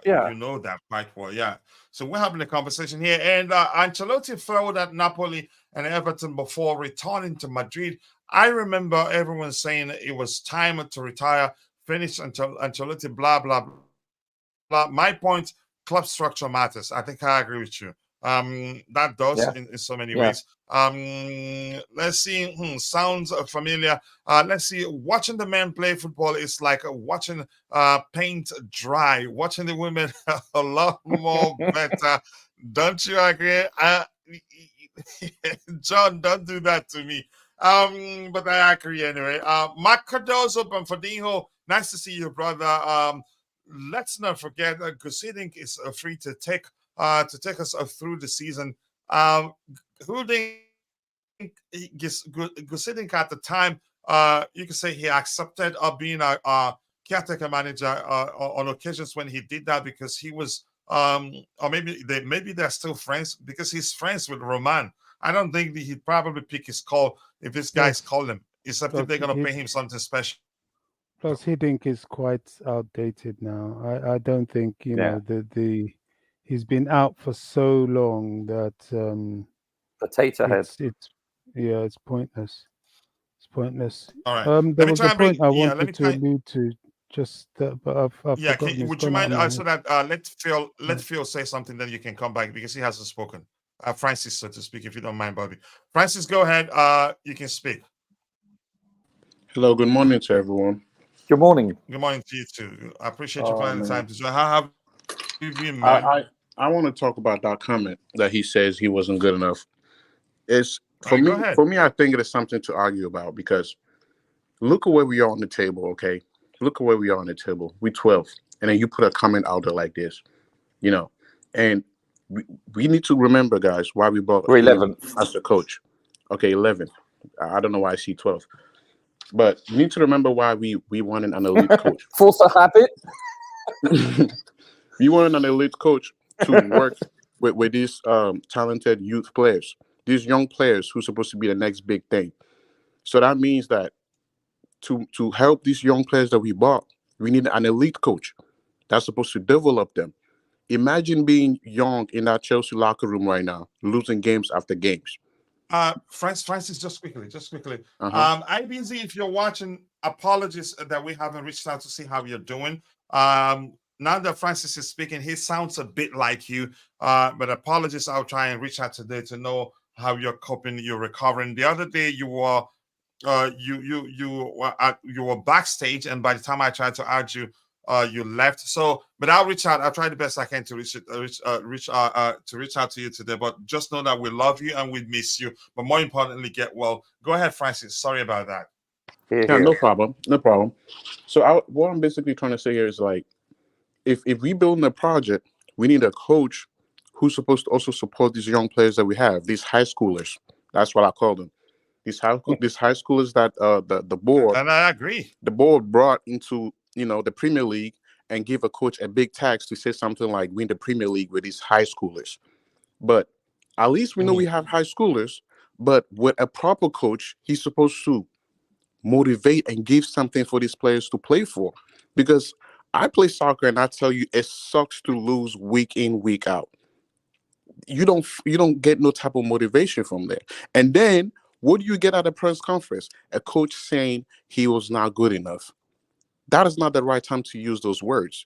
You know that quite well. Yeah. So we're having a conversation here, and Ancelotti failed at Napoli and Everton before returning to Madrid. I remember everyone saying it was time to retire, finish until Ancelotti, blah blah blah. My point: club structure matters. I think I agree with you. That does in so many ways. Let's see. Sounds familiar. Let's see. Watching the men play football is like watching paint dry. Watching the women a lot more better. Don't you agree? John, don't do that to me. But I agree anyway. Mark Cardozo and Fadinho, nice to see you, brother. Let's not forget Gusidink is free to take to take us through the season. Who think Gusidink at the time, you could say he accepted being a caretaker manager on occasions when he did that because he was, or maybe they're still friends because he's friends with Roman. I don't think he'd probably pick his call if this guy's called him, except if they're going to pay him something special. Plus, Hiddink is quite outdated now. I don't think know he's been out for so long that potato head. It's pointless. It's pointless. All right. There was a point I wanted to allude to. Just but I've forgotten. Would you mind so that let Phil say something, then you can come back because he hasn't spoken. Francis, so to speak, if you don't mind, Bobby. Francis, go ahead. You can speak. Hello, good morning to everyone. Good morning. Good morning to you too. I appreciate you finding the time to join. How have you been, man? I want to talk about that comment that he says he wasn't good enough. It's for me, I think it is something to argue about because look at where we are on the table, okay? Look at where we are on the table. We're 12th, and then you put a comment out there like this, and we need to remember, guys, why we brought 11th as the coach. Okay, 11th. I don't know why I see 12th. But you need to remember why we wanted an elite coach. Force a habit. We wanted an elite coach to work with these talented youth players, these young players who's supposed to be the next big thing. So that means that to help these young players that we bought, we need an elite coach that's supposed to develop them. Imagine being young in that Chelsea locker room right now, losing games after games. Francis, just quickly. IBZ, if you're watching, apologies that we haven't reached out to see how you're doing. Now that Francis is speaking, he sounds a bit like you, but apologies. I'll try and reach out today to know how you're coping, you're recovering. The other day you were you were backstage, and by the time I tried to add you, you left. So, but I'll reach out. I'll try the best I can to reach out to you today. But just know that we love you and we miss you. But more importantly, get well. Go ahead, Francis. Sorry about that. Yeah, no problem. So, what I'm basically trying to say here is like, if we build a project, we need a coach who's supposed to also support these young players that we have, these high schoolers. That's what I call them. These high schoolers that the board. And I agree. The board brought into the Premier League and give a coach a big tax to say something like win the Premier League with these high schoolers. But at least we know we have high schoolers. But with a proper coach, he's supposed to motivate and give something for these players to play for. Because I play soccer and I tell you, it sucks to lose week in, week out. You don't get no type of motivation from there. And then what do you get at a press conference? A coach saying he was not good enough. That is not the right time to use those words.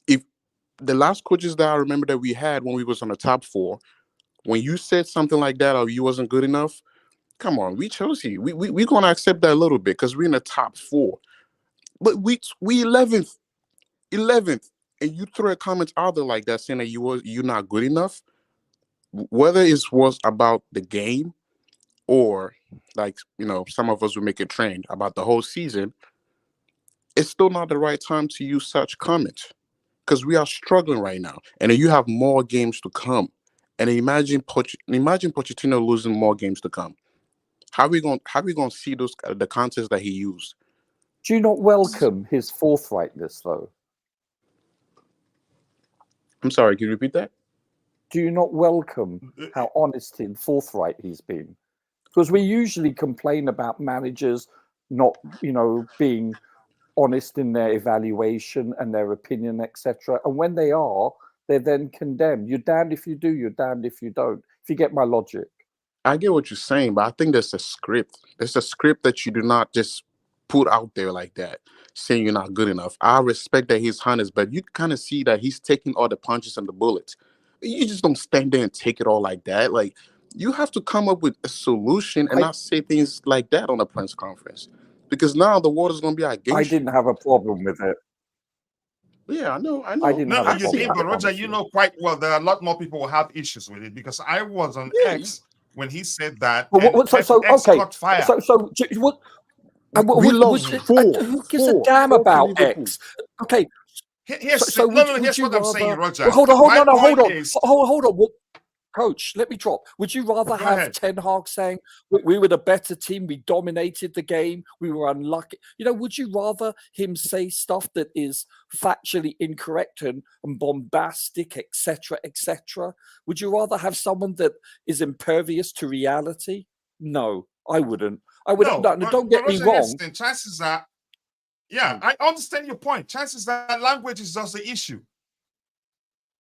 If the last coaches that I remember that we had when we was on the top 4, when you said something like that or you wasn't good enough, come on, we Chelsea. We're gonna accept that a little bit because we're in the top 4. But we 11th, and you throw a comment out there like that saying that you're not good enough, whether it was about the game or like some of us will make a trend about the whole season. It's still not the right time to use such comments because we are struggling right now, and then you have more games to come. And imagine Pochettino losing more games to come. How are we going to see the contests that he used? Do you not welcome his forthrightness, though? I'm sorry, can you repeat that? Do you not welcome how honest and forthright he's been? Because we usually complain about managers not, being honest in their evaluation and their opinion, etc. And when they are, they're then condemned. You're damned if you do, you're damned if you don't. If you get my logic. I get what you're saying, but I think there's a script. There's a script that you do not just put out there like that, saying you're not good enough. I respect that he's honest, but you kind of see that he's taking all the punches and the bullets. You just don't stand there and take it all like that. Like, you have to come up with a solution and not say things like that on a press conference. Because now the water's going to be against you. I didn't have a problem with it. Yeah, I know. I didn't have a problem. But Roger, you know quite well there are a lot more people who have issues with it because I was on X when he said that. Got fired. We lost 4. Who gives a damn about X? Okay. Here's So no, would here's you what I'm saying, rather? Roger. Well, hold on, My hold point on. is, Hold on. Coach, let me drop. Would you rather Go have ahead. Ten Hag saying we were the better team, we dominated the game, we were unlucky? You know, would you rather him say stuff that is factually incorrect and bombastic, etc., etc.? Would you rather have someone that is impervious to reality? No, I wouldn't. I would. no, No, but don't get me Roger, wrong. the chances are, yeah, I understand your point. Chances that language is just the issue.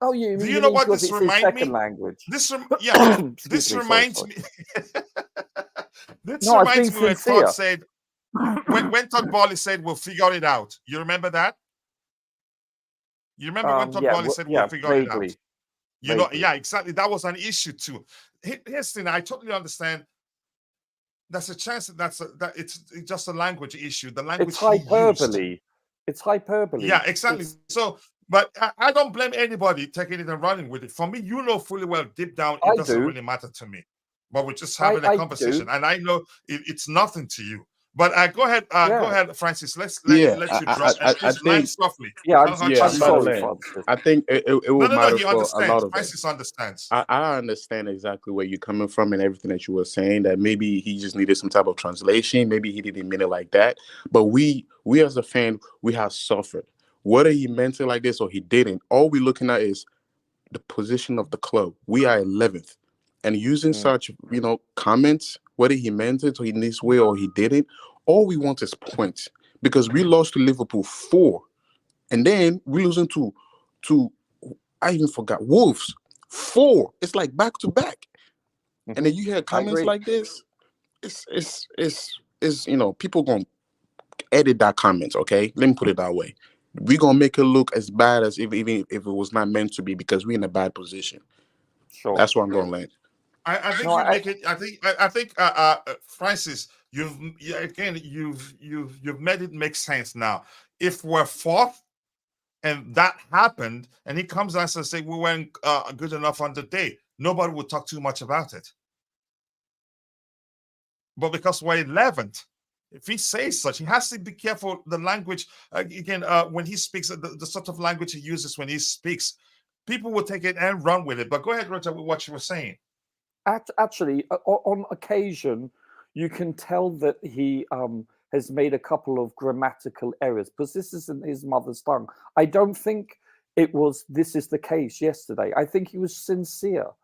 Oh, you Do you mean know what because this it's his reminds second me? language? Yeah, Excuse this me, reminds sorry. me. This No, I was being reminds me when Todd sincere. said, when Todd Bowley said, "We'll figure it out." You remember that? You remember when Todd Bowley said, "We'll figure it out"? Vaguely. You know, yeah, exactly. That was an issue too. Here's the thing: I totally understand. There's a chance that it's just a language issue. The language It's he used. hyperbole. It's hyperbole. Yeah, exactly. So, but I don't blame anybody taking it and running with it. For me, you know fully well, deep down, it doesn't really matter to me. But we're just having a conversation, and I know it's nothing to you. But go ahead, go ahead, Francis. Let you drop. I think softly. Yeah, I'm sorry, Francis. I think it will matter he for a understands. lot of Francis understands. I understand exactly where you're coming from and everything that you were saying, that maybe he just needed some type of translation. Maybe he didn't mean it like that. But we as a fan, we have suffered. Whether he meant it like this or he didn't, all we're looking at is the position of the club. We are 11th. And using such, comments, whether he meant it or in this way or he didn't, all we want is points. Because we lost to Liverpool 4. And then we're losing to I even forgot, Wolves 4. It's like back to back. And then you hear comments like this. It's people gonna edit that comment, okay? Let me put it that way. We're gonna make it look as bad as even if it was not meant to be, because we're in a bad position. Sure. That's where I'm gonna land. I think make it. I think Francis, you've made it make sense now. If we're 4th and that happened, and he comes out and say we weren't good enough on the day, nobody would talk too much about it. But because we're 11th, if he says such, he has to be careful. The language when he speaks, the sort of language he uses when he speaks, people will take it and run with it. But go ahead, Roger, with what you were saying. Actually, on occasion, you can tell that he has made a couple of grammatical errors, because this isn't his mother's tongue. I don't think this is the case yesterday. I think he was sincere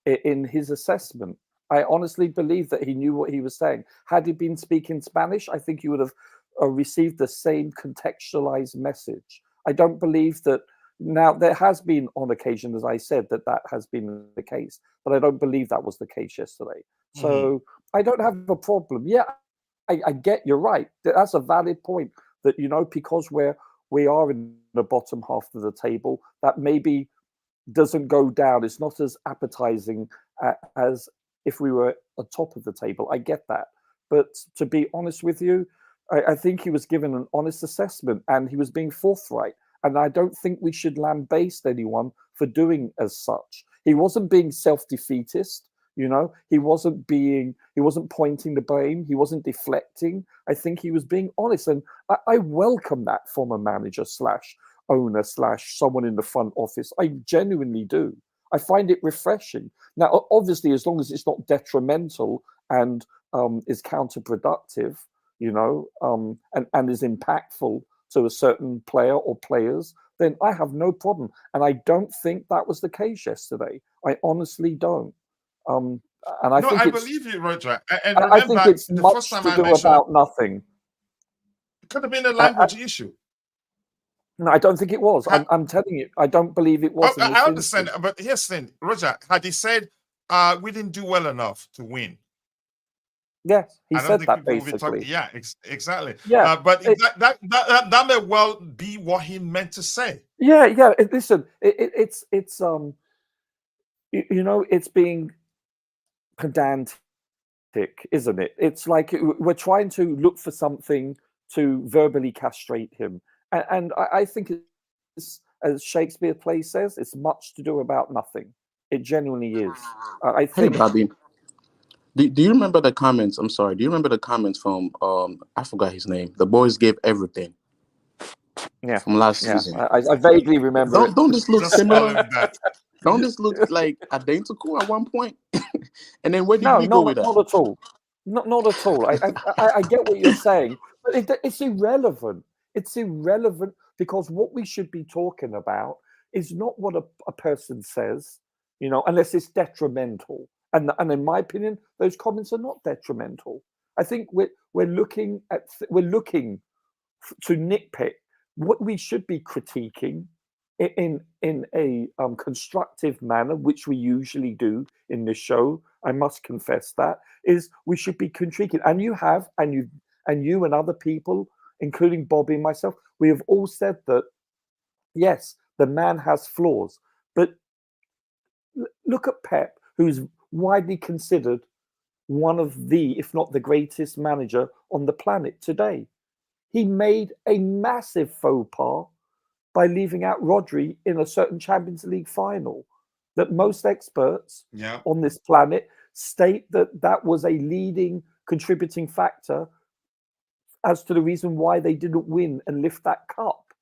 in his assessment. I honestly believe that he knew what he was saying. Had he been speaking Spanish, I think he would have received the same contextualized message. I don't believe that. Now, there has been on occasion, as I said, that has been the case, but I don't believe that was the case yesterday. So I don't have a problem. Yeah, I get, you're right. That's a valid point, that, because we are in the bottom half of the table, that maybe doesn't go down. It's not as appetizing as if we were at top of the table. I get that. But to be honest with you, I think he was given an honest assessment and he was being forthright. And I don't think we should lambaste anyone for doing as such. He wasn't being self-defeatist, He wasn't pointing the blame. He wasn't deflecting. I think he was being honest. And I welcome that from a manager / owner / someone in the front office. I genuinely do. I find it refreshing. Now, obviously, as long as it's not detrimental and is counterproductive, and is impactful to a certain player or players, then I have no problem. And I don't think that was the case yesterday. I honestly don't. And I think I believe you, Roger. And I remember, think it's the much first time to I do mentioned about nothing. it could have been a language issue. No, I don't think it was. I'm telling you, I don't believe it was. I understand, but here's the thing, Roger. Had he said we didn't do well enough to win? Yes, he said that basically. Yeah, exactly. Yeah, but that may well be what he meant to say. Yeah. Listen, it's it's being pedantic, isn't it? It's like we're trying to look for something to verbally castrate him, and I think it's, as Shakespeare play says, it's much to do about nothing. It genuinely is. I think. Hey, Bobby. Do you remember the comments? I'm sorry. Do you remember the comments from I forgot his name. The boys gave everything. Yeah, from last yeah. season. I vaguely remember it. Don't this look Just similar? following that. Don't this look like identical at one point? And then where did No, we go with that? not at all. Not at all. I get what you're saying, but it's irrelevant. It's irrelevant because what we should be talking about is not what a person says, unless it's detrimental. And in my opinion, those comments are not detrimental. I think we're looking to nitpick. What we should be critiquing in a constructive manner, which we usually do in this show. I must confess that is we should be critiquing, and you and other people, including Bobby and myself, we have all said that yes, the man has flaws, but look at Pep, who's widely considered one of the, if not the greatest manager on the planet today. He made a massive faux pas by leaving out Rodri in a certain Champions League final that most experts on this planet state that was a leading contributing factor as to the reason why they didn't win and lift that cup.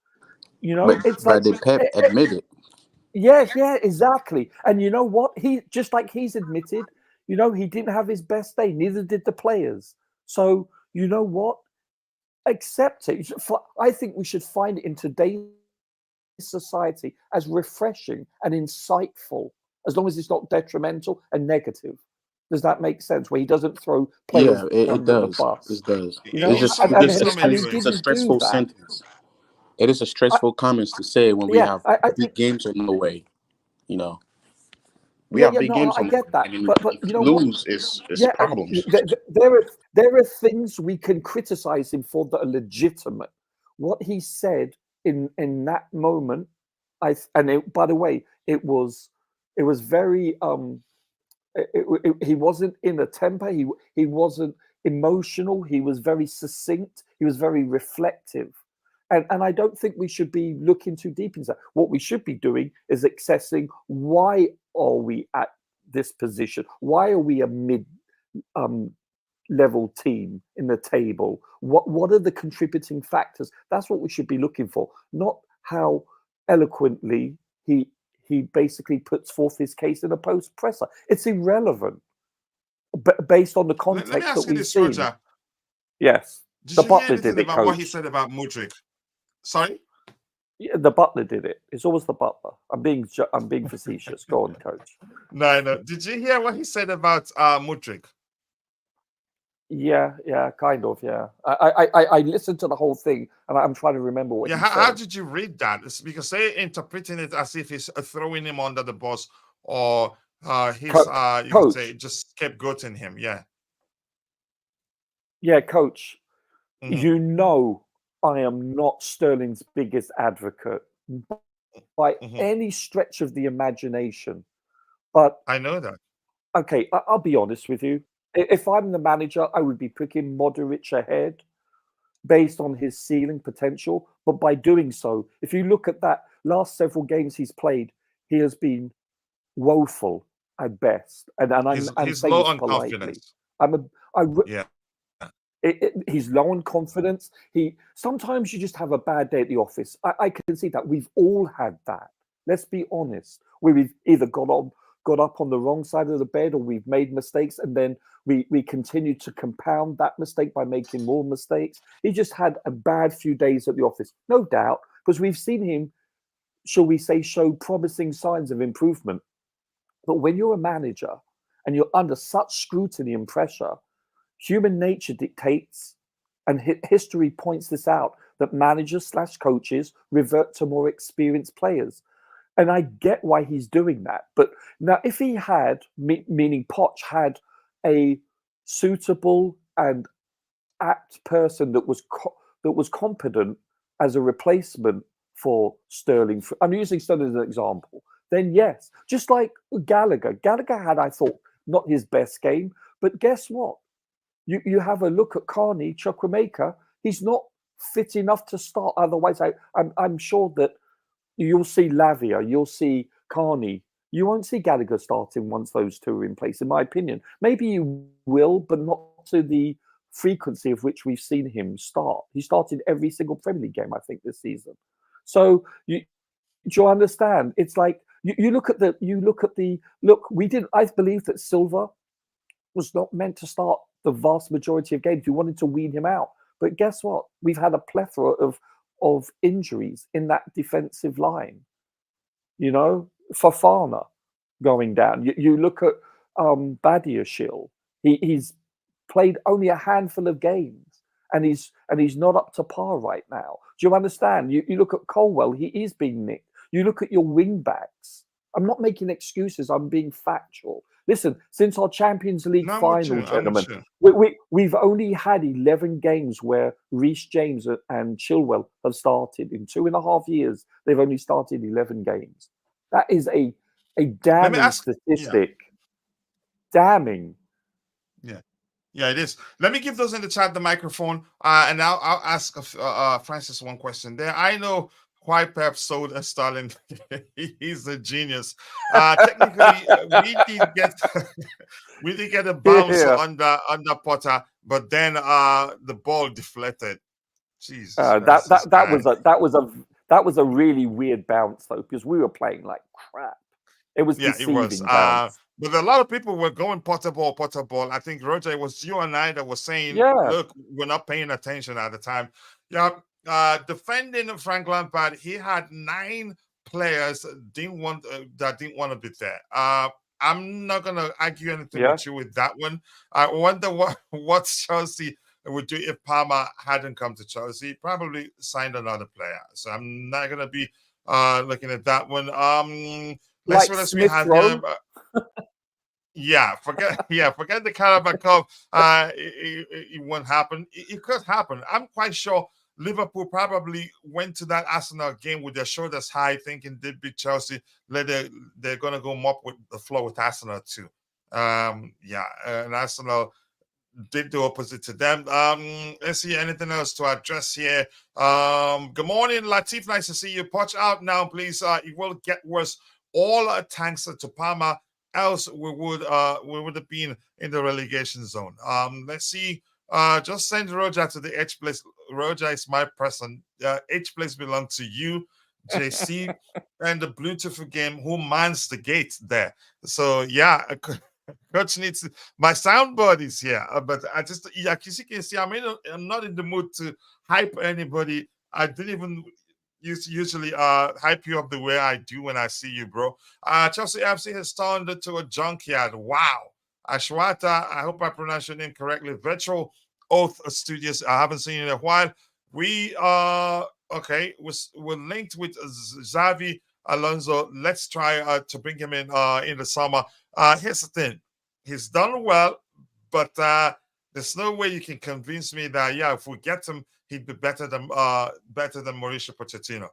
But the Pep admitted. Yes, yeah, exactly. And you know what? He's admitted, he didn't have his best day. Neither did the players. So you know what? Accept it. I think we should find it in today's society as refreshing and insightful, as long as it's not detrimental and negative. Does that make sense? Where he doesn't throw players under the bus. It does. It's a stressful sentence. It is a stressful comments to say when we have big games on the way. We have big games on the way. I get that. And But you know lose is problems. There are things we can criticize him for that are legitimate. What he said in that moment, by the way, it was very he wasn't in a temper. He wasn't emotional. He was very succinct. He was very reflective. And I don't think we should be looking too deep into that. What we should be doing is assessing why are we at this position? Why are we a mid level team in the table? What are the contributing factors? That's what we should be looking for, not how eloquently he basically puts forth his case in a post presser. It's irrelevant, based on the context Let me ask that you we've this, seen. Roger. Yes, Did the you hear Butler anything did it, about Coach. what he said about Mudryk? Sorry? Yeah, the Butler did it. It's always the Butler. I'm being facetious. Go on, Coach. No. Did you hear what he said about Mudryk? Yeah, kind of. Yeah, I listened to the whole thing, and I'm trying to remember what he said. How did you read that? It's because they're interpreting it as if he's throwing him under the bus, or he's you could say just scapegoating him. Yeah, Coach. Mm-hmm. I am not Sterling's biggest advocate by any stretch of the imagination, but I know that. Okay, I'll be honest with you. If I'm the manager, I would be picking Modric ahead based on his ceiling potential. But by doing so, if you look at that last several games he's played, he has been woeful at best. And I'm saying low this on politely. confidence. He's low on confidence. Sometimes you just have a bad day at the office. I can see that. We've all had that. Let's be honest. We've either got up on the wrong side of the bed, or we've made mistakes, and then we continue to compound that mistake by making more mistakes. He just had a bad few days at the office, no doubt, because we've seen him, shall we say, show promising signs of improvement. But when you're a manager and you're under such scrutiny and pressure, human nature dictates, and history points this out, that managers / coaches revert to more experienced players. And I get why he's doing that. But now, if he had, meaning Poch had a suitable and apt person that was competent as a replacement for Sterling, I'm using Sterling as an example, then yes. Just like Gallagher. Gallagher had, I thought, not his best game. But guess what? You have a look at Carney, Chukwuemeka. He's not fit enough to start. Otherwise, I'm sure that you'll see Lavia, you'll see Carney. You won't see Gallagher starting once those two are in place, in my opinion. Maybe you will, but not to the frequency of which we've seen him start. He started every single Premier League game, I think, this season. So do you understand? It's like you look at the look. I believe that Silva was not meant to start the vast majority of games. You wanted to wean him out, but guess what? We've had a plethora of injuries in that defensive line. You know, Fofana going down. You look at Badiashile. He's played only a handful of games, and he's not up to par right now. Do you understand? You look at Colwell. He is being nicked. You look at your wing backs. I'm not making excuses. I'm being factual. Listen, since our Champions League final, gentlemen, we've only had 11 games where Reece James and Chilwell have started. In 2.5 years, they've only started 11 games. That is a damning statistic. Yeah. Damning. Yeah, it is. Let me give those in the chat the microphone, and I'll ask Francis one question there. I know why Pep sold Sterling. He's a genius. Technically, we did get a bounce under Potter, but then the ball deflected. Jesus, that was a really weird bounce though, because we were playing like crap. It was deceiving bounce. But a lot of people were going Potter ball. I think, Roger, it was you and I that was saying, look, we're not paying attention at the time. Yeah, defending Frank Lampard, he had 9 players that didn't want to be there. I'm not going to argue anything with you with that one. I wonder what Chelsea would do if Palmer hadn't come to Chelsea. Probably signed another player. So I'm not going to be looking at that one. Let's like see what we have. Forget the Carabao Cup. It won't happen. It could happen. I'm quite sure Liverpool probably went to that Arsenal game with their shoulders high, thinking they beat Chelsea. They're going to go mop with the floor with Arsenal too. And Arsenal did the opposite to them. Let's see anything else to address here. Good morning, Latif. Nice to see you. Watch out now, please. It will get worse. All thanks to Palmer. Else we would have been in the relegation zone. Let's see. Just send Roger to the H place. Roger is my person. H place belongs to you, JC, and the Bluetooth game. Who mans the gate there? So yeah, coach needs my soundboard is here. But I just as you can see, I'm not in the mood to hype anybody. I didn't even usually hype you up the way I do when I see you, bro. Chelsea FC has turned into a junkyard. Wow. Ashwata, I hope I pronounced your name correctly. Virtual Oath Studios. I haven't seen you in a while. We are okay. We're linked with Xavi Alonso. Let's try to bring him in the summer. Here's the thing. He's done well, but there's no way you can convince me that if we get him, he'd be better than Mauricio Pochettino.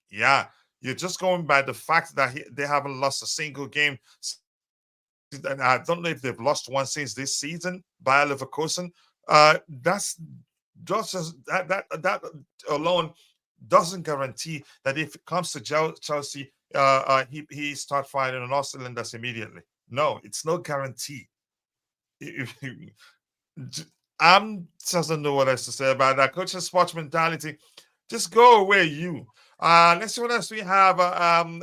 Yeah, you're just going by the fact that they haven't lost a single game, and I don't know if they've lost one since this season. Bayer Leverkusen. That's just that alone doesn't guarantee that if it comes to Chelsea, he start firing on all cylinders immediately. No, it's no guarantee. I'm just don't know what else to say about that. Coach's sports mentality. Just go away, you. Let's see what else we have.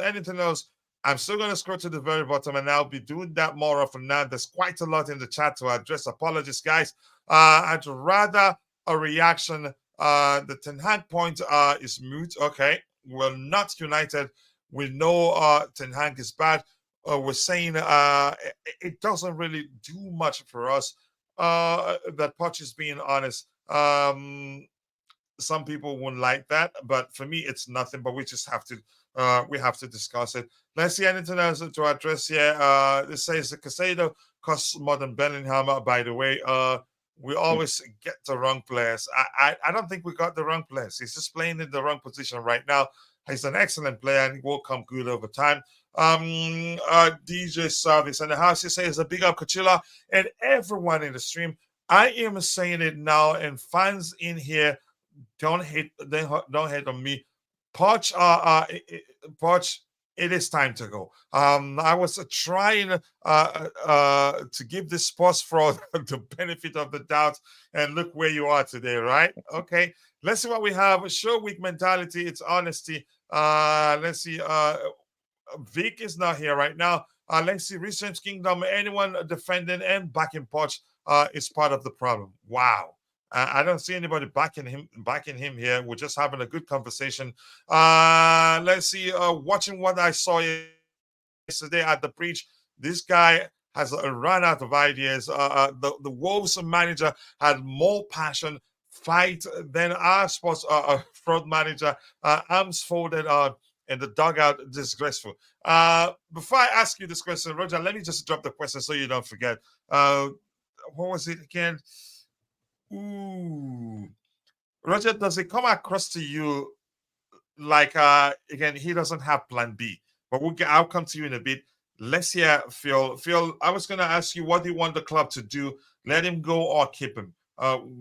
Anything else? I'm still going to scroll to the very bottom, and I'll be doing that more often now. There's quite a lot in the chat to address. Apologies, guys. I'd rather a reaction. The Ten Hag point is moot. Okay, we're not united. We know Ten Hag is bad. We're saying it doesn't really do much for us. That Poch is being honest. Some people wouldn't like that, but for me, it's nothing. But we just have to discuss it. Let's see anything else to address here. This says the Casado costs more than Bellingham. By the way, we always get the wrong players. I don't think we got the wrong players. He's just playing in the wrong position right now. He's an excellent player and he will come good over time. DJ Service and the house, he says a big up Kachila and everyone in the stream. I am saying it now, and fans in here don't hate on me. Poch it is time to go. I was trying to give this sports fraud the benefit of the doubt, and look where you are today, right? Okay, let's see what we have. Show week mentality, it's honesty. Let's see. Vic is not here right now. Let's see. Research Kingdom. Anyone defending and backing Poch is part of the problem. Wow. I don't see anybody backing him here. We're just having a good conversation. Let's see. Watching what I saw yesterday at the bridge, this guy has run out of ideas. The Wolves manager had more passion, fight than our sports fraud manager. Arms folded in the dugout, disgraceful. Before I ask you this question, Roger, let me just drop the question so you don't forget. What was it again? Ooh, Roger, does it come across to you like again he doesn't have plan B? But I'll come to you in a bit. Let's hear Phil. Phil, I was going to ask you what do you want the club to do? Let him go or keep him?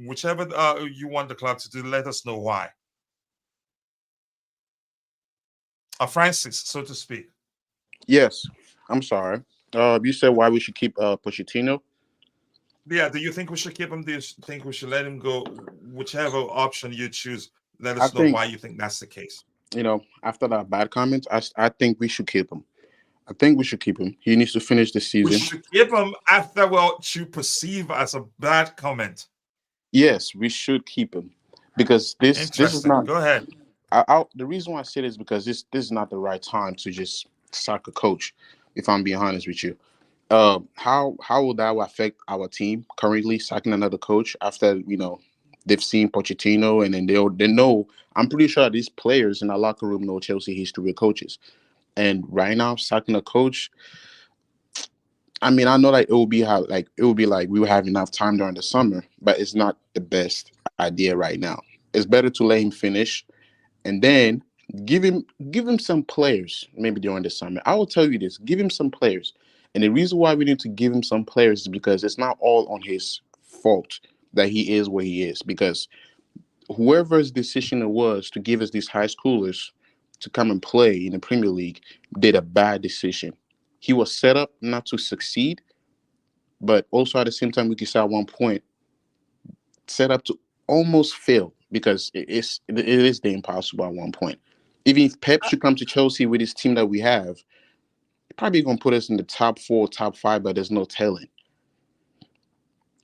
Whichever you want the club to do, let us know why. Francis, so to speak. Yes, I'm sorry. You said why we should keep Pochettino. Yeah, do you think we should keep him? Do you think we should let him go? Whichever option you choose, let I us know think, why you think that's the case. after that bad comment, I think we should keep him. I think we should keep him. He needs to finish the We season. should keep him after what you perceive as a bad comment. Yes, we should keep him because this is Interesting. not. Go ahead. The reason why I say this is because this is not the right time to just sack a coach. If I'm being honest with you, how will that affect our team currently sacking another coach after they've seen Pochettino and then they know. I'm pretty sure these players in our locker room know Chelsea history with coaches, and right now sacking a coach. I mean, I know like it will be like we will have enough time during the summer, but it's not the best idea right now. It's better to let him finish and then give him some players maybe during the summer. I will tell you this: give him some players, and the reason why we need to give him some players is because it's not all on his fault that he is where he is. Because whoever's decision it was to give us these high schoolers to come and play in the Premier League did a bad decision. He was set up not to succeed, but also at the same time we can say at one point set up to almost fail because it is the impossible at one point. Even if Pep should come to Chelsea with his team that we have, probably going to put us in the top 4, top 5, but there's no telling.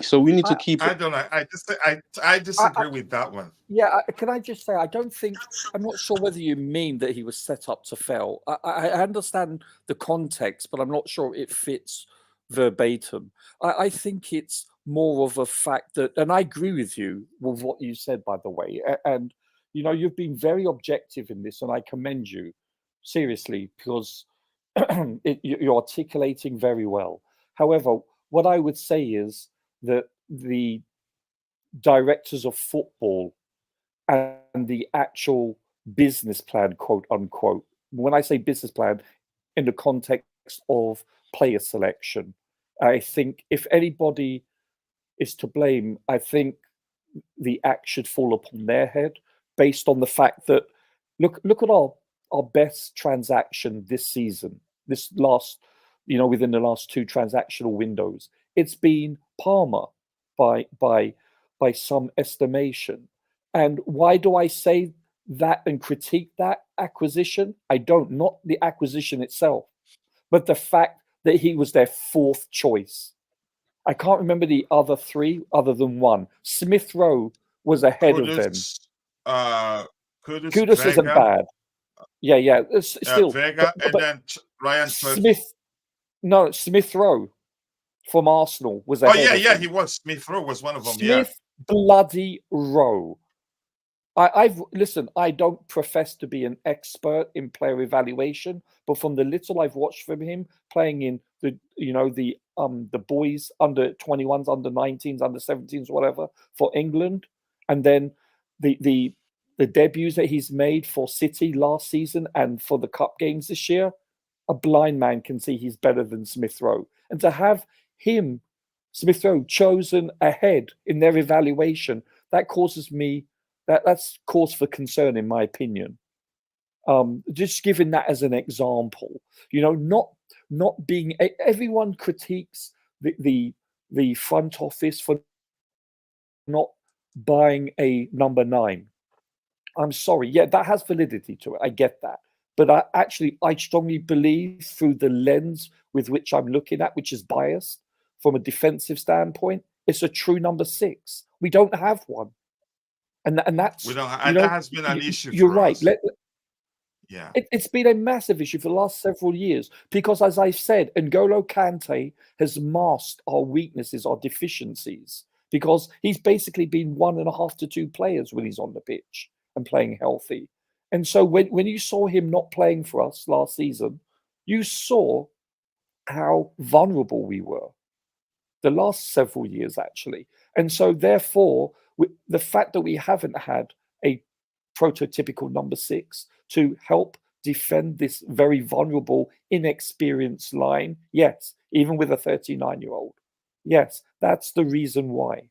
So we need to keep. I don't know. I disagree with that one. Yeah, can I just say, I'm not sure whether you mean that he was set up to fail. I understand the context, but I'm not sure it fits verbatim. I think it's more of a fact that, and I agree with you with what you said, by the way, and you've been very objective in this, and I commend you seriously because you're articulating very well. However, what I would say is that the directors of football and the actual business plan, quote unquote, when I say business plan, in the context of player selection, I think if anybody is to blame, I think the axe should fall upon their head based on the fact that look at our best transaction this season, this last, within the last 2 transactional windows, it's been Palmer by some estimation. And why do I say that and critique that acquisition? Not the acquisition itself, but the fact that he was their 4th choice. I can't remember the other 3 other than one. Smith Rowe was ahead of them. Kudus isn't bad. Yeah. Still, Vega, and then Ryan Smith. No, Smith Rowe from Arsenal was ahead. Oh yeah, of he was. Smith Rowe was one of them. Smith bloody Rowe. Listen, I don't profess to be an expert in player evaluation, but from the little I've watched from him playing in the boys under 21s, under 19s, under 17s, whatever, for England, and then the debuts that he's made for City last season and for the cup games this year, a blind man can see he's better than Smith Rowe. And to have him, Smith Rowe, chosen ahead in their evaluation, that causes me. That's cause for concern, in my opinion. Just giving that as an example, not being. Everyone critiques the front office for not buying a number 9. I'm sorry. Yeah, that has validity to it. I get that. But I strongly believe through the lens with which I'm looking at, which is biased from a defensive standpoint, it's a true number 6. We don't have one. And that's, We don't, and that has been an issue you're for right. us. Yeah. It's been a massive issue for the last several years because, as I've said, N'Golo Kante has masked our weaknesses, our deficiencies, because he's basically been 1.5 to 2 players when he's on the pitch and playing healthy. And so when you saw him not playing for us last season, you saw how vulnerable we were the last several years, actually. And so therefore, the fact that we haven't had a prototypical number 6 to help defend this very vulnerable, inexperienced line, yes, even with a 39-year-old, yes, that's the reason why.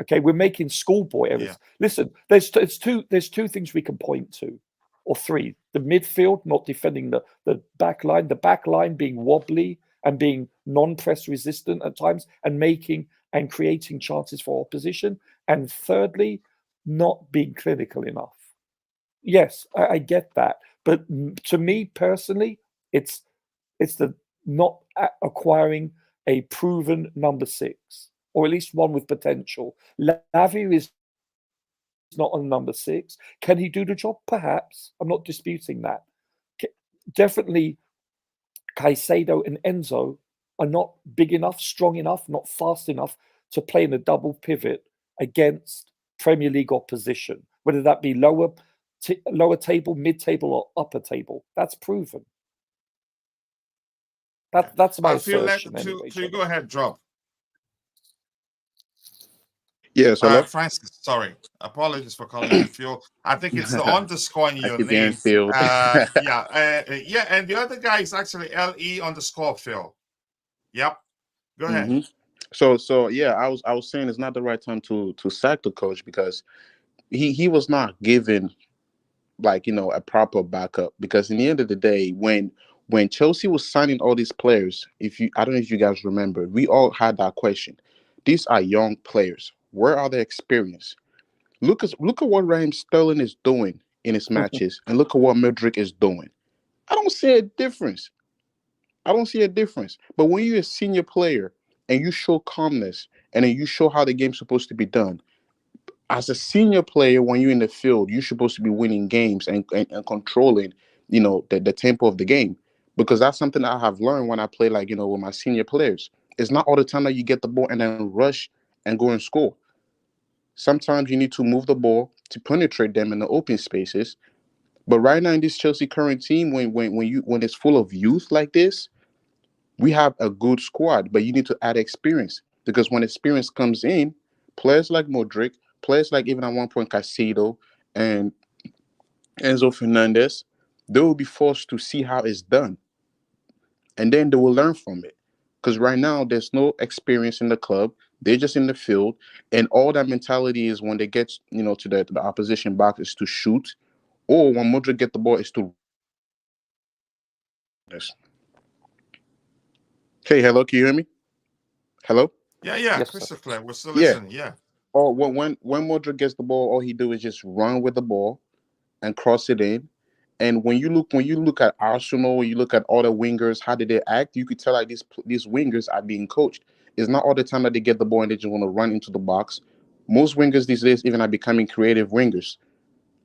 Okay, we're making schoolboy errors. Yeah. Listen, there's two things we can point to, or 3. The midfield not defending the back line, the back line being wobbly and being non-press resistant at times, and creating chances for opposition. And thirdly, not being clinical enough. Yes, I get that, but to me personally, it's the not acquiring a proven number 6, or at least one with potential. Lavia is not on number 6. Can he do the job? Perhaps. I'm not disputing that. Definitely, Caicedo and Enzo are not big enough, strong enough, not fast enough to play in a double pivot against Premier League opposition, whether that be lower table, mid-table, or upper table. That's proven. That's my assertion. Anyway, to go ahead, drop. Yes, hello. Francis, sorry. Apologies for calling you Phil. I think it's the underscore in your keep getting name. Phil. Yeah, and the other guy is actually LE_Phil. Yep. Go ahead. Mm-hmm. So yeah, I was saying it's not the right time to sack the coach because he was not given a proper backup, because in the end of the day, when Chelsea was signing all these players, I don't know if you guys remember, we all had that question. These are young players. Where are their experience? Look at what Raheem Sterling is doing in his matches, and look at what Mudryk is doing. I don't see a difference. But when you're a senior player and you show calmness and then you show how the game's supposed to be done, as a senior player, when you're in the field, you're supposed to be winning games and controlling, the tempo of the game. Because that's something I have learned when I play, with my senior players. It's not all the time that you get the ball and then rush and go and score. Sometimes you need to move the ball to penetrate them in the open spaces. But right now in this Chelsea current team, when it's full of youth like this, we have a good squad, but you need to add experience. Because when experience comes in, players like Mudryk, players like even at one point Caicedo and Enzo Fernandez, they will be forced to see how it's done. And then they will learn from it. Because right now, there's no experience in the club. They're just in the field. And all that mentality is when they get, to the opposition box is to shoot. Or when Mudryk get the ball is to... Hey, hello, can you hear me? Hello? Yeah, Yes, crystal sir. clear. We're still listening. Yeah. Or when Mudryk gets the ball, all he do is just run with the ball and cross it in. And when you look at Arsenal, when you look at all the wingers, how did they act? You could tell like these wingers are being coached. It's not all the time that they get the ball and they just want to run into the box. Most wingers these days even are becoming creative wingers.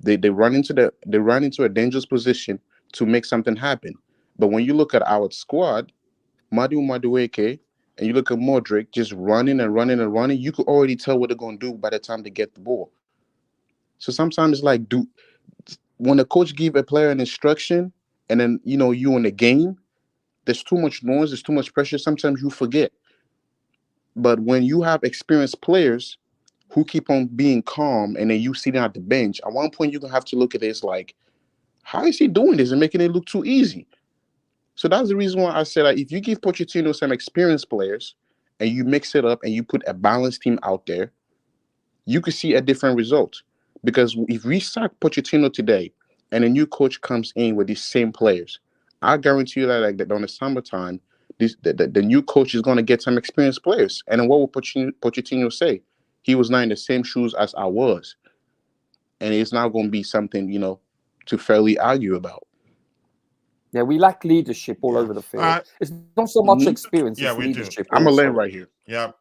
They run into a dangerous position to make something happen. But when you look at our squad, Madueke, and you look at Mudryk just running and running and running, you could already tell what they're going to do by the time they get the ball. So sometimes it's like, when the coach give a player an instruction and then, you in the game, there's too much noise, there's too much pressure. Sometimes you forget. But when you have experienced players who keep on being calm and then you sitting at the bench, at one point you're going to have to look at this like, how is he doing this and making it look too easy? So that's the reason why I said if you give Pochettino some experienced players and you mix it up and you put a balanced team out there, you could see a different result. Because if we sack Pochettino today and a new coach comes in with these same players, I guarantee you that like that on the summertime, the new coach is going to get some experienced players. And then what will Pochettino say? He was not in the same shoes as I was, and it's not going to be something to fairly argue about. Yeah, we lack leadership all over the field. It's not so much experience, it's we leadership. I'm also. gonna land right here. Yeah.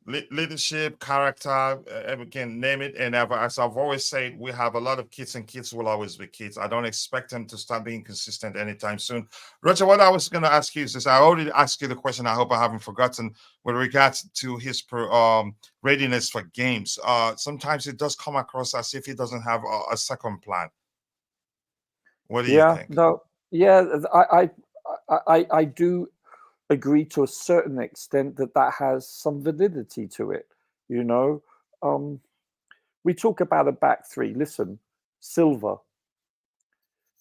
Leadership, character, we can name it. And as I've always said, we have a lot of kids, and kids will always be kids. I don't expect them to start being consistent anytime soon. Roger, what I was going to ask you is this: I already asked you the question. I hope I haven't forgotten with regards to his readiness for games. Sometimes it does come across as if he doesn't have a second plan. What do you think? I do agree to a certain extent that has some validity to it. We talk about a back three. Listen, Silva,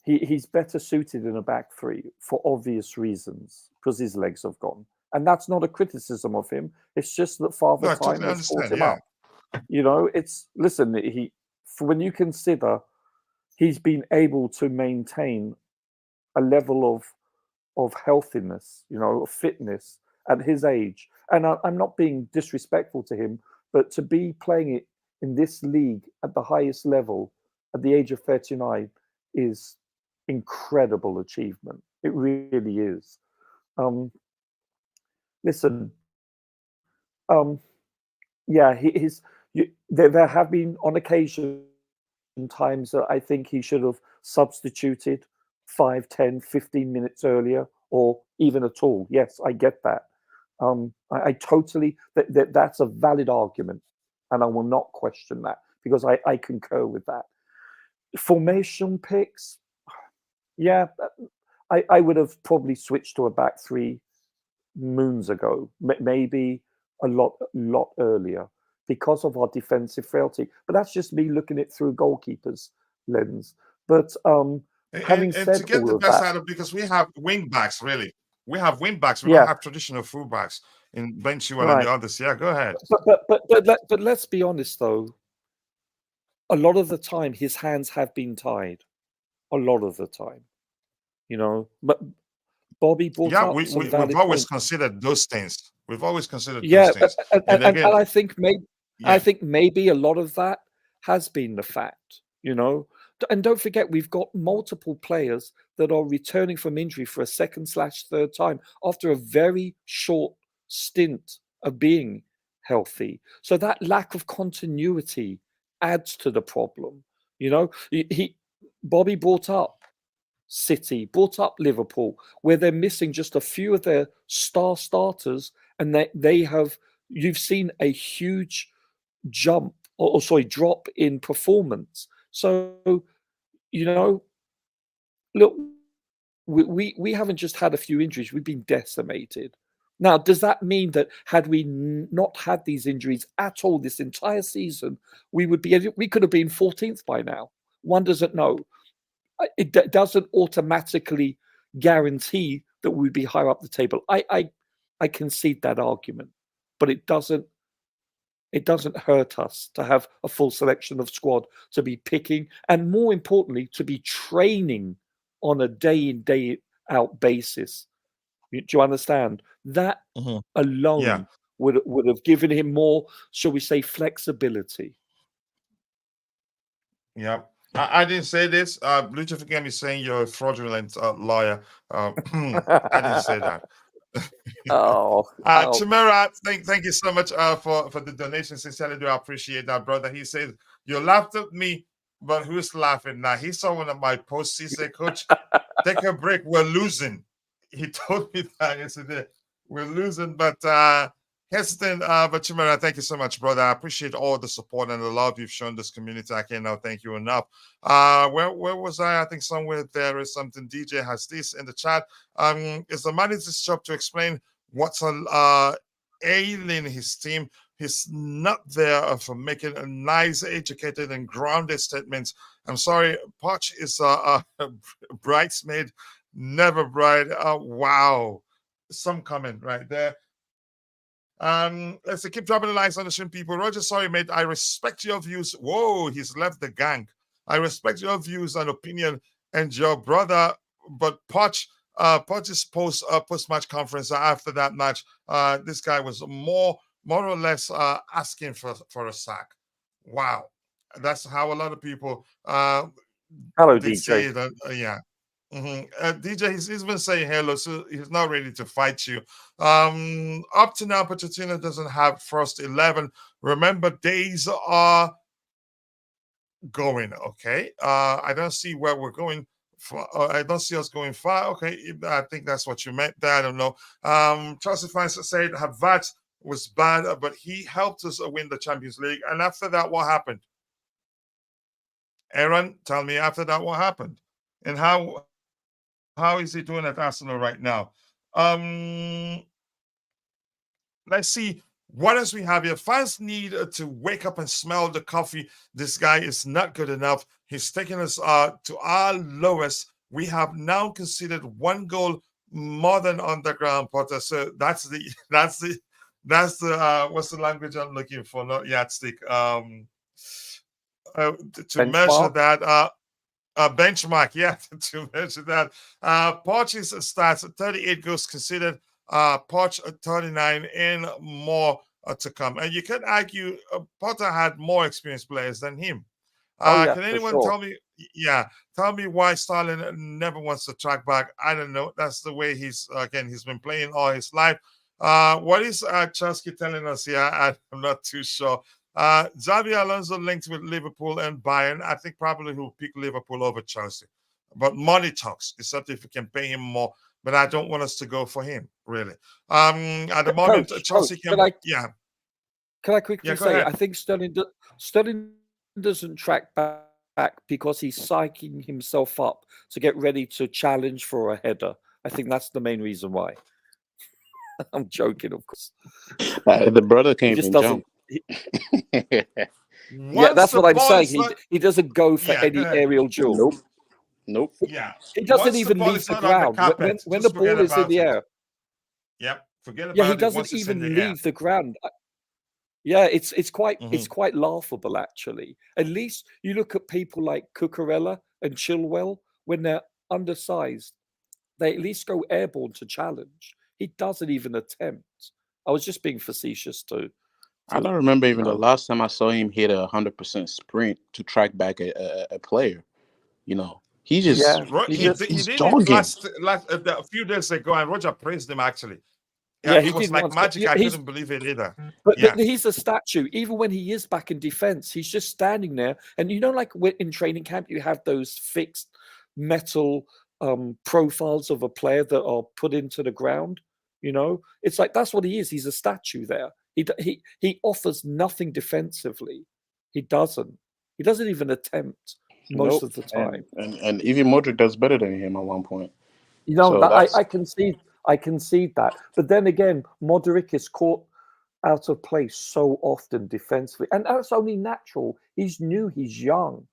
he's better suited in a back three for obvious reasons because his legs have gone, and that's not a criticism of him. It's just that Father Time has brought him up. It's when you consider he's been able to maintain a level of healthiness, fitness at his age. And I'm not being disrespectful to him, but to be playing it in this league at the highest level at the age of 39 is incredible achievement. It really is. There have been on occasion times that I think he should have substituted 5, 10, 15 minutes earlier, or even at all. Yes, I get that. I totally, that's a valid argument, and I will not question that because I concur with that. Formation picks, yeah, I would have probably switched to a back three moons ago, maybe a lot earlier because of our defensive frailty. But that's just me looking at it through goalkeepers' lens. But having said to get all the of best that, out of, because we have wing backs, really. We have wing backs. We Yeah. don't have traditional full backs in Ben Chilwell and the others. Yeah, go ahead. But let's be honest, though. A lot of the time, his hands have been tied. A lot of the time, But Bobby brought up some valid we've always points. considered those things. We've always considered Yeah, those things. and I think Yeah. I think maybe a lot of that has been the fact, And don't forget, we've got multiple players that are returning from injury for a second/third time after a very short stint of being healthy. So that lack of continuity adds to the problem. Bobby brought up City, brought up Liverpool, where they're missing just a few of their star starters, and you've seen a huge jump drop in performance. So, look, we haven't just had a few injuries, we've been decimated. Now, does that mean that had we not had these injuries at all this entire season, we could have been 14th by now? One doesn't know. It doesn't automatically guarantee that we'd be higher up the table. I concede that argument, but it doesn't hurt us to have a full selection of squad to be picking, and more importantly, to be training on a day in, day out basis. Do you understand? That alone would have given him more, shall we say, flexibility. Yeah. I didn't say this. Lucha, forgive me saying you're a fraudulent lawyer. I didn't say that. Chimera, thank you so much for the donation. Sincerely do appreciate that, brother. He says, you laughed at me, but who's laughing now? He saw one of my posts. He said, Coach, take a break. We're losing. He told me that yesterday. We're losing, but hesitant. But Chimera, thank you so much, brother. I appreciate all the support and the love you've shown this community. I cannot thank you enough. Where was I? I think somewhere there is something. DJ has this in the chat. It's the manager's job to explain what's ailing his team. He's not there for making a nice, educated, and grounded statements. I'm sorry, Poch is a bridesmaid, never bride. Wow, some comment right there. Let's keep dropping the lines on the stream, people. Roger, sorry, mate. I respect your views. Whoa, he's left the gang. I respect your views and opinion and your brother, but Poch's post-match conference after that match, this guy was more or less asking for a sack. Wow, that's how a lot of people Hello, did say DJ. that. Yeah. DJ, he's been saying hello, so he's not ready to fight you. Up to now, Pochettino doesn't have first 11. Remember, days are going. Okay, I don't see where we're going. I don't see us going far. Okay, I think that's what you meant there. I don't know. Chelsea fans said Havertz was bad, but he helped us win the Champions League. And after that, what happened? Aaron, tell me after that what happened, and how is he doing at Arsenal right now? Let's see what else we have here. Fans need to wake up and smell the coffee. This guy is not good enough. He's taking us to our lowest. We have now conceded 1 goal more than Underground, Potter. So that's the what's the language I'm looking for? Not yardstick. To measure Benchmark. that. Benchmark, yeah, to measure that. Poch's stats: 38 goals conceded. Poch 39, and more to come. And you can argue Potter had more experienced players than him. Oh yeah, Can for anyone sure. tell me? Yeah, tell me why Starlin never wants to track back. I don't know. That's the way he's been playing all his life. What is Chelsea telling us here? I'm not too sure. Xabi Alonso linked with Liverpool and Bayern. I think probably he'll pick Liverpool over Chelsea. But money talks, except if we can pay him more. But I don't want us to go for him, really. At the moment, Chelsea can. Yeah. Can I quickly Yeah, go say, ahead. I think Sterling doesn't track back because he's psyching himself up to get ready to challenge for a header. I think that's the main reason why. I'm joking, of course. The brother He can't just even doesn't. jump. Yeah, that's what I'm saying. He doesn't go for Yeah, go any ahead. aerial duel. Nope. Yeah. He doesn't Once the even ball leave is the not on the ground. carpet, When the just forget ball is in about the it. air. Yep, forget Yeah, he about it once doesn't it's in even the air. leave the ground. Yeah, it's quite laughable actually. At least you look at people like Cucurella and Chilwell when they're undersized, they at least go airborne to challenge. He doesn't even attempt. I was just being facetious too. I don't remember even the know. last time I saw him hit a 100% sprint to track back a player. You know, he just Yeah, He he just did it jogging. a few days ago, and Roger praised him actually. yeah, It he was did like once. But magic. I he's couldn't believe it either. but Yeah. he's a statue. Even when he is back in defense, he's just standing there. And you know, like in training camp, you have those fixed metal profiles of a player that are put into the ground. You know, it's like that's what he is. He's a statue there. He offers nothing defensively. He doesn't. He doesn't even attempt most Nope. of the time. And even Modric does better than him at one point. You know, So that that's I concede that. But then again, Modric is caught out of place so often defensively, and that's only natural. He's new. He's young.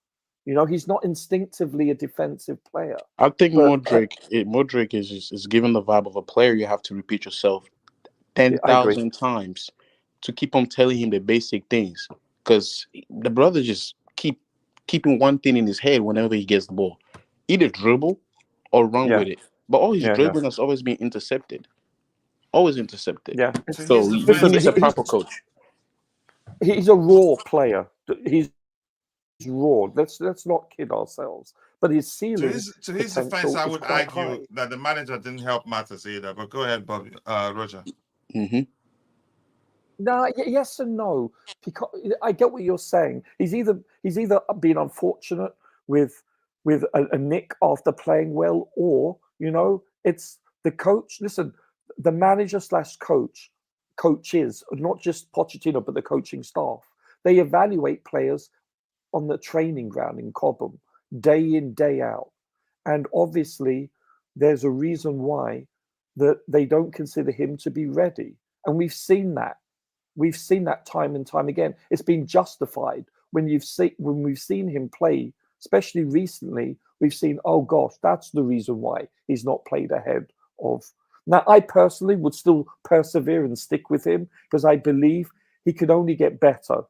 You know, he's not instinctively a defensive player. I think But Modric is given the vibe of a player you have to repeat yourself I agree. 10,000 times to keep on telling him the basic things. Because the brother just keeping one thing in his head whenever he gets the ball. Either dribble or run Yeah. with it. But all his Yeah, dribbling has always been intercepted. Always intercepted. yeah. So So he's the he best. needs a proper coach. He's a raw player. He's raw. Let's not kid ourselves. But his To ceiling his defense, potential I is would quite argue high. that the manager didn't help matters either. But go ahead, Bobby, Roger. Mm-hmm. No, yes and no. Because I get what you're saying. He's either been unfortunate with a nick after playing well, or you know, it's the coach. Listen, the manager / coaches, not just Pochettino, but the coaching staff. They evaluate players on the training ground in Cobham, day in, day out, and obviously, there's a reason why that they don't consider him to be ready, and we've seen that. We've seen that time and time again. It's been justified when we've seen him play, especially recently. We've seen, oh gosh, that's the reason why he's not played ahead of. Now, I personally would still persevere and stick with him because I believe he could only get better.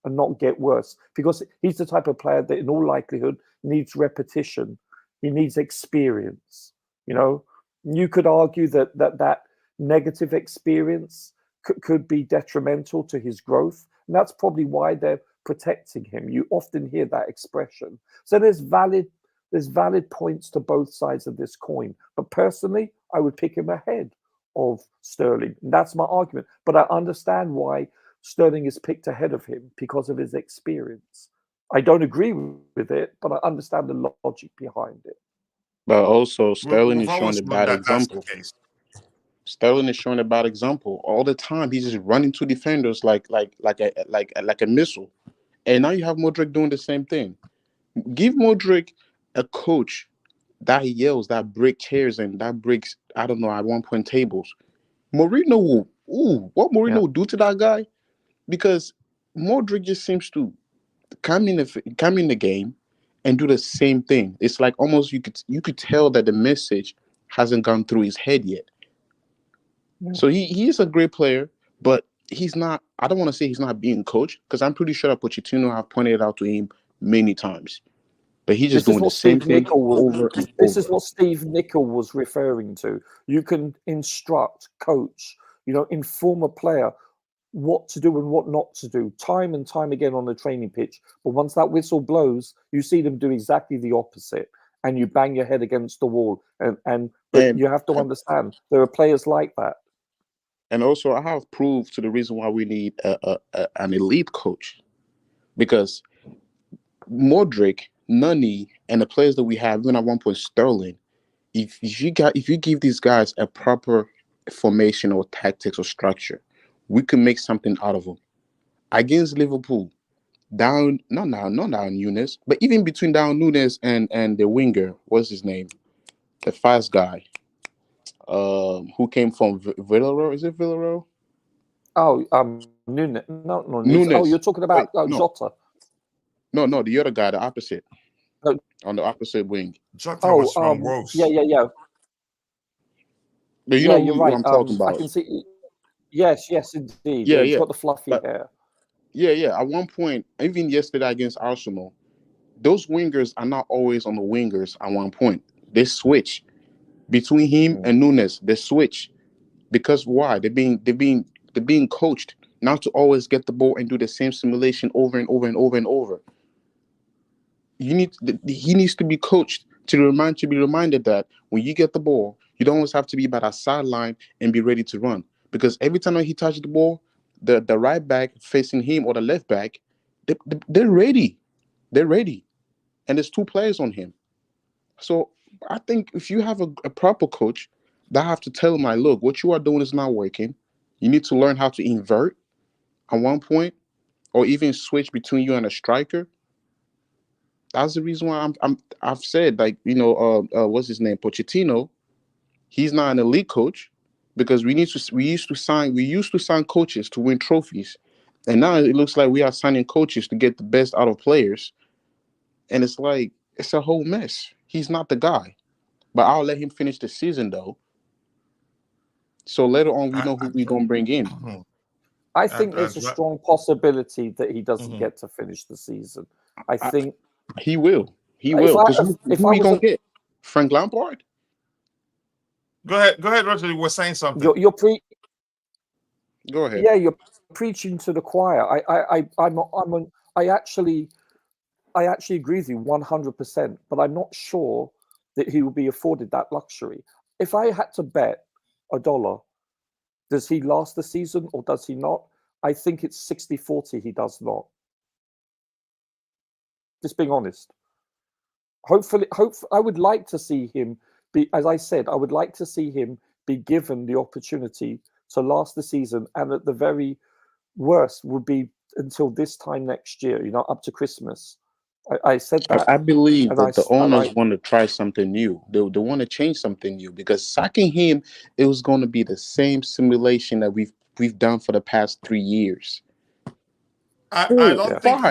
and not get worse, because he's the type of player that in all likelihood needs repetition. He needs experience. You know, you could argue that negative experience could be detrimental to his growth, and that's probably why they're protecting him. You often hear that expression. So there's valid points to both sides of this coin. But personally, I would pick him ahead of Sterling. That's my argument. But I understand why Sterling is picked ahead of him, because of his experience. I don't agree with it, but I understand the logic behind it. But also, Sterling We've is showing always a known bad that that's the example. case. Sterling is showing a bad example all the time. He's just running to defenders like a missile. And now you have Modric doing the same thing. Give Modric a coach that yells, that break chairs, and that breaks, I don't know, at 1 point tables. Mourinho what Mourinho will do to that guy? Because Modric just seems to come in the game and do the same thing. It's like almost you could tell that the message hasn't gone through his head yet. Yeah. So he is a great player, but he's not. I don't want to say he's not being coached, because I'm pretty sure that Pochettino have pointed it out to him many times. But he's just doing the same thing over and This over. is what Steve Nicol was referring to. You can instruct, coach, inform a player what to do and what not to do, time and time again on the training pitch. But once that whistle blows, you see them do exactly the opposite, and you bang your head against the wall. But you have to understand, there are players like that. And also, I have proved to the reason why we need an elite coach, because Modric, Nani, and the players that we have, even at 1 point Sterling, if you give these guys a proper formation or tactics or structure, we can make something out of them. Against Liverpool, not down Nunes, but even between down Nunes and the winger, what's his name, the fast guy, who came from Villarreal? Is it Villarreal? Oh, Nunes. No, Nunes. Oh, you're talking about Jota. No, the other guy, the opposite. No. On the opposite wing. Jota was from Wolves. Yeah. But you know you're right. I'm talking about. I can see. Yes, indeed. Yeah, He's got the fluffy hair. Yeah. At one point, even yesterday against Arsenal, those wingers are not always on the wingers at one point. They switch between him and Nunes. They switch because why? They're being coached not to always get the ball and do the same simulation over and over and over and over. He needs to be coached to be reminded that when you get the ball, you don't always have to be by that sideline and be ready to run. Because every time he touches the ball, the right back facing him or the left back, they're ready. They're ready. And there's two players on him. So I think if you have a proper coach, that have to tell him, like, look, what you are doing is not working. You need to learn how to invert at one point, or even switch between you and a striker. That's the reason why I've said, like, what's his name, Pochettino. He's not an elite coach, because we used to sign coaches to win trophies, and now it looks like we are signing coaches to get the best out of players, and it's like it's a whole mess. He's not the guy, but I'll let him finish the season though. So later on, we know who we're gonna bring in. I think there's a strong possibility that he doesn't get to finish the season. I think he will. He will. Because who we gonna get? Frank Lampard? Go ahead, Roger. You were saying something. Go ahead. Yeah, you're preaching to the choir. I actually agree with you 100%, but I'm not sure that he will be afforded that luxury. If I had to bet $1, does he last the season or does he not? I think it's 60-40 he does not. Just being honest. Hopefully, I would like to see him be, as I said, I would like to see him be given the opportunity to last the season, and at the very worst would be until this time next year, up to Christmas. I said that. I believe that the owners want to try something new. They want to change something new, because sacking him, it was going to be the same simulation that we've done for the past 3 years. I don't think.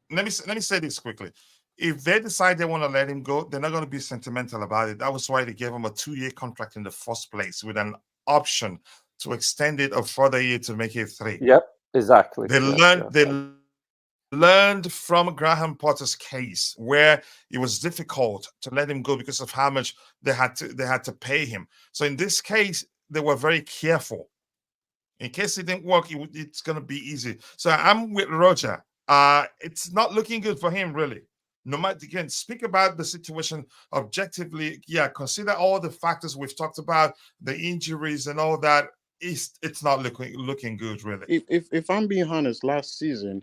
Listen, let me say this quickly. If they decide they want to let him go, they're not going to be sentimental about it. That was why they gave him a 2-year contract in the first place, with an option to extend it a further year to make it 3. Yep, exactly. They learned from Graham Potter's case, where it was difficult to let him go because of how much they had to pay him. So in this case, they were very careful. In case it didn't work, it's going to be easy. So I'm with Roger. It's not looking good for him, really. No matter, again, speak about the situation objectively. Yeah, consider all the factors we've talked about, the injuries and all that. It's not looking good, really. If I'm being honest, last season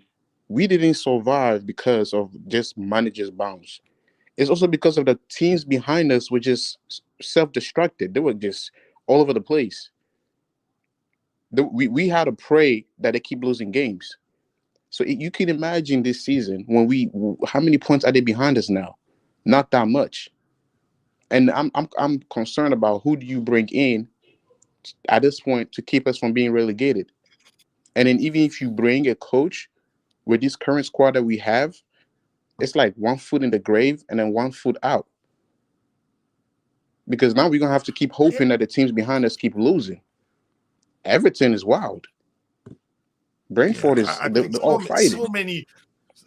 we didn't survive because of just managers bounce. It's also because of the teams behind us were just self-destructed. They were just all over the place. We had to pray that they keep losing games. So you can imagine this season when how many points are they behind us now? Not that much. And I'm concerned about who do you bring in at this point to keep us from being relegated. And then even if you bring a coach with this current squad that we have, it's like 1 foot in the grave and then 1 foot out. Because now we're gonna have to keep hoping that the teams behind us keep losing. Everton is wild. Brentford is I they're think all fighting.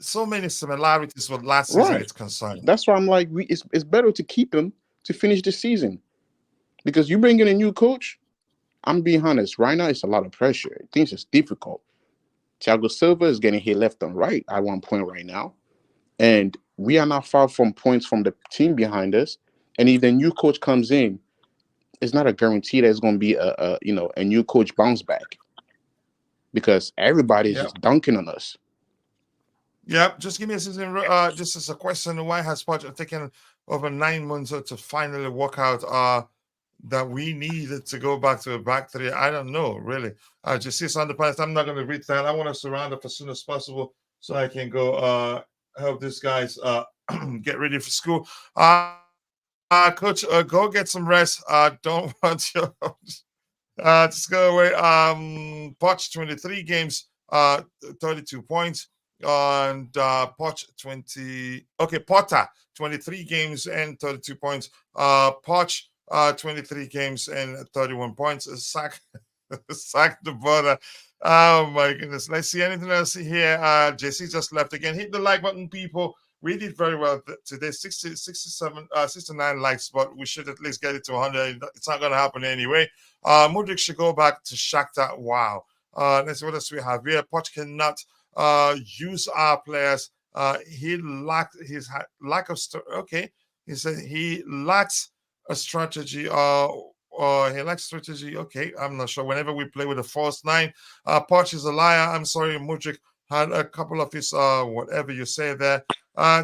so many similarities with last season Right. is concerned. That's why I'm like, it's better to keep them to finish the season. Because you bring in a new coach, I'm being honest, right now it's a lot of pressure. Things is difficult. Thiago Silva is getting hit left and right at one point right now. And we are not far from points from the team behind us. And if the new coach comes in, it's not a guarantee that it's going to be a new coach bounce back, because everybody's just dunking on us. Yeah, just give me a season. Just as a question, why has Poch taken over 9 months to finally work out that we needed to go back to a back three? I don't know, really. Just see on the past. I'm not going to read that. I want us to round up as soon as possible so I can go help these guys get ready for school. Coach, go get some rest. Don't want your just go away. Poch 23 games, 32 points. And Poch 20. Okay, Potter 23 games and 32 points. Poch 23 games and 31 points. Sack the border. Oh my goodness. Let's see anything else here. JC just left again. Hit the like button, people. We did very well today. 69 likes, but we should at least get it to 100. It's not going to happen anyway. Mudrik should go back to Shakhtar. Wow. Let's see what else we have here. Poch cannot use our players. He lacked his lack of okay. He said he lacks a strategy. He lacks strategy. Okay, I'm not sure. Whenever we play with a false nine, Poch is a liar. I'm sorry, Mudrik had a couple of his whatever you say there.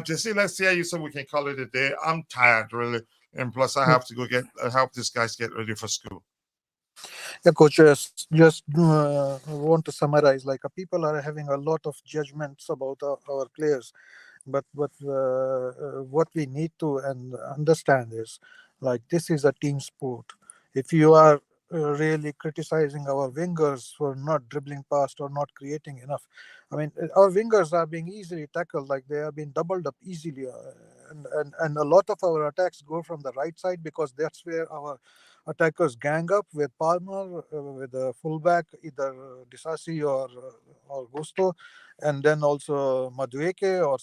Jesse, let's hear you so we can call it a day. I'm tired, really, and plus I have to go get help these guys get ready for school. Yeah, coach, just want to summarize. Like, people are having a lot of judgments about our players, but what we need to understand is, like, this is a team sport. If you are really criticizing our wingers for not dribbling past or not creating enough, I mean, our wingers are being easily tackled, like they are being doubled up easily, and a lot of our attacks go from the right side because that's where our attackers gang up with Palmer, with the fullback, either Disasi or Gusto, and then also Madueke or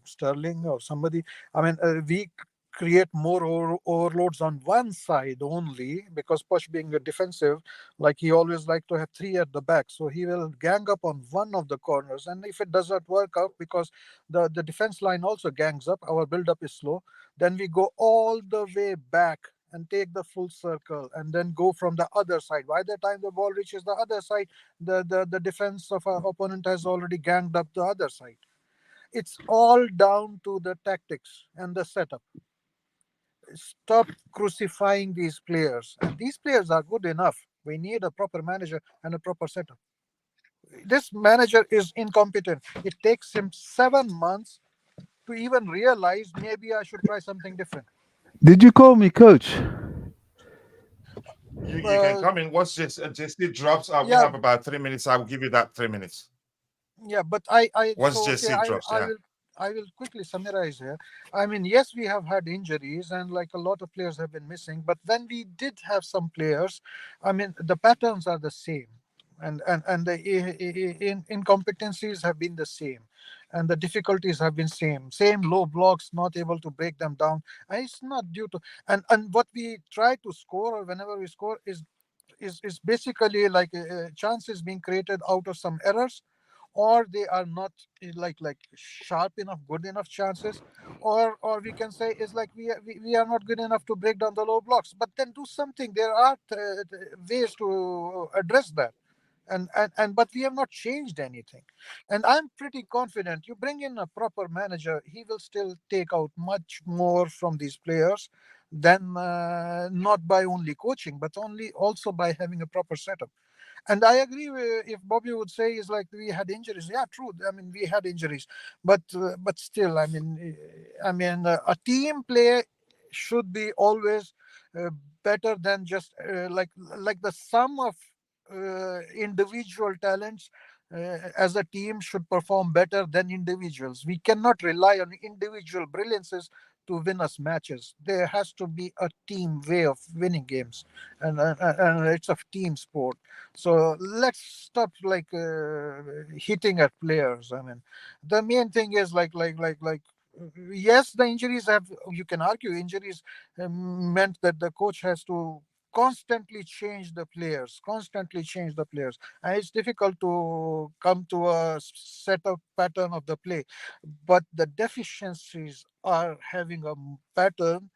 Sterling or somebody. I mean, we create more overloads on one side only because Poch, being a defensive, like, he always like to have three at the back, so he will gang up on one of the corners, and if it does not work out because the defense line also gangs up, our build up is slow, then we go all the way back and take the full circle and then go from the other side. By the time the ball reaches the other side, the defense of our opponent has already ganged up the other side. It's all down to the tactics and the setup. Stop crucifying these players. And these players are good enough. We need a proper manager and a proper setup. This manager is incompetent. It takes him 7 months to even realize maybe I should try something different. Did you call me coach? You can come in. Once JC drops, we yeah, have about 3 minutes. I will give you that 3 minutes. yeah, but Once so, JC okay, drops, yeah. I will quickly summarize here. I mean, yes, we have had injuries and like a lot of players have been missing, but when we did have some players, I mean, the patterns are the same, and the incompetencies have been the same. and the difficulties have been same low blocks, not able to break them down. And it's not due to, and what we try to score, or whenever we score, is basically like chances being created out of some errors, or they are not like sharp enough, good enough chances, or we can say is like we are not good enough to break down the low blocks. But then do something. There are ways to address that. And but we have not changed anything, and I'm pretty confident you bring in a proper manager, he will still take out much more from these players than not by only coaching, but only also by having a proper setup. And I agree with, if Bobby would say is like we had injuries. Yeah, true. I mean, we had injuries, but still, a team play should be always better than just like the sum of individual talents. As a team should perform better than individuals. We cannot rely on individual brilliances to win us matches. There has to be a team way of winning games, and it's a team sport. So let's stop hitting at players. I mean, the main thing is yes, the injuries have. You can argue injuries meant that the coach has to constantly change the players, and it's difficult to come to a set of pattern of the play. But the deficiencies are having a pattern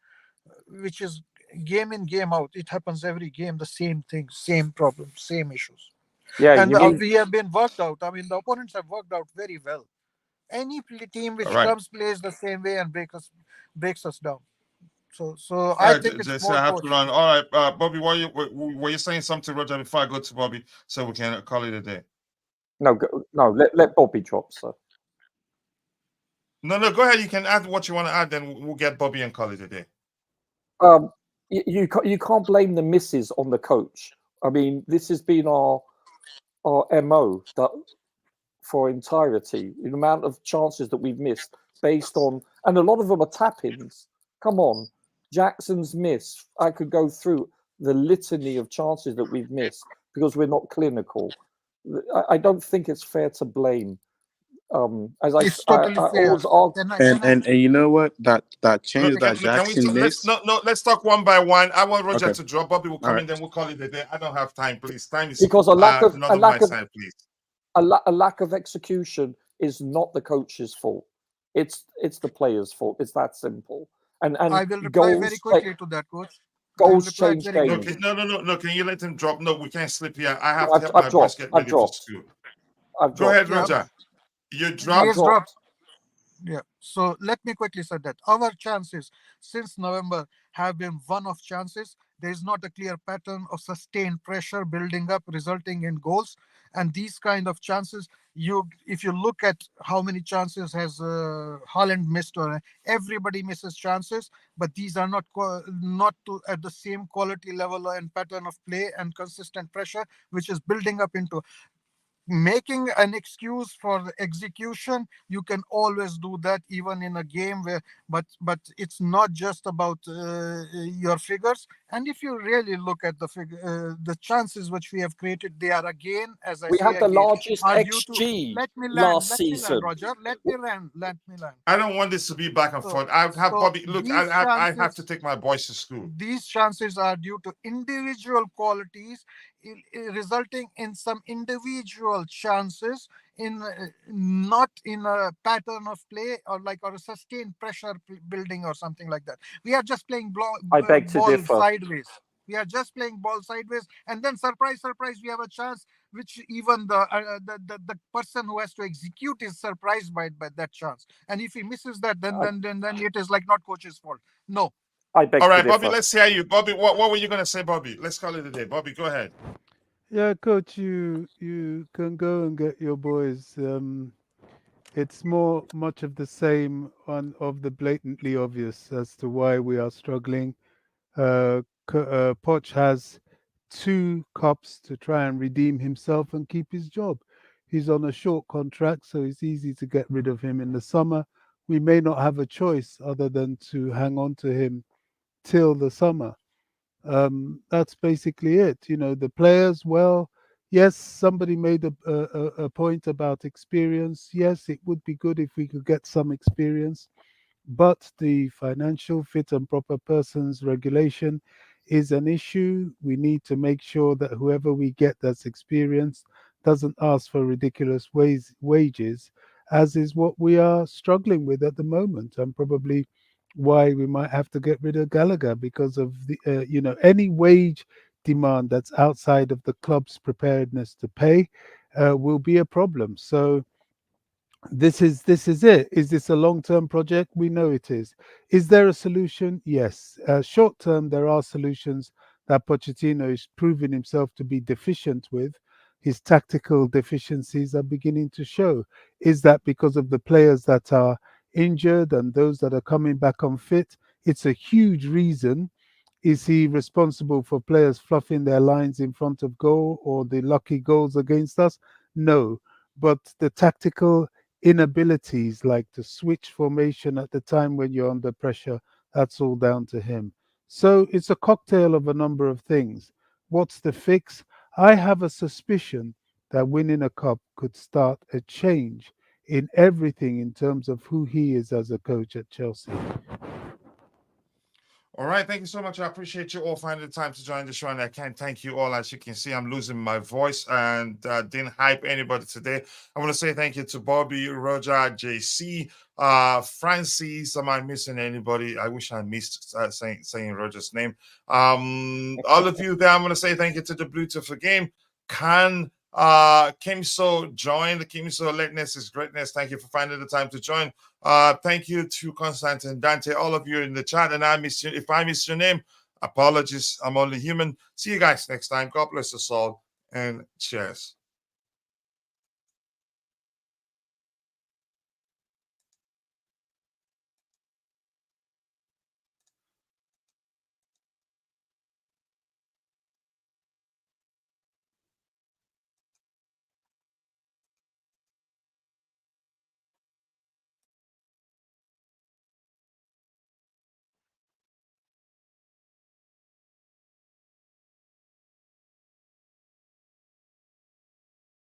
which is game in, game out. It happens every game, the same thing, same problems, same issues. Yeah, And you mean we have been worked out. I mean, the opponents have worked out very well. Any team All which right. comes plays the same way and breaks us down. So All I right, think it's so more I have to coach. run. All right, Bobby, were you saying something, Roger, before I go to Bobby, so we can call it a day? no, let Bobby drop, sir. No, go ahead. You can add what you want to add, then we'll get Bobby and call it a day. You can't blame the misses on the coach. I mean, this has been our MO that for entirety, the amount of chances that we've missed based on, and a lot of them are tap-ins. Come on, Jackson's miss. I could go through the litany of chances that we've missed because we're not clinical. I don't think it's fair to blame. It's totally fair. always argue. And you know what? That change that Can we Jackson let's missed. let's talk one by one. I want Roger Okay. to drop. Bobby will come All in, right. then we'll call it a day. I don't have time, please. Time is Because a lack of not on my side, please. a lack of execution is not the coach's fault. It's the player's fault. It's that simple. And I will reply very quickly to that, coach. I will goals reply change very games. quickly. No. Can you let him drop? No, we can't slip here. I have No, to help my boys get I've ready for school. Go ahead, Yeah. Roger. You He dropped. is dropped. Yeah. So let me quickly say that our chances since November have been one-off chances. There is not a clear pattern of sustained pressure building up, resulting in goals. And these kind of chances, if you look at how many chances has Haaland missed, or everybody misses chances, but these are not at the same quality level and pattern of play and consistent pressure, which is building up into making an excuse for the execution. You can always do that even in a game where, but it's not just about your figures. And if you really look at the chances which we have created, they are again, as I We say had the again, largest are due to XG let me last land, season. Roger, let me land. I don't want this to be back and forth. I have So Bobby. Look, these I have chances, to take my boys to school. these chances are due to individual qualities, resulting in some individual chances in not in a pattern of play or a sustained pressure building or something like that. We are just playing I beg to ball differ. sideways. We are just playing ball sideways, and then surprise, we have a chance which even the person who has to execute is surprised by that chance. And if he misses that, then it is like not coach's fault. No. I beg All to right, differ. Bobby, let's hear you. Bobby, what were you going to say, Bobby? Let's call it a day. Bobby, go ahead. Yeah, coach, you can go and get your boys. It's much of the same of the blatantly obvious as to why we are struggling. Poch has 2 cups to try and redeem himself and keep his job. He's on a short contract, so it's easy to get rid of him in the summer. We may not have a choice other than to hang on to him till the summer. That's basically it. You know, the players, well, Yes, somebody made a point about experience. Yes, it would be good if we could get some experience, but the financial fit and proper persons regulation is an issue. We need to make sure that whoever we get that's experienced doesn't ask for ridiculous wages, as is what we are struggling with at the moment, and probably why we might have to get rid of Gallagher because of the any wage demand that's outside of the club's preparedness to pay will be a problem. So this is it. Is this a long-term project? We know it is. Is there a solution? Yes. Short term, there are solutions that Pochettino is proving himself to be deficient with. His tactical deficiencies are beginning to show. Is that because of the players that are injured and those that are coming back unfit? It's a huge reason. Is he responsible for players fluffing their lines in front of goal or the lucky goals against us? No. But the tactical inabilities, like to switch formation at the time when you're under pressure, that's all down to him. So it's a cocktail of a number of things. What's the fix? I have a suspicion that winning a cup could start a change in everything in terms of who he is as a coach at Chelsea. All right, thank you so much. I appreciate you all finding the time to join the show, and I can't thank you all. As you can see, I'm losing my voice and didn't hype anybody today. I want to say thank you to Bobby, Roger, JC, Francis. Am I missing anybody? I wish I missed saying Roger's name. All of you there, I'm going to say thank you to the Bluetooth for game. Can Kimso join the Kimso lateness is greatness. Thank you for finding the time to join. Thank you to Constantine Dante, all of you in the chat. And I miss you. If I miss your name, apologies. I'm only human. See you guys next time. God bless us all and cheers.